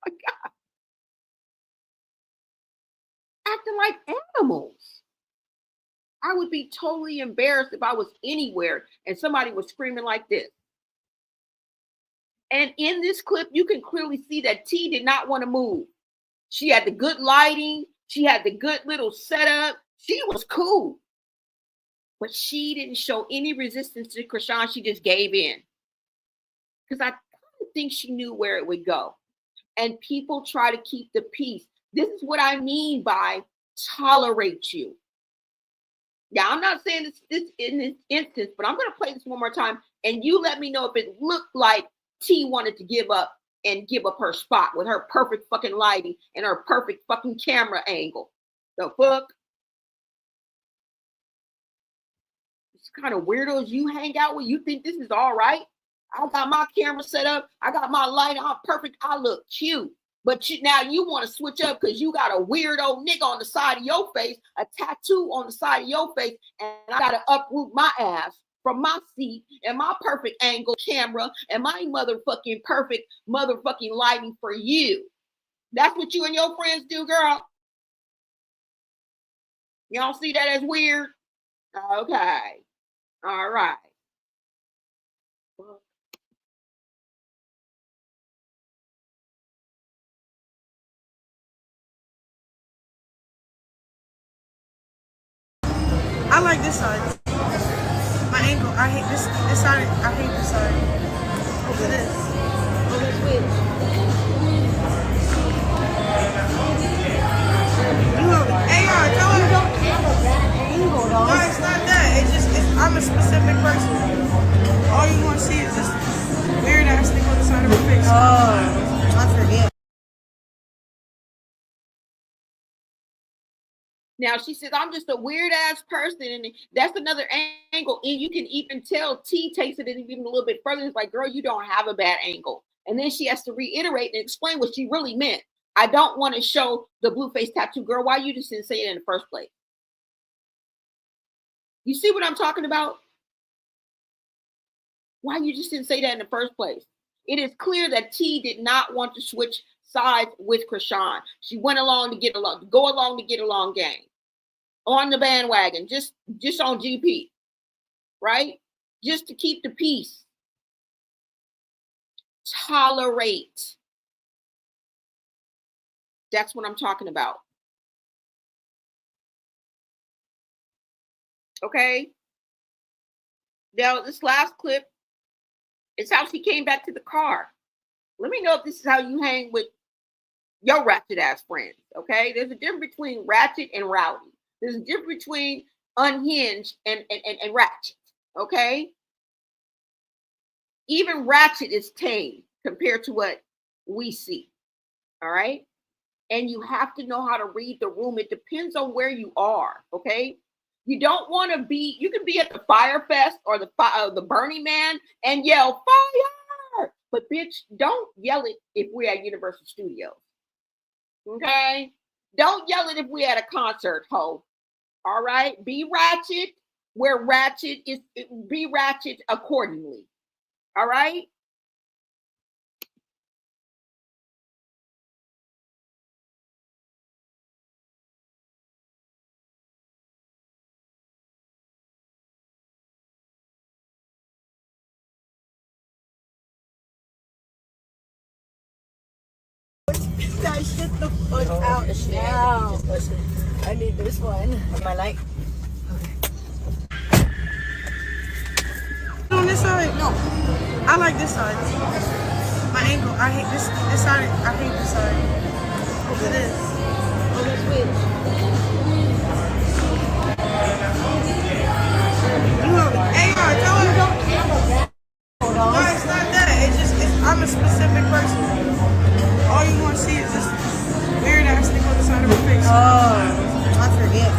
My God. Acting like animals. I would be totally embarrassed if I was anywhere and somebody was screaming like this. And in this clip, you can clearly see that T did not want to move. She had the good lighting. She had the good little setup. She was cool. But she didn't show any resistance to Chrisean. She just gave in. Because I think she knew where it would go. And people try to keep the peace. This is what I mean by tolerate you. Yeah, I'm not saying this in this instance, but I'm going to play this one more time. And you let me know if it looked like T wanted to give up and give up her spot with her perfect fucking lighting and her perfect fucking camera angle. The fuck? It's kind of weirdos you hang out with. You think this is all right? I got my camera set up. I got my light on perfect. I look cute. But now you want to switch up because you got a weirdo nigga on the side of your face, a tattoo on the side of your face, and I got to uproot my ass from my seat and my perfect angle camera and my motherfucking perfect motherfucking lighting for you. That's what you and your friends do, girl. Y'all see that as weird? Okay. All right. I like this side. My ankle. I hate this side. I hate this side. Look at this. Okay, switch. Hey, y'all, tell her. You don't have a bad angle, though. No, it's not that. I'm a specific person. All you want to see is this weird ass thing on the side of her face. Oh, I forget. Now she says, I'm just a weird ass person. And that's another angle. And you can even tell T takes it even a little bit further. It's like, girl, you don't have a bad angle. And then she has to reiterate and explain what she really meant. I don't want to show the blue face tattoo. Girl, why you just didn't say it in the first place? You see what I'm talking about? Why you just didn't say that in the first place? It is clear that T did not want to switch sides with Chrisean. She went along to get along, go along to get along gang. On the bandwagon, just on GP, right? Just to keep the peace. Tolerate. That's what I'm talking about. Okay? Now, this last clip is how she came back to the car. Let me know if this is how you hang with your ratchet ass friends, okay? There's a difference between ratchet and rowdy. There's a difference between unhinged and ratchet, okay? Even ratchet is tame compared to what we see, all right? And you have to know how to read the room. It depends on where you are, okay? You don't want to be, you can be at the Fire Fest or the Burning Man and yell, fire! But bitch, don't yell it if we're at Universal Studios, okay? Don't yell it if we're at a concert, ho. All right? Be ratchet where ratchet is, be ratchet accordingly. All right? Guys, shit the fuck out now. I need this one. My light. On this side? No. I like this side. My ankle. I hate this side. I hate this side. Look at this. Okay, switch. Hey, y'all, tell her. You don't have a bad angle, though. No, it's not that. I'm a specific person. All you want to see is this weird ass thing on the side of her face. Oh, I forget.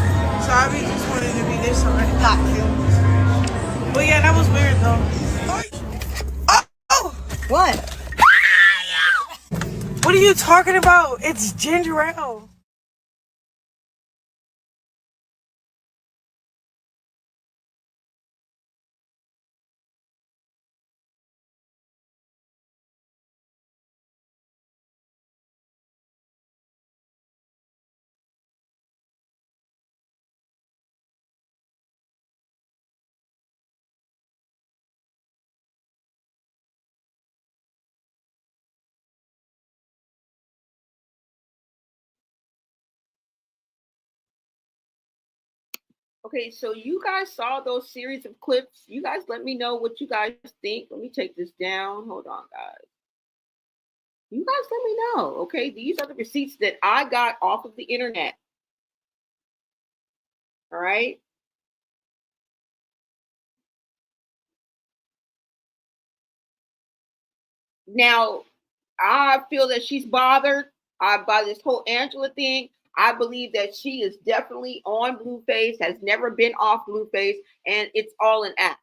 So I be just wanting to be this side. Got you. But yeah, that was weird though. Oh! What? What are you talking about? It's ginger ale. Okay, so you guys saw those series of clips. You guys let me know what you guys think. Let me take this down. Hold on, guys. You guys let me know, okay? These are the receipts that I got off of the internet. All right? Now, I feel that she's bothered by this whole Angela thing. I believe that she is definitely on Blueface, has never been off Blueface, and it's all an act.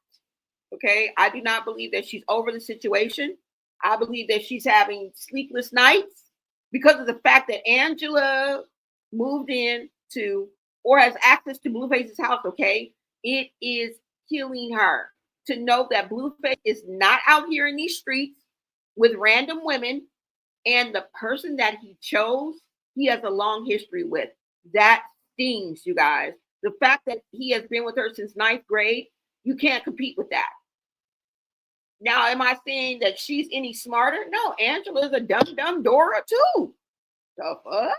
Okay? I do not believe that she's over the situation. I believe that she's having sleepless nights because of the fact that Angela moved in to or has access to Blueface's house, okay? It is killing her to know that Blueface is not out here in these streets with random women, and the person that he chose, he has a long history with. That stings, you guys. The fact that he has been with her since 9th grade, you can't compete with that. Now, am I saying that she's any smarter? No, Angela's a dumb Dora too. The fuck?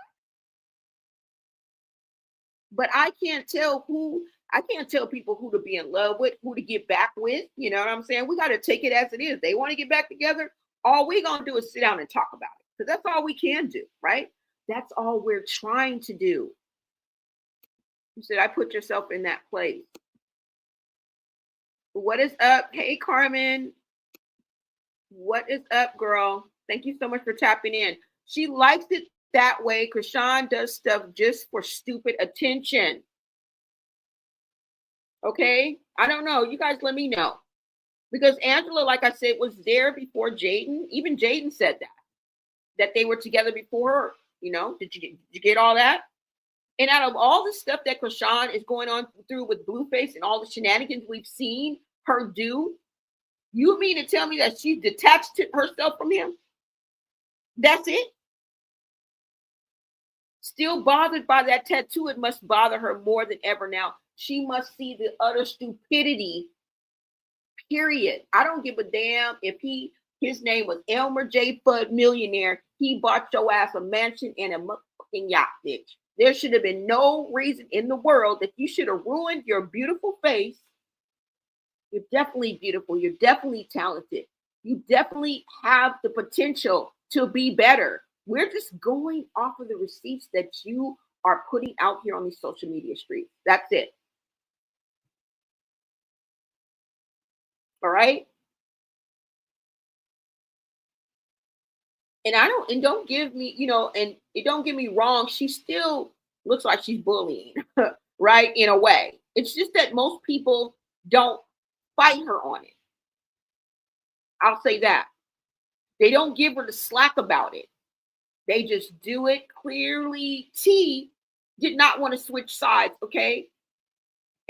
But I can't tell who I can't tell people who to be in love with, who to get back with. You know what I'm saying? We got to take it as it is. They want to get back together. All we're going to do is sit down and talk about it, because that's all we can do, right? That's all we're trying to do. You said, I put yourself in that place. What is up? Hey, Carmen. What is up, girl? Thank you so much for tapping in. She likes it that way. Chrisean does stuff just for stupid attention. Okay? I don't know. You guys let me know. Because Angela, like I said, was there before Jaden. Even Jaden said that they were together before her. You know, did you get all that? And out of all the stuff that Chrisean is going on through with Blueface and all the shenanigans we've seen her do, you mean to tell me that she's detached herself from him? That's it? Still bothered by that tattoo, it must bother her more than ever now. She must see the utter stupidity, period. I don't give a damn if his name was Elmer J. Fudd Millionaire. He bought your ass a mansion and a motherfucking yacht, bitch. There should have been no reason in the world that you should have ruined your beautiful face. You're definitely beautiful. You're definitely talented. You definitely have the potential to be better. We're just going off of the receipts that you are putting out here on these social media streets. That's it. All right. And don't give me, and it don't get me wrong. She still looks like she's bullying, right? In a way. It's just that most people don't fight her on it. I'll say that. They don't give her the slack about it. They just do it. Clearly, T did not want to switch sides, okay?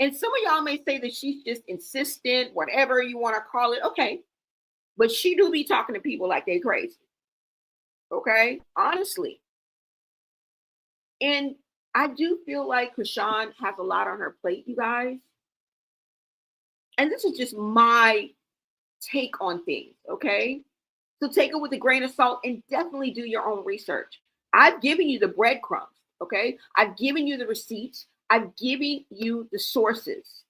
And some of y'all may say that she's just insistent, whatever you want to call it, okay. But she do be talking to people like they crazy, okay? Honestly. And I do feel like Chrisean has a lot on her plate, you guys. And this is just my take on things, okay? So take it with a grain of salt and definitely do your own research. I've given you the breadcrumbs, okay? I've given you the receipts. I've given you the sources.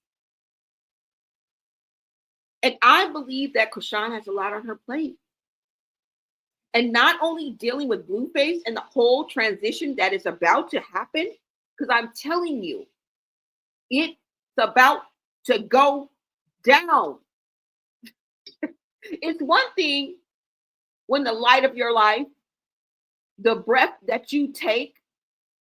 And I believe that Chrisean has a lot on her plate. And not only dealing with Blueface and the whole transition that is about to happen, because I'm telling you, it's about to go down. It's one thing when the light of your life, the breath that you take,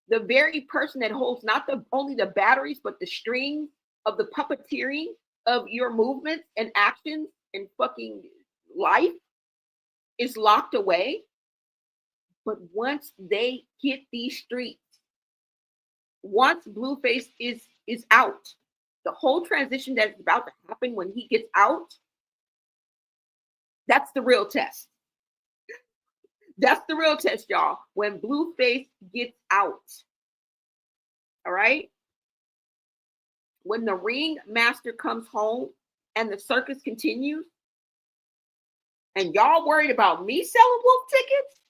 the very person that holds not only the batteries, but the strings of the puppeteering of your movements and actions and fucking life is locked away. But once they hit these streets, once Blueface is out, the whole transition that's about to happen when he gets out, that's the real test. That's the real test, y'all. When Blueface gets out. All right? When the ring master comes home and the circus continues, and y'all worried about me selling wolf tickets,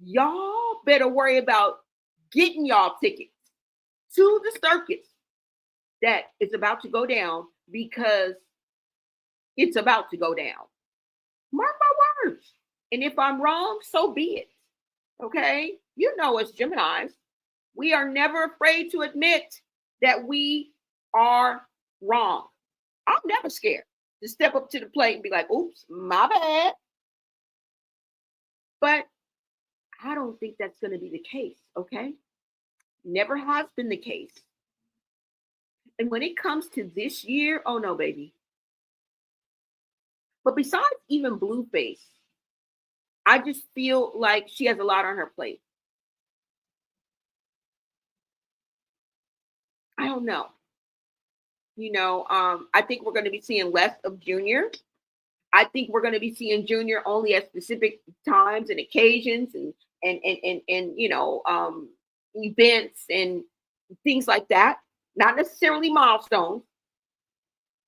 y'all better worry about getting y'all tickets to the circus that is about to go down, because it's about to go down. Mark my words. And if I'm wrong, so be it. Okay? You know, as Geminis, we are never afraid to admit that we are wrong. I'm never scared to step up to the plate and be like, oops, my bad. But I don't think that's going to be the case, okay? Never has been the case. And when it comes to this year, oh no, baby. But besides even Blueface, I just feel like she has a lot on her plate. I don't know. I think we're going to be seeing less of Junior. I think we're going to be seeing Junior only at specific times and occasions and events and things like that. Not necessarily milestones,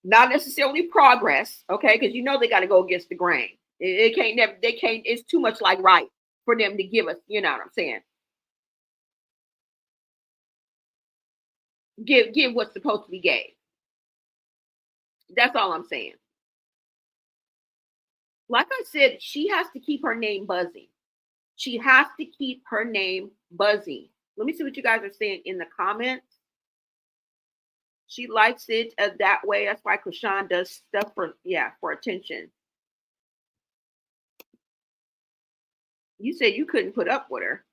not necessarily progress, okay? Because they got to go against the grain. They can't, it's too much like right for them to give us, you know what I'm saying? Give what's supposed to be gave. That's all I'm saying. Like I said, she has to keep her name buzzing. She has to keep her name buzzing. Let me see what you guys are saying in the comments. She likes it that way. That's why Chrisean does stuff for attention. You said you couldn't put up with her.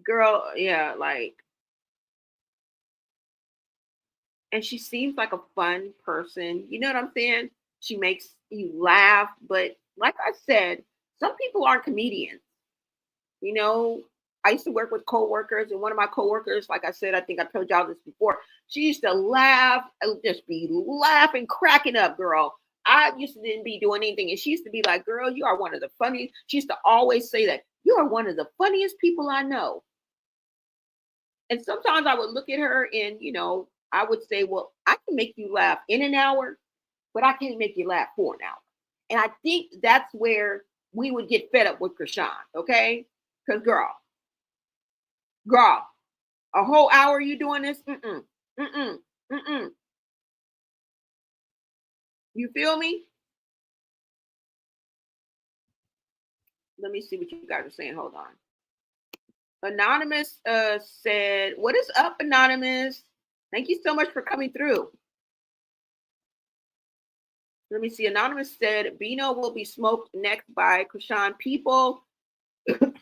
Girl, yeah, like, and she seems like a fun person. You know what I'm saying? She makes you laugh, but like I said, some people aren't comedians. You know, I used to work with coworkers, and one of my coworkers, like I said, I think I told y'all this before, she used to laugh, just be laughing, cracking up, girl. I used to didn't be doing anything, and she used to be like, girl, you are one of the funniest. She used to always say that, you are one of the funniest people I know. And sometimes I would look at her and, you know, I would say, well, I can make you laugh in an hour, but I can't make you laugh for an hour. And I think that's where we would get fed up with Chrisean, okay? Because girl, a whole hour you doing this? You feel me? Let me see what you guys are saying. Hold on. Anonymous said, what is up, Anonymous? Thank you so much for coming through. Let me see. Anonymous said, Bino will be smoked next by Chrisean people.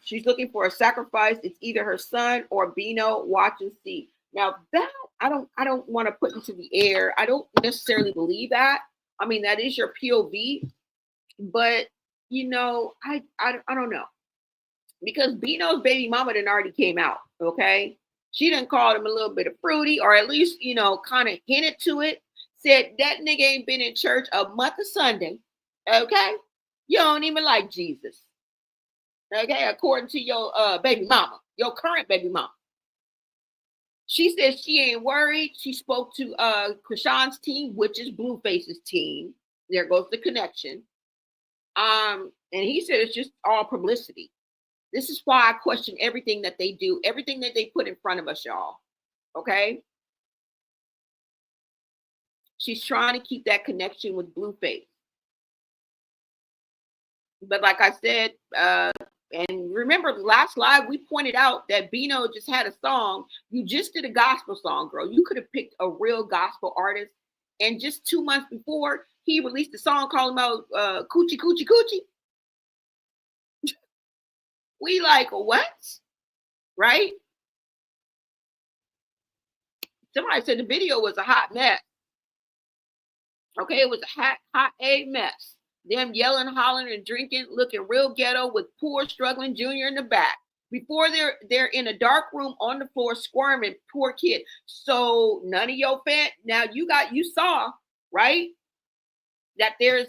She's looking for a sacrifice. It's either her son or Bino. Watch and see. Now that I don't want to put into the air. I don't necessarily believe that. I mean, that is your POV, but you know, I don't know, because Bino's baby mama done already came out. Okay, she done called him a little bit of fruity, or at least, you know, kind of hinted to it. Said that nigga ain't been in church a month of Sunday. Okay, you don't even like Jesus. Okay, according to your baby mama, your current baby mama. She says she ain't worried. She spoke to Chrisean'S team, which is Blueface's team. There goes the connection. And he said it's just all publicity. This is why I question everything that they do, everything that they put in front of us, y'all. Okay? She's trying to keep that connection with Blueface. But like I said, and remember last live, we pointed out that Bino just had a song. You just did a gospel song, girl. You could have picked a real gospel artist. And just 2 months before, he released a song calling about Coochie, Coochie, Coochie. We like, what? Right? Somebody said the video was a hot mess. Okay, it was a hot A mess. Them yelling, hollering, and drinking, looking real ghetto with poor, struggling junior in the back. Before they're in a dark room on the floor squirming, poor kid. So none of your now you saw, right? That there's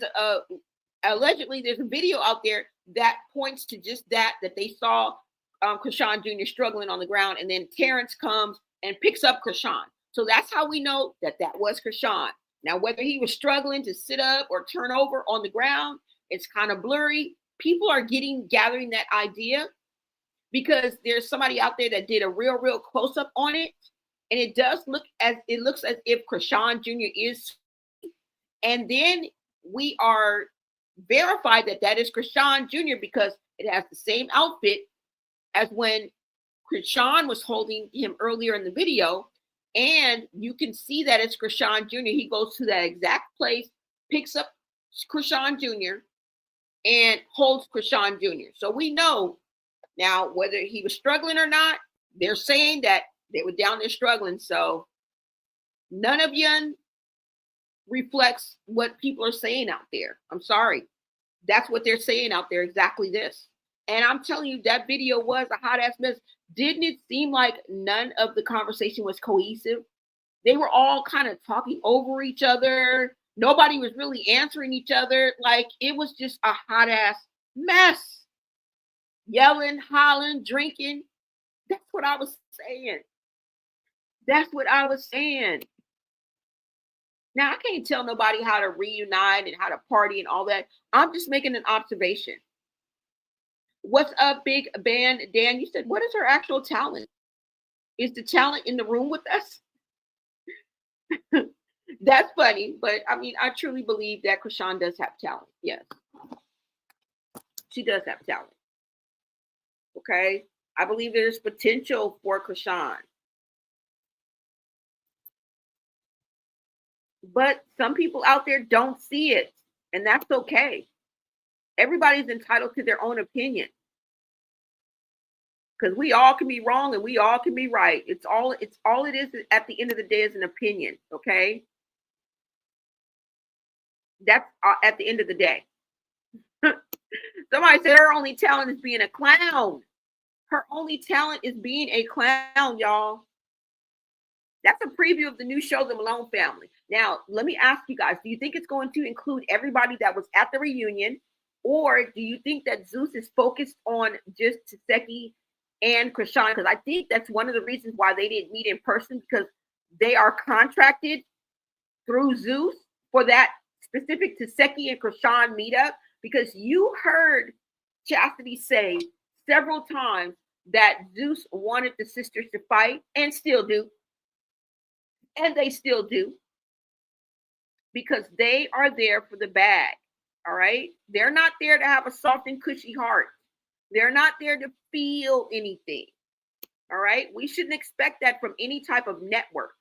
allegedly there's a video out there that points to just that they saw Chrisean Jr. struggling on the ground, and then Terrence comes and picks up Chrisean. So that's how we know that was Chrisean. Now, whether he was struggling to sit up or turn over on the ground, it's kind of blurry. People are gathering that idea because there's somebody out there that did a real close up on it, and it looks as if Chrisean Jr. is. And then we are verified that is Chrisean Jr. because it has the same outfit as when Chrisean was holding him earlier in the video. And you can see that it's Chrisean Jr. He goes to that exact place, picks up Chrisean Jr. and holds Chrisean Jr. So we know now whether he was struggling or not. They're saying that they were down there struggling. So none of you reflects what people are saying out there. I'm sorry. That's what they're saying out there. Exactly this. And I'm telling you, that video was a hot ass mess. Didn't it seem like none of the conversation was cohesive? They were all kind of talking over each other. Nobody was really answering each other. Like, it was just a hot ass mess. Yelling, hollering, drinking. That's what I was saying. That's what I was saying. Now, I can't tell nobody how to reunite and how to party and all that. I'm just making an observation. What's up, Big Band? Dan, you said, what is her actual talent? Is the talent in the room with us? That's funny, but I mean, I truly believe that Chrisean does have talent. Yes, she does have talent. Okay, I believe there's potential for Chrisean, but some people out there don't see it, and that's okay. Everybody's entitled to their own opinion because we all can be wrong and we all can be right. It's all it is at the end of the day is an opinion. Okay, that's at the end of the day. Somebody said her only talent is being a clown. Her only talent is being a clown, y'all. That's a preview of the new show, The Malone Family. Now, let me ask you guys, do you think it's going to include everybody that was at the reunion? Or do you think that Zeus is focused on just Taseki and Chrisean? Because I think that's one of the reasons why they didn't meet in person, because they are contracted through Zeus for that specific Taseki and Chrisean meetup. Because you heard Chastity say several times that Zeus wanted the sisters to fight, and still do. And they still do. Because they are there for the bag. All right? They're not there to have a soft and cushy heart. They're not there to feel anything. All right? We shouldn't expect that from any type of network.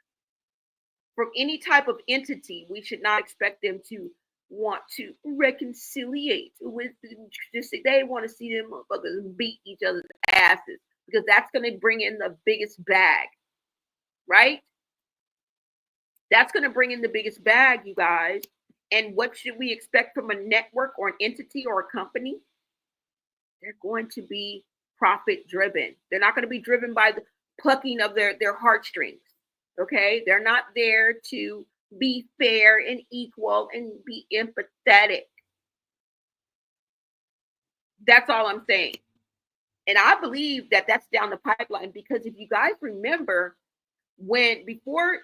From any type of entity. We should not expect them to want to reconciliate with just they want to see them motherfuckers beat each other's asses, because that's going to bring in the biggest bag, right? That's going to bring in the biggest bag, you guys. And what should we expect from a network or an entity or a company? They're going to be profit driven. They're not going to be driven by the plucking of their heartstrings. Okay, they're not there to be fair and equal and be empathetic. That's all I'm saying. And I believe that that's down the pipeline, because if you guys remember, before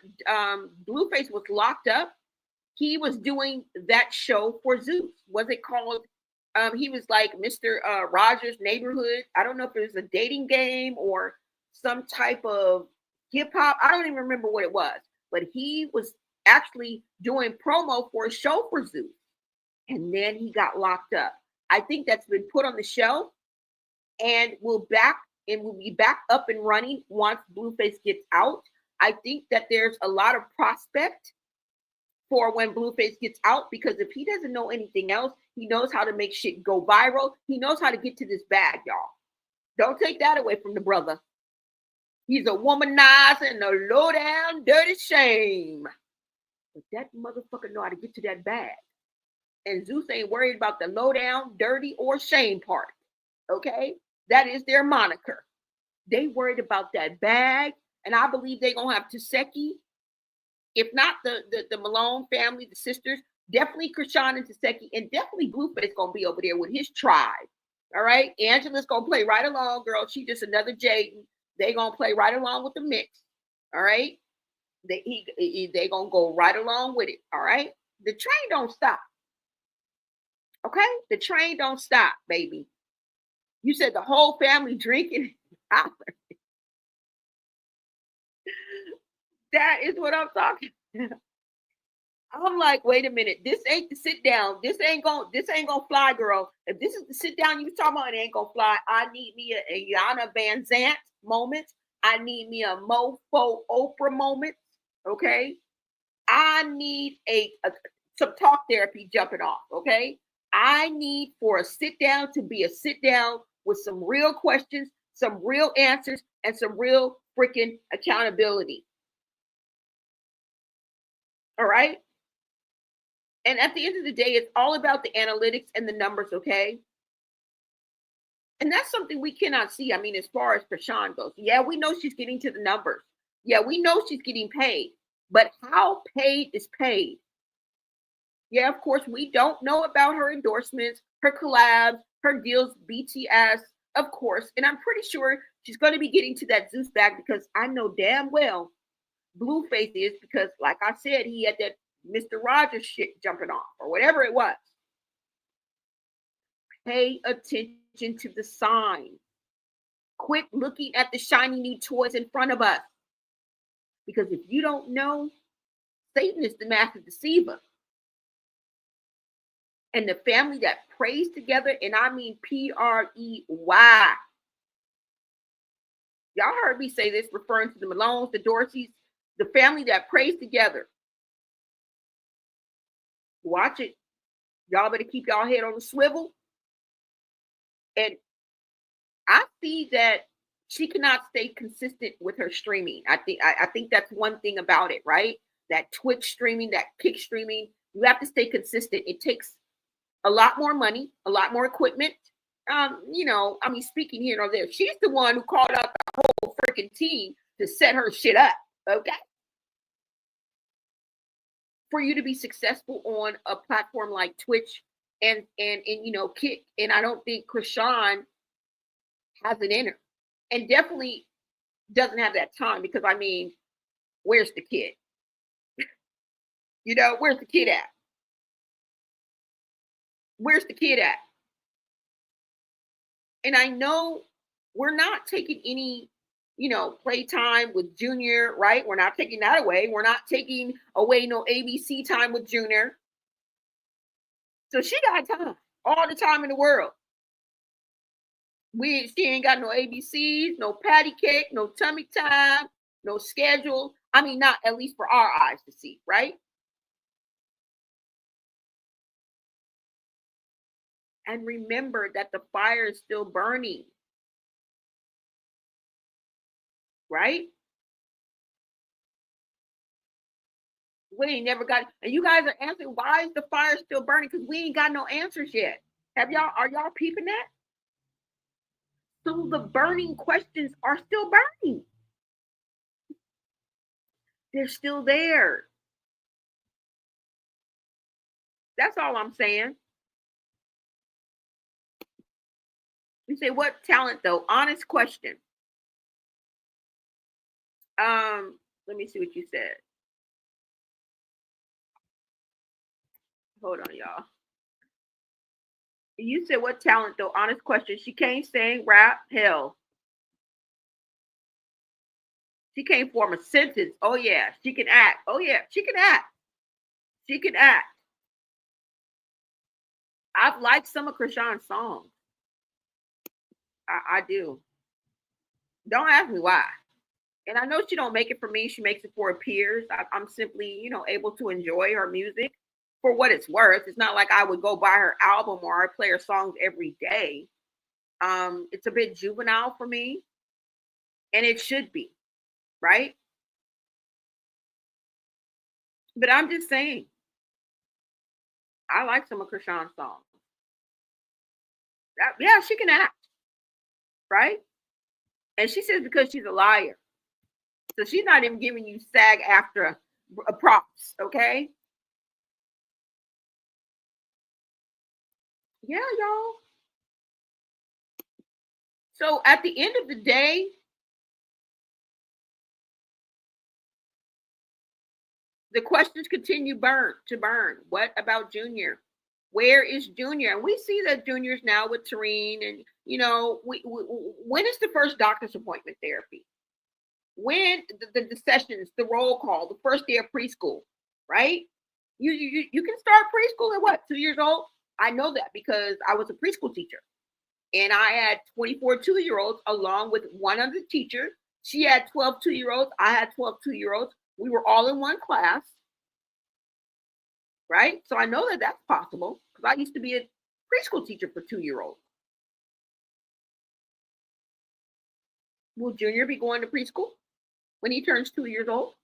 Blueface was locked up, he was doing that show for Zeus. Was it called? He was like Mr. Rogers' Neighborhood. I don't know if it was a dating game or some type of hip hop. I don't even remember what it was, but he was actually doing promo for a show for Zeus, and then he got locked up. I think that's been put on the shelf, and we'll be back up and running once Blueface gets out. I think that there's a lot of prospect for when Blueface gets out, because if he doesn't know anything else, he knows how to make shit go viral. He knows how to get to this bag, y'all. Don't take that away from the brother. He's a womanizer and a low down dirty shame. But that motherfucker know how to get to that bag. And Zeus ain't worried about the low down, dirty, or shame part. Okay? That is their moniker. They worried about that bag. And I believe they're going to have Taseki. If not the Malone family, the sisters, definitely Chrisean and Taseki, and definitely Blueface going to be over there with his tribe. All right? Angela's going to play right along, girl. She just another Jaden. They going to play right along with the mix. All right? They going to go right along with it. All right? The train don't stop. Okay? The train don't stop, baby. You said the whole family drinking. That is what I'm talking about. I'm like, wait a minute. This ain't the sit down. This ain't gonna fly, girl. If this is the sit down you talking about, it ain't gonna fly. I need me a Yana Van Zant moment. I need me a Mofo Oprah moment. Okay. I need some talk therapy jumping off. Okay. I need for a sit down to be a sit down with some real questions, some real answers, and some real freaking accountability. All right. And at the end of the day, it's all about the analytics and the numbers, okay? And that's something we cannot see. I mean, as far as Chrisean goes, yeah, we know she's getting to the numbers. Yeah, we know she's getting paid. But how paid is paid? Yeah, of course, we don't know about her endorsements, her collabs, her deals, BTS, of course. And I'm pretty sure she's going to be getting to that Zeus bag, because I know damn well Blueface is, because like I said, he had that Mr. Rogers shit jumping off or whatever it was. Pay attention to the signs. Quit looking at the shiny new toys in front of us. Because if you don't know, Satan is the master deceiver. And the family that prays together, and I mean Prey. Y'all heard me say this, referring to the Malones, the Dorseys, the family that prays together. Watch it. Y'all better keep y'all head on the swivel. And I see that she cannot stay consistent with her streaming. I think that's one thing about it, right? That Twitch streaming, that Kick streaming, you have to stay consistent. It takes a lot more money, a lot more equipment. Speaking here or there, she's the one who called out the whole freaking team to set her shit up. Okay. For you to be successful on a platform like Twitch and Kick, and I don't think Chrisean has it in her, and definitely doesn't have that time, because where's the kid? Where's the kid at? Where's the kid at? And I know we're not taking any, playtime with Junior, right? We're not taking that away. We're not taking away no ABC time with Junior. So she got time, all the time in the world. She ain't got no ABCs, no patty cake, no tummy time, no schedule. Not at least for our eyes to see, right? And remember that the fire is still burning, right? We ain't never got, and you guys are answering, why is the fire still burning? Because we ain't got no answers yet. Are y'all peeping that? So the burning questions are still burning. They're still there. That's all I'm saying. You say, what talent though? Honest question. Let me see what you said. Hold on, y'all. You said, what talent though? Honest question. She can't sing, rap, hell. She can't form a sentence. Oh yeah, she can act. Oh yeah, she can act. She can act. I've liked some of Chrisean'S songs. I do. Don't ask me why. And I know she don't make it for me. She makes it for her peers. I'm simply, able to enjoy her music for what it's worth. It's not like I would go buy her album or I play her songs every day. It's a bit juvenile for me, and it should be, right? But I'm just saying, I like some of Chrisean'S songs. Yeah, she can act, right? And she says because she's a liar. So she's not even giving you SAG after props, okay? Yeah, y'all. So at the end of the day, the questions continue to burn. What about Junior? Where is Junior? And we see that Junior's now with Tareen, and when is the first doctor's appointment therapy? When the sessions, the roll call, the first day of preschool, right? You can start preschool at what, 2 years old? I know that because I was a preschool teacher, and I had 24 2-year-olds along with one other teacher. She had 12 2-year-olds. I had 12 2-year-olds. We were all in one class, right? So I know that that's possible because I used to be a preschool teacher for 2-year-olds. Will Junior be going to preschool when he turns 2 years old?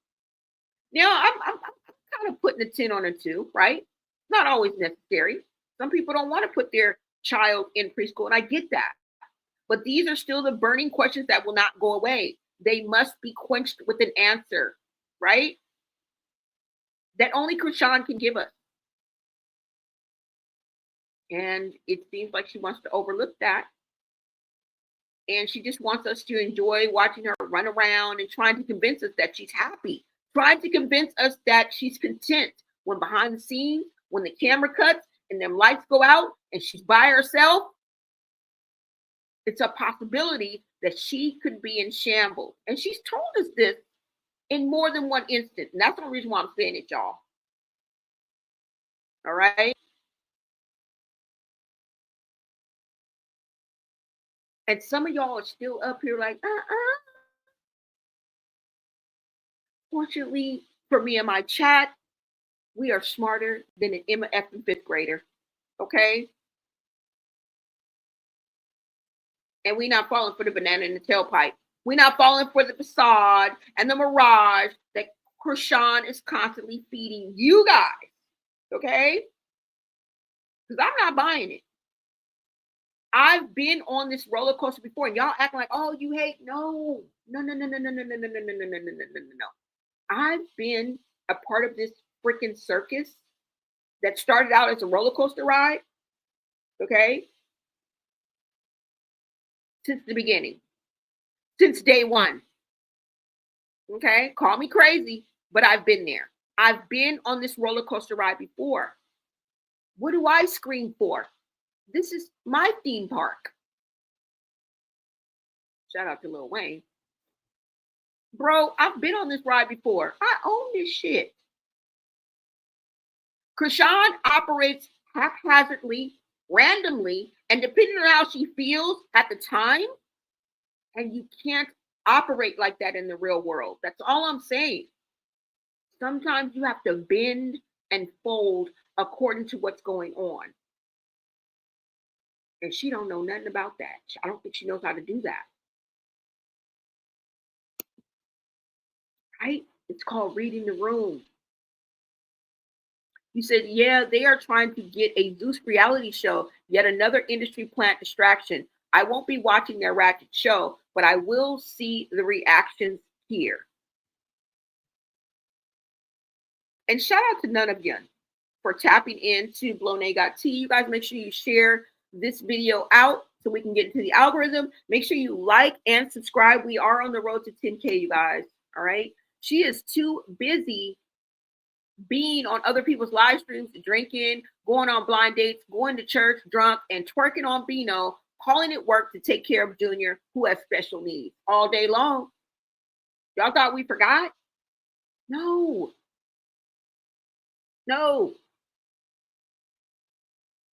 Now, I'm kind of putting a 10 on a 2, right? Not always necessary. Some people don't want to put their child in preschool, and I get that. But these are still the burning questions that will not go away. They must be quenched with an answer, right? That only Chrisean can give us. And it seems like she wants to overlook that. And she just wants us to enjoy watching her run around and trying to convince us that she's happy, trying to convince us that she's content when behind the scenes, when the camera cuts and them lights go out and she's by herself. It's a possibility that she could be in shambles. And she's told us this in more than one instance. And that's the reason why I'm saying it, y'all. All right. And some of y'all are still up here like, Fortunately for me and my chat, we are smarter than an MF and fifth grader. Okay. And we're not falling for the banana in the tailpipe. We're not falling for the facade and the mirage that Chrisean is constantly feeding you guys. Okay? Because I'm not buying it. I've been on this roller coaster before, and y'all acting like, oh, you hate. No. I've been a part of this freaking circus that started out as a roller coaster ride. Okay? Since the beginning. Since day one. Okay? Call me crazy, but I've been there. I've been on this roller coaster ride before. What do I scream for? This is my theme park. Shout out to Lil Wayne. Bro, I've been on this ride before. I own this shit. Chrisean operates haphazardly, randomly, and depending on how she feels at the time, and you can't operate like that in the real world. That's all I'm saying. Sometimes you have to bend and fold according to what's going on. And she don't know nothing about that. I don't think she knows how to do that. Right? It's called reading the room. You said, yeah, they are trying to get a Zeus reality show, yet another industry plant distraction. I won't be watching their ratchet show, but I will see the reactions here. And shout out to none of you for tapping into Blonay Got Tea. You guys make sure you share this video out so we can get into the algorithm. Make sure you like and subscribe. We are on the road to 10K, you guys. All right. She is too busy being on other people's live streams, drinking, going on blind dates, going to church drunk, and twerking on Beano, calling it work to take care of Junior, who has special needs, all day long. Y'all thought we forgot? No.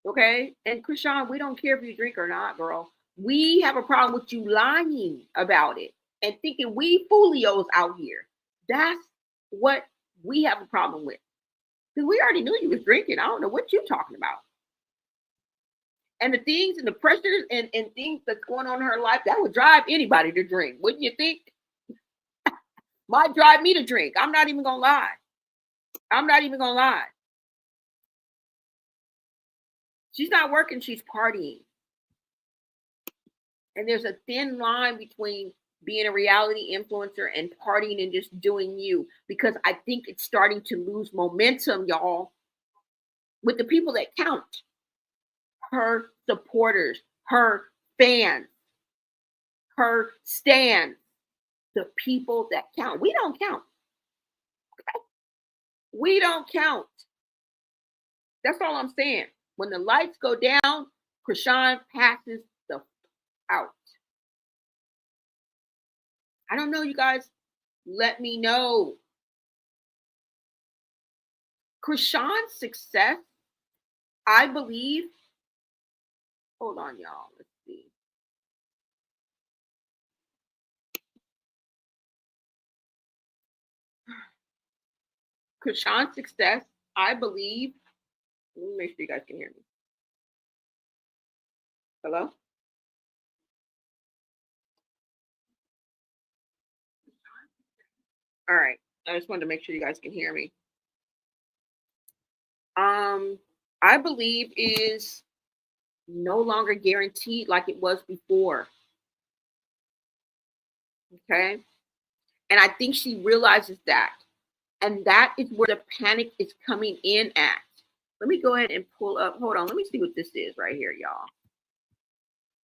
Okay? And Chrisean, we don't care if you drink or not, girl. We have a problem with you lying about it and thinking we folios out here. That's what we have a problem with. Because we already knew you was drinking. I don't know what you're talking about. And the things and the pressures and things that's going on in her life, that would drive anybody to drink. Wouldn't you think? Might drive me to drink. I'm not even going to lie. She's not working. She's partying. And there's a thin line between being a reality influencer and partying and just doing you, because I think it's starting to lose momentum, y'all, with the people that count. Her supporters, her fans, her stands, the people that count. We don't count. Okay? We don't count. That's all I'm saying. When the lights go down, Chrisean passes the out. I don't know, you guys. Let me know. Chrisean's success, I believe. Hold on, y'all. Let's see. Chrisean's success, I believe. Let me make sure you guys can hear me. Hello? All right. I just wanted to make sure you guys can hear me. I believe is no longer guaranteed like it was before. Okay. And I think she realizes that. And that is where the panic is coming in at. Let me go ahead and pull up. Hold on. Let me see what this is right here, y'all.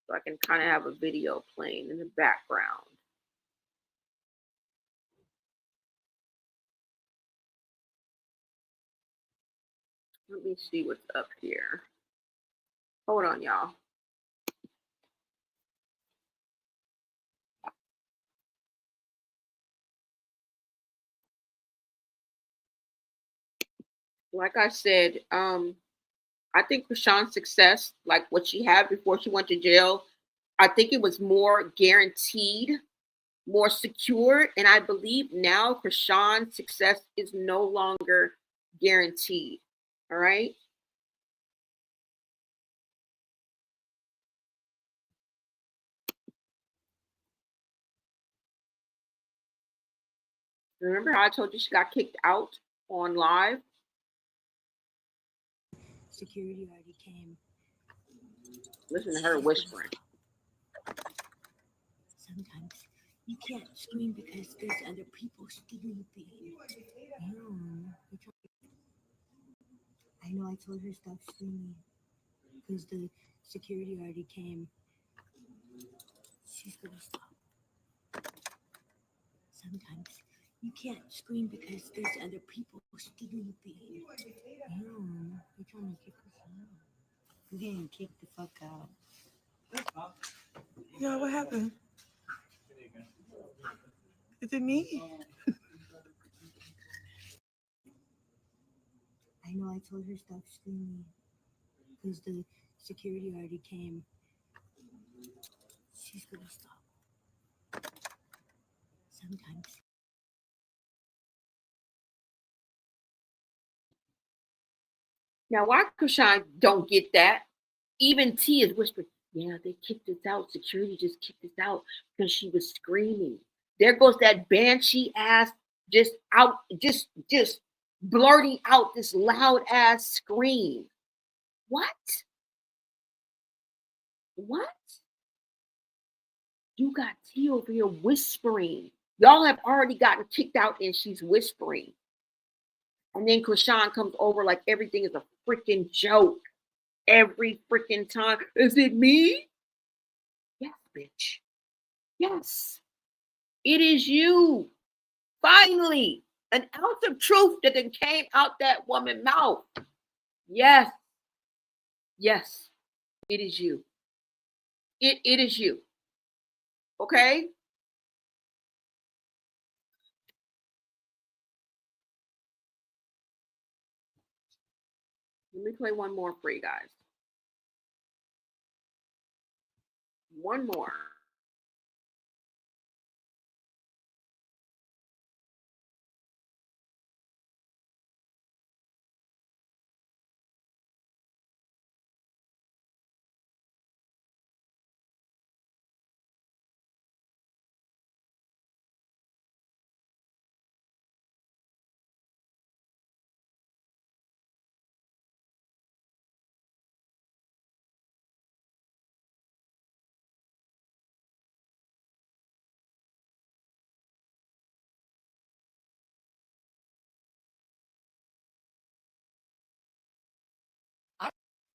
So I can kind of have a video playing in the background. Let me see what's up here. Hold on, y'all. like I said, I think Chrisean's success, like what she had before she went to jail, I think it was more guaranteed, more secure, and I believe now Chrisean's success is no longer guaranteed. All right. Remember how I told you she got kicked out on live? Security already came. Listen to her whispering. Sometimes you can't scream because there's other people sleeping. I know I told her stop screaming because the security already came. She's gonna stop. Sometimes you can't scream because there's other people sleeping. You're trying to kick us out. We're getting kicked the fuck out. Yo, what happened? Is it me? I know I told her stop screaming because the security already came. She's gonna stop. Sometimes. Now, why Chrisean don't get that? Even T is whispering, yeah, they kicked us out. Security just kicked us out because she was screaming. There goes that banshee ass just out, just blurting out this loud ass scream. What? What? You got T over here whispering. Y'all have already gotten kicked out and she's whispering. And then Chrisean comes over like everything is a freaking joke. Every freaking time. Is it me? Yes, bitch. Yes. It is you. Finally. An ounce of truth that then came out that woman's mouth. Yes. Yes. It is you. It is you. Okay? Let me play one more for you guys. One more.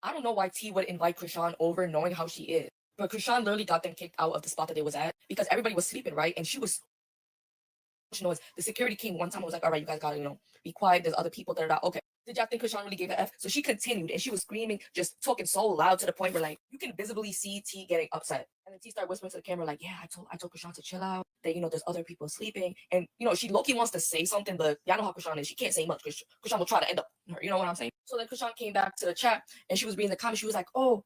I don't know why T would invite Chrisean over knowing how she is. But Chrisean literally got them kicked out of the spot that they was at because everybody was sleeping, right? And she was noise. The security king one time was like, all right, you guys gotta, be quiet. There's other people that are not okay. Did y'all think Chrisean really gave an F? So she continued and she was screaming, just talking so loud to the point where like you can visibly see T getting upset. And then T started whispering to the camera, like, yeah, I told Chrisean to chill out, that there's other people sleeping. And she low-key wants to say something, but y'all know how Chrisean is. She can't say much because Chrisean will try to end up her. You know what I'm saying? So then Chrisean came back to the chat and she was reading the comments. She was like, oh,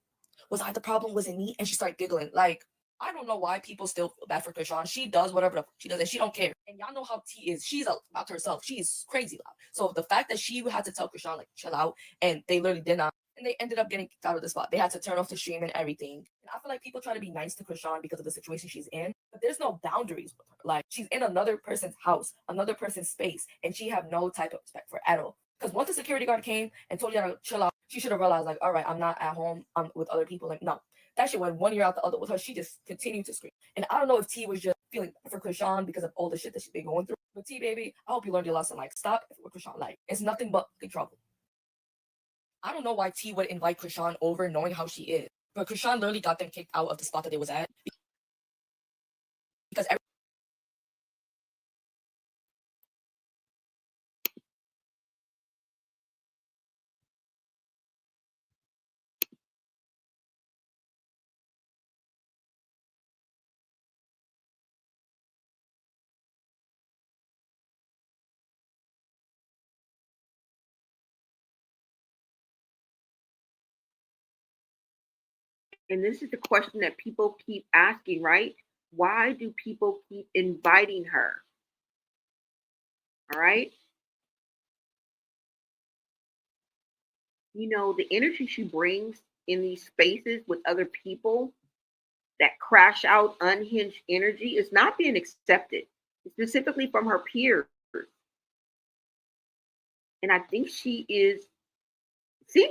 was I the problem? Was it me? And she started giggling. Like, I don't know why people still feel bad for Chrisean. She does whatever she does, and she don't care. And y'all know how T is. She's about herself. She's crazy loud. So the fact that she had to tell Chrisean, like, chill out, and they literally did not, and they ended up getting kicked out of the spot. They had to turn off the stream and everything. And I feel like people try to be nice to Chrisean because of the situation she's in, but there's no boundaries with her. Like, she's in another person's house, another person's space, and she have no type of respect for it at all. Because once the security guard came and told you to chill out, she should have realized, like, all right, I'm not at home. I'm with other people. Like, no. That shit went one ear out the other with her. She just continued to scream. And I don't know if T was just feeling for Chrisean because of all the shit that she's been going through. But T, baby, I hope you learned your lesson. Like, stop with Chrisean. Like, it's nothing but good trouble. I don't know why T would invite Chrisean over knowing how she is. But Chrisean literally got them kicked out of the spot that they was at. Because And this is the question that people keep asking, right? Why do people keep inviting her? All right. You know, the energy she brings in these spaces with other people, that crash out, unhinged energy, is not being accepted, specifically from her peers. And I think seems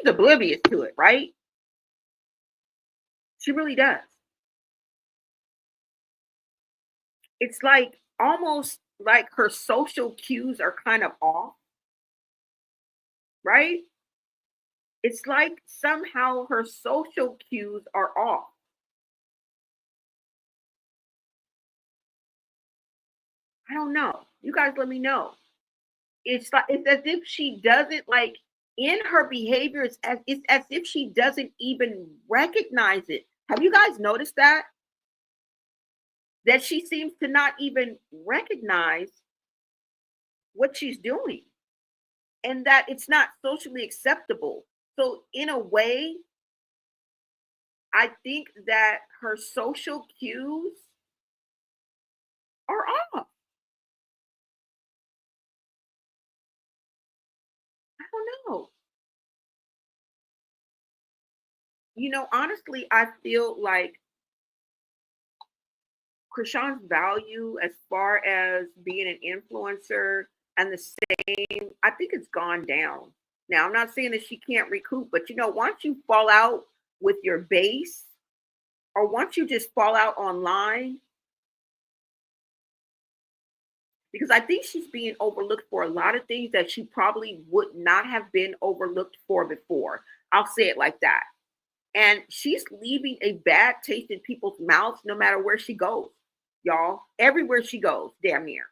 oblivious to it, right? She really does. It's like almost like her social cues are kind of off, right? It's like somehow her social cues are off. I don't know. You guys let me know. It's as if she doesn't like in her behavior, it's as if she doesn't even recognize it. Have you guys noticed that? That she seems to not even recognize what she's doing and that it's not socially acceptable. So in a way, I think that her social cues are off. I don't know. You know, honestly, I feel like Chrisean'S value as far as being an influencer and the same, I think it's gone down. Now, I'm not saying that she can't recoup, but you know, once you fall out with your base or once you just fall out online, because I think she's being overlooked for a lot of things that she probably would not have been overlooked for before. I'll say it like that. And she's leaving a bad taste in people's mouths no matter where she goes, y'all. Everywhere she goes, damn near.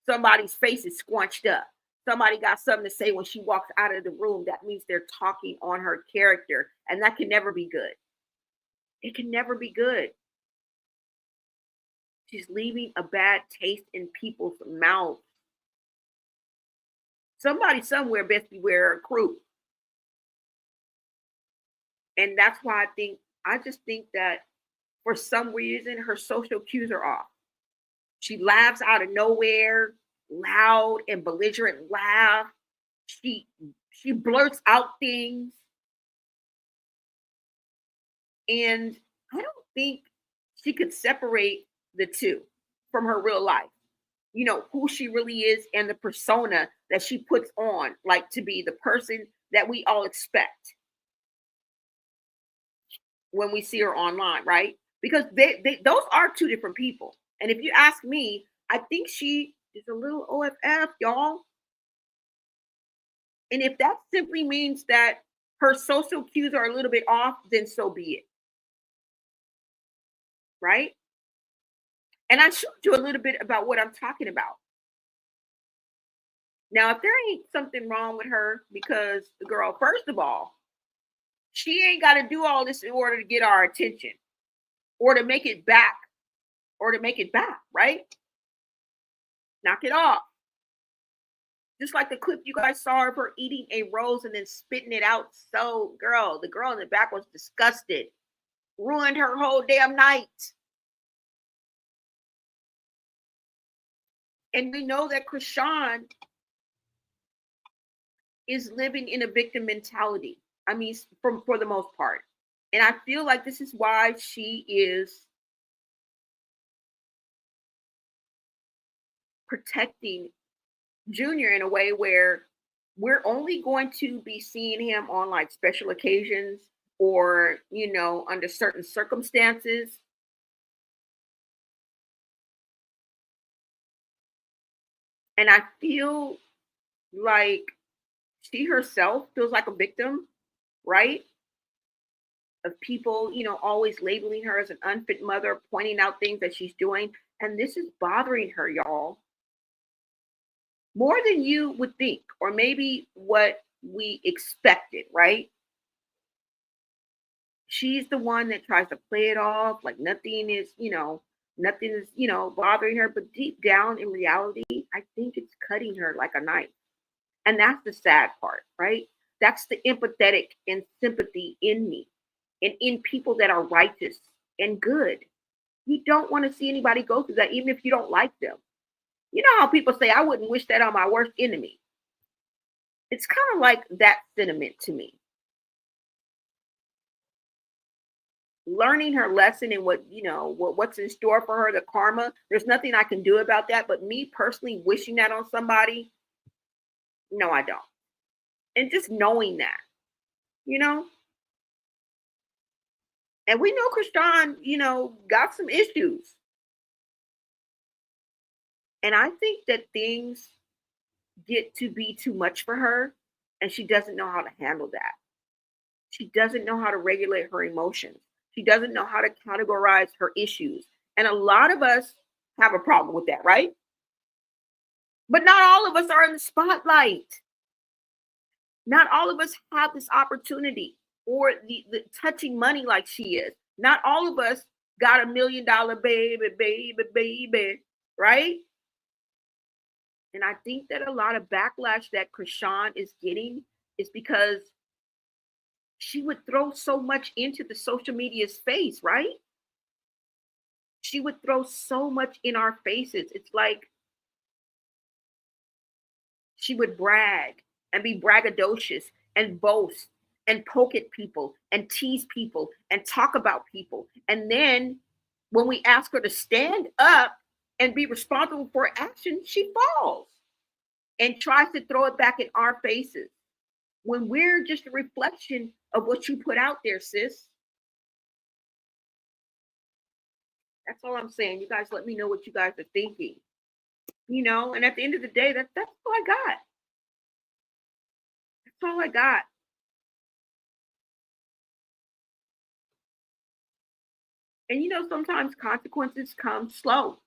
Somebody's face is squunched up. Somebody got something to say when she walks out of the room. That means they're talking on her character. And that can never be good. It can never be good. She's leaving a bad taste in people's mouths. Somebody somewhere best beware her crew. And that's why I just think that for some reason her social cues are off. She laughs out of nowhere, loud and belligerent laugh. She blurts out things. And I don't think she could separate the two from her real life. You know, who she really is and the persona that she puts on, like to be the person that we all expect when we see her online, right? Because those are two different people. And if you ask me, I think she is a little OFF, y'all. And if that simply means that her social cues are a little bit off, then so be it. Right? And I showed you a little bit about what I'm talking about. Now, if there ain't something wrong with her, because the girl, first of all, she ain't got to do all this in order to get our attention or to make it back right? Knock it off. Just like the clip you guys saw of her eating a rose and then spitting it out. So, the girl in the back was disgusted. Ruined her whole damn night. And we know that Chrisean is living in a victim mentality. I mean, for the most part. And I feel like this is why she is protecting Junior in a way where we're only going to be seeing him on like special occasions or, you know, under certain circumstances. And I feel like she herself feels like a victim, right? Of people, you know, always labeling her as an unfit mother, pointing out things that she's doing. And this is bothering her, y'all. More than you would think, or maybe what we expected, right? She's the one that tries to play it off like nothing is, bothering her. But deep down in reality, I think it's cutting her like a knife. And that's the sad part, right? That's the empathetic and sympathy in me. and in people that are righteous and good. You don't want to see anybody go through that, even if you don't like them. You know how people say, I wouldn't wish that on my worst enemy. It's kind of like that sentiment to me. Learning her lesson and what's in store for her, the karma, there's nothing I can do about that. But me personally wishing that on somebody, no, I don't. And just knowing that, and we know Chrisean, got some issues. And I think that things get to be too much for her, and she doesn't know how to handle that. She doesn't know how to regulate her emotions. She doesn't know how to categorize her issues. And a lot of us have a problem with that, right? But not all of us are in the spotlight. Not all of us have this opportunity or the touching money like she is. Not all of us got $1 million baby, right? And I think that a lot of backlash that Chrisean is getting is because she would throw so much into the social media space, right? She would throw so much in our faces. It's like she would brag and be braggadocious and boast and poke at people and tease people and talk about people. And then when we ask her to stand up and be responsible for her actions, she falls and tries to throw it back in our faces when we're just a reflection of what you put out there, sis. That's all I'm saying. You guys let me know what you guys are thinking. And at the end of the day, that's all I got. That's all I got. And sometimes consequences come slow.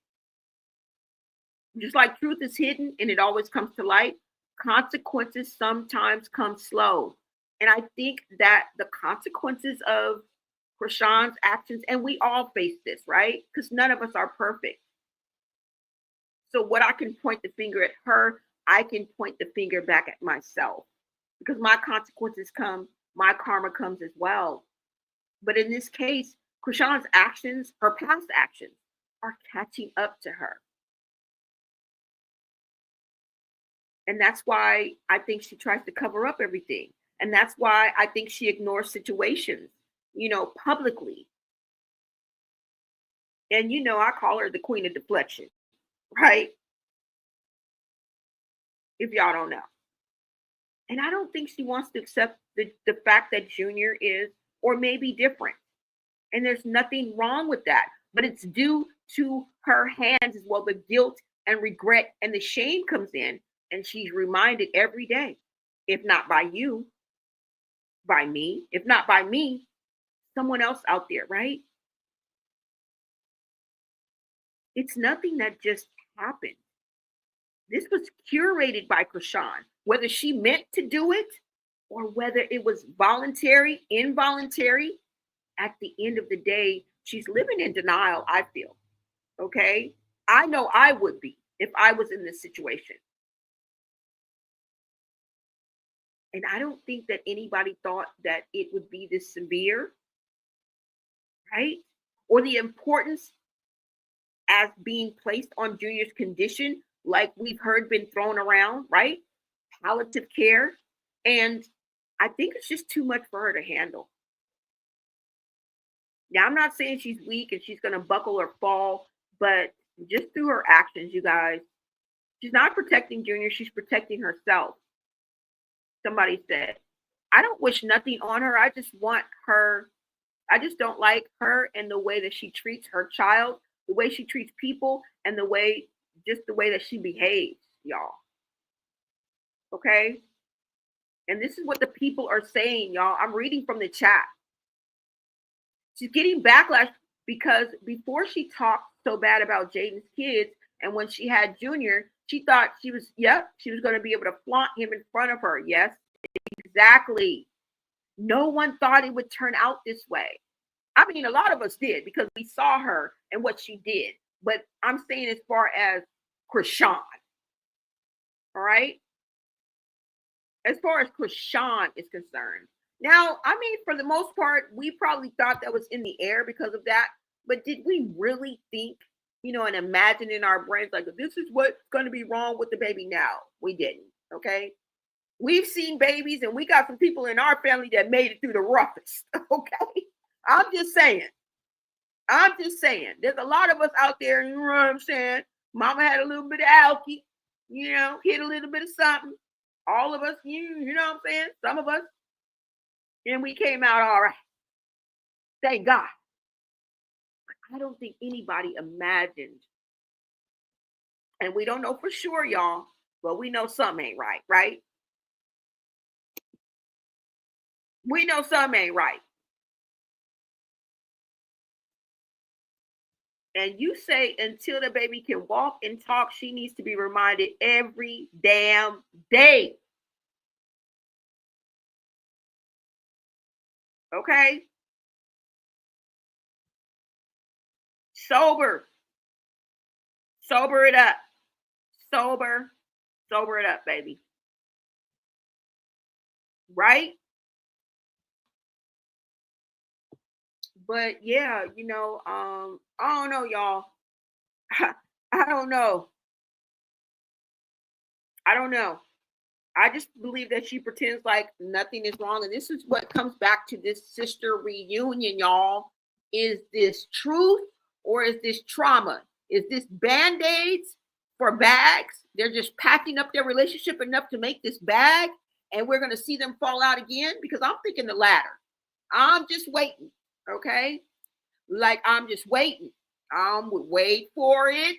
Just like truth is hidden and it always comes to light, consequences sometimes come slow. And I think that the consequences of Chrisean's actions, and we all face this, right? Because none of us are perfect. So what I can point the finger at her, I can point the finger back at myself. Because my consequences come, my karma comes as well. But in this case, Chrisean's actions, her past actions, are catching up to her. And that's why I think she tries to cover up everything. And that's why I think she ignores situations, publicly. And I call her the queen of deflection, right? If y'all don't know. And I don't think she wants to accept the fact that Junior is or maybe different. And there's nothing wrong with that. But it's due to her hands as well. The guilt and regret and the shame comes in. And she's reminded every day, if not by you, by me, if not by me, someone else out there, right? It's nothing that just happened. This was curated by Chrisean, whether she meant to do it or whether it was voluntary, involuntary. At the end of the day, she's living in denial, I feel. Okay? I know I would be if I was in this situation. And I don't think that anybody thought that it would be this severe, right? Or the importance as being placed on Junior's condition, like we've heard been thrown around, right? Palliative care. And I think it's just too much for her to handle. Now, I'm not saying she's weak and she's going to buckle or fall, but just through her actions, you guys, she's not protecting Junior, she's protecting herself. Somebody said, I don't wish nothing on her. I just want her. I just don't like her and the way that she treats her child, the way she treats people, and the way that she behaves, y'all. Okay? And this is what the people are saying, y'all. I'm reading from the chat. She's getting backlash because before she talked so bad about Jaden's kids, and when she had Junior, she thought she was going to be able to flaunt him in front of her. Yes, exactly. No one thought it would turn out this way. I mean, a lot of us did because we saw her and what she did. But I'm saying as far as Chrisean, all right? As far as Chrisean is concerned, Now, I mean, for the most part, we probably thought that was in the air because of that. But did we really think, and imagine in our brains, like, this is what's going to be wrong with the baby now? We didn't. Okay. We've seen babies, and we got some people in our family that made it through the roughest. Okay. I'm just saying. There's a lot of us out there, you know what I'm saying? Mama had a little bit of alky, hit a little bit of something. All of us, you know what I'm saying? Some of us. And we came out all right. Thank God. But I don't think anybody imagined. And we don't know for sure, y'all, but we know something ain't right, right? We know something ain't right. And you say until the baby can walk and talk, she needs to be reminded every damn day. Okay? Sober it up. Sober it up, baby. Right? But yeah, I don't know, y'all. I don't know. I just believe that she pretends like nothing is wrong. And this is what comes back to this sister reunion, y'all. Is this truth or is this trauma? Is this band-aids for bags? They're just packing up their relationship enough to make this bag, and we're going to see them fall out again? Because I'm thinking the latter. I'm just waiting, okay? Like, I'm just waiting. Wait for it.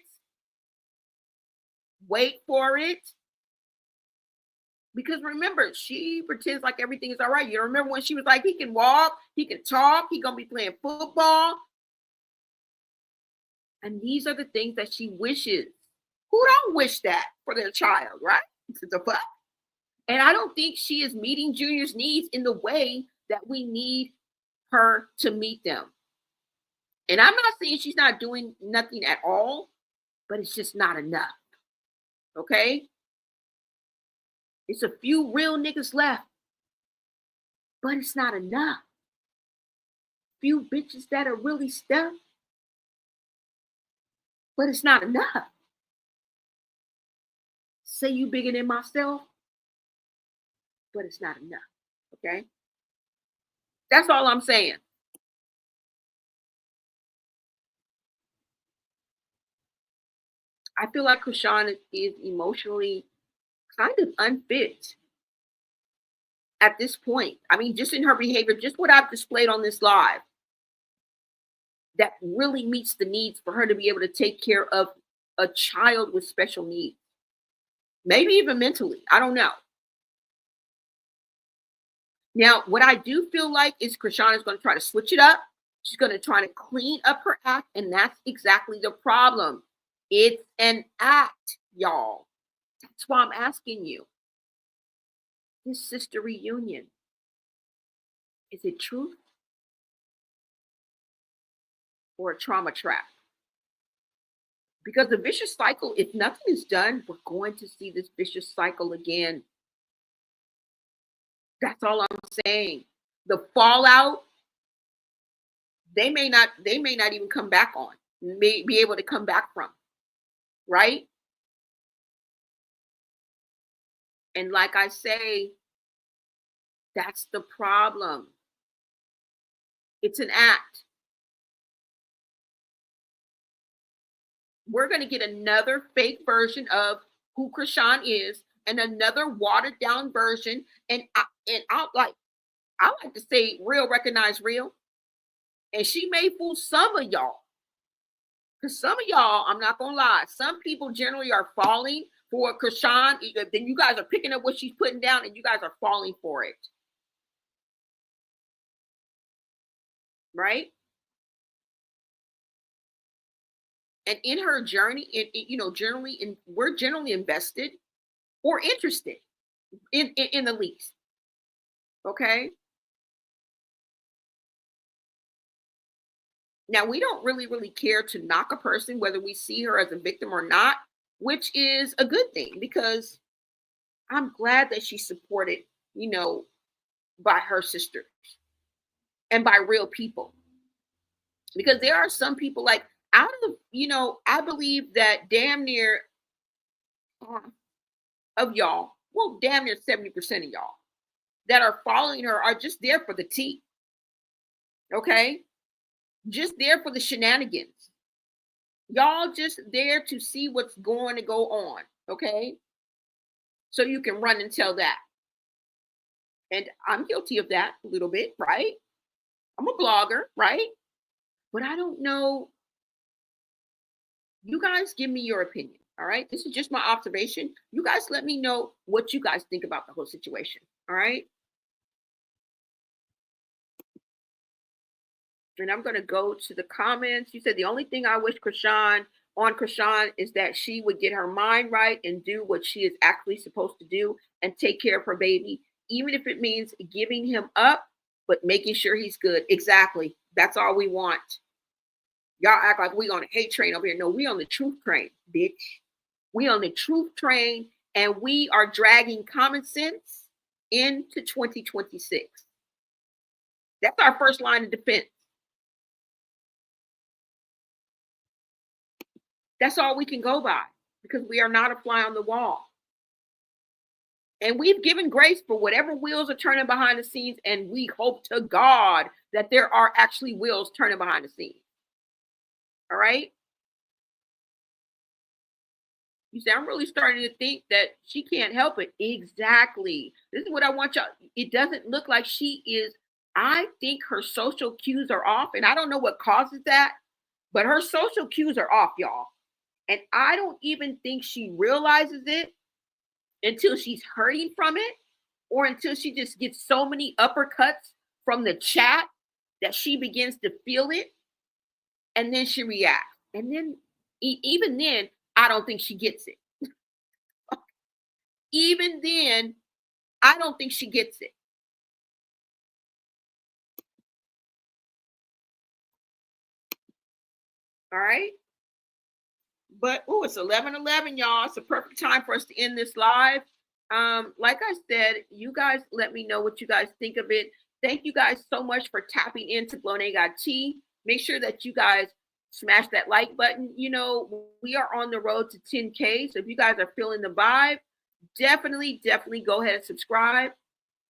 Because remember, she pretends like everything is all right. You remember when she was like, he can walk, he can talk, he gonna be playing football. And these are the things that she wishes. Who don't wish that for their child, right? The fuck? And I don't think she is meeting Junior's needs in the way that we need her to meet them. And I'm not saying she's not doing nothing at all, but it's just not enough. Okay? It's a few real niggas left, but it's not enough. Few bitches that are really stuck, but it's not enough. Say you bigger than myself, but it's not enough. Okay? That's all I'm saying. I feel like Chrisean is emotionally kind of unfit at this point. I mean, just in her behavior, just what I've displayed on this live, that really meets the needs for her to be able to take care of a child with special needs. Maybe even mentally. I don't know. Now, what I do feel like is Chrisean is going to try to switch it up. She's going to try to clean up her act, and that's exactly the problem. It's an act, y'all. That's why I'm asking you. This sister reunion, is it truth or a trauma trap? Because the vicious cycle, if nothing is done, we're going to see this vicious cycle again. That's all I'm saying. The fallout, they may not even come back on, may be able to come back from, right? And like I say, that's the problem. It's an act. We're going to get another fake version of who Chrisean is, and another watered down version. And I like to say real recognize real. And she may fool some of y'all. Because some of y'all, I'm not going to lie, some people generally are falling for Chrisean. Then you guys are picking up what she's putting down, and you guys are falling for it. Right? And in her journey, we're generally invested or interested in the least. Okay? Now, we don't really care to knock a person, whether we see her as a victim or not, which is a good thing, because I'm glad that she supported, by her sisters and by real people. Because there are some people, like, out of, I believe that damn near of y'all, well, damn near 70% of y'all that are following her are just there for the tea. Okay? Just there for the shenanigans. Y'all just there to see what's going to go on. Okay? So you can run and tell that. And I'm guilty of that a little bit, right? I'm a blogger, right? But I don't know. You guys give me your opinion, all right? This is just my observation. You guys let me know what you guys think about the whole situation, all right? And I'm going to go to the comments. You said the only thing I wish Chrisean is that she would get her mind right and do what she is actually supposed to do and take care of her baby, even if it means giving him up, but making sure he's good. Exactly. That's all we want. Y'all act like we on a hate train over here. No, we on the truth train, bitch. We on the truth train, and we are dragging common sense into 2026. That's our first line of defense. That's all we can go by, because we are not a fly on the wall. And we've given grace for whatever wheels are turning behind the scenes, and we hope to God that there are actually wheels turning behind the scenes. All right? You say, I'm really starting to think that she can't help it. Exactly. This is what I want y'all. It doesn't look like she is. I think her social cues are off, and I don't know what causes that, but her social cues are off, y'all. And I don't even think she realizes it until she's hurting from it, or until she just gets so many uppercuts from the chat that she begins to feel it, and then she reacts. And then, even then, I don't think she gets it. Even then, I don't think she gets it. All right? But, it's 11:11, y'all. It's a perfect time for us to end this live. Like I said, you guys let me know what you guys think of it. Thank you guys so much for tapping into Blonay Got Tea. Make sure that you guys smash that like button. You know, we are on the road to 10K. So if you guys are feeling the vibe, definitely go ahead and subscribe.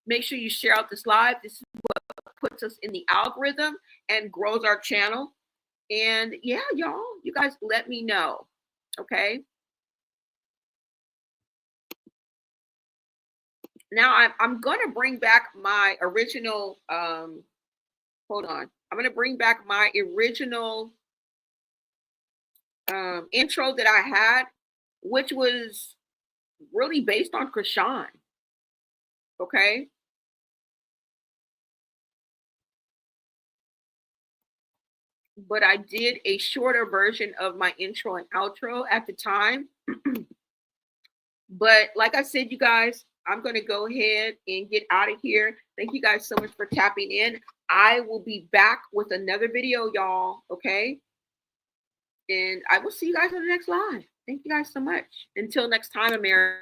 Make sure you share out this live. This is what puts us in the algorithm and grows our channel. And yeah, y'all, you guys let me know. Okay. Now I'm going to bring back my original, hold on. I'm going to bring back my original intro that I had, which was really based on Chrisean. Okay. But I did a shorter version of my intro and outro at the time. But like I said, you guys, I'm going to go ahead and get out of here. Thank you guys so much for tapping in. I will be back with another video, y'all. Okay. And I will see you guys on the next live. Thank you guys so much. Until next time, America.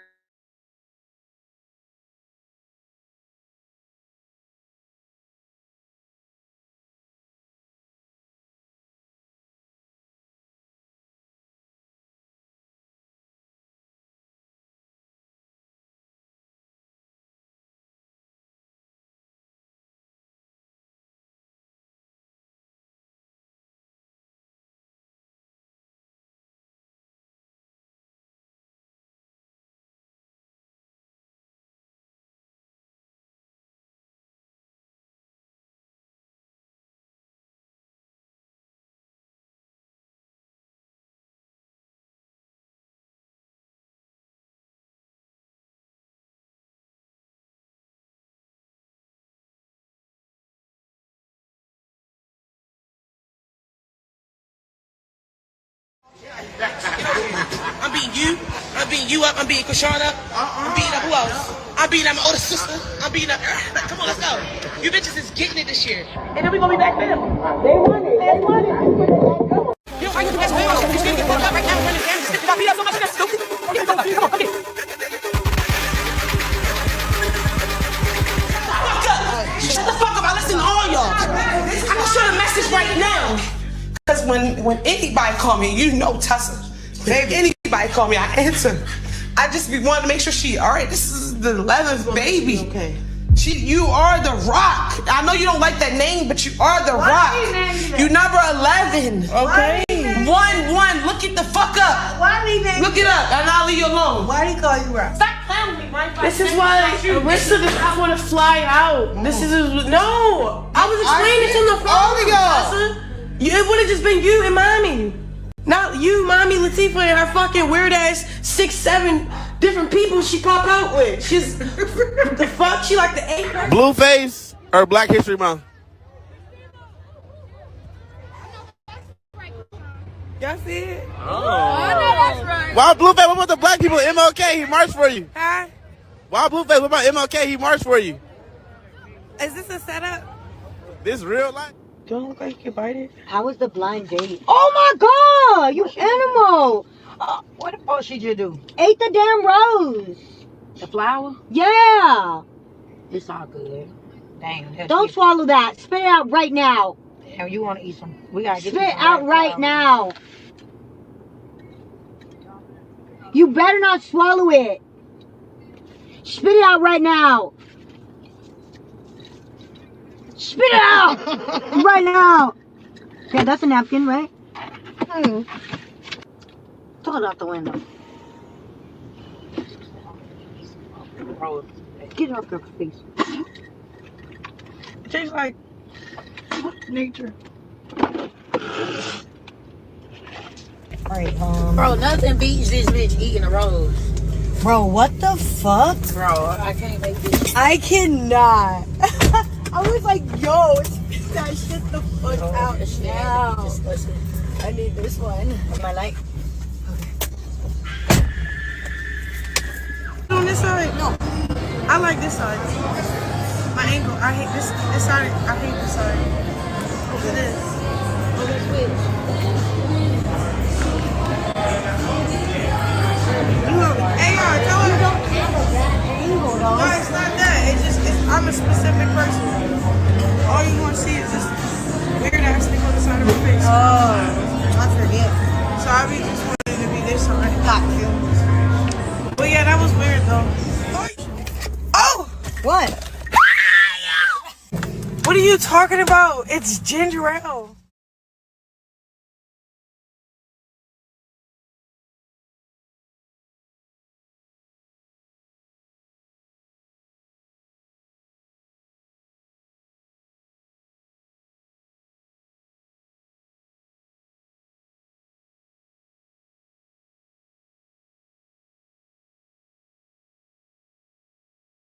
I'm beating you. I'm beating you up. I'm beating Chrisean up. I'm beating up who else? I'm beating up my older sister. I'm beating up. Come on, let's go. You bitches is getting it this year. And then we gonna be back family. They won it. They won it. You don't fight with the best player. You're gonna get fucked up right now. Running down. You got beat up so much. That's stupid. Okay, come on. Okay. Fuck up. when anybody call me, you know Tessa. When anybody call me, I answer. I just be wanting to make sure she, all right, this is the 11th baby. Okay. You are the Rock. I know you don't like that name, but you are the Rock. You number 11. Okay. 1-1. Look it the fuck up. Why did he name Look it up, and I'll leave you alone. Why did he call you Rock? Stop playing with me, Mike. This is why Arissa does not want to fly out. This is no. I was explaining to the phone. It would have just been you and mommy. Not you, mommy, Latifah, and her fucking weird ass 6-7 different people she pop out with. She's the fuck. She like the 8th. Blueface or Black History Month? Y'all see it? Oh, that's right. Why Blueface? What about the black people? MLK, he marched for you. Huh? Why Blueface? What about MLK? He marched for you. Is this a setup? This real life? Don't look like you bite it. How was the blind date? Oh my God, you animal! What the fuck she just do? Ate the damn rose. The flower? Yeah. It's all good. Damn. Don't swallow that. Spit it out right now. Damn, you want to eat some? We gotta get. Spit it out right now. You better not swallow it. Spit it out right now. Spit it out right now. Okay, that's a napkin, right? Throw it out the window. Get it off your face. It tastes like nature. Alright, Bro, nothing beats this bitch eating a rose. Bro, what the fuck? Bro, I can't make this. I cannot. I was like, yo, spit that shit the fuck out now. I need this one. My light. On this side? No. I like this side. My angle. I hate this side. I hate this side. Look at this. Oh, that's weird. Hey, y'all, tell her. You don't have a bad angle, though. No, it's not that. I'm a specific person. All you want to see is this weird ass thing on the side of her face. Oh, I forget. So I be just wanting to be this side. Got you. But yeah, that was weird though. Oh! What? What are you talking about? It's ginger ale.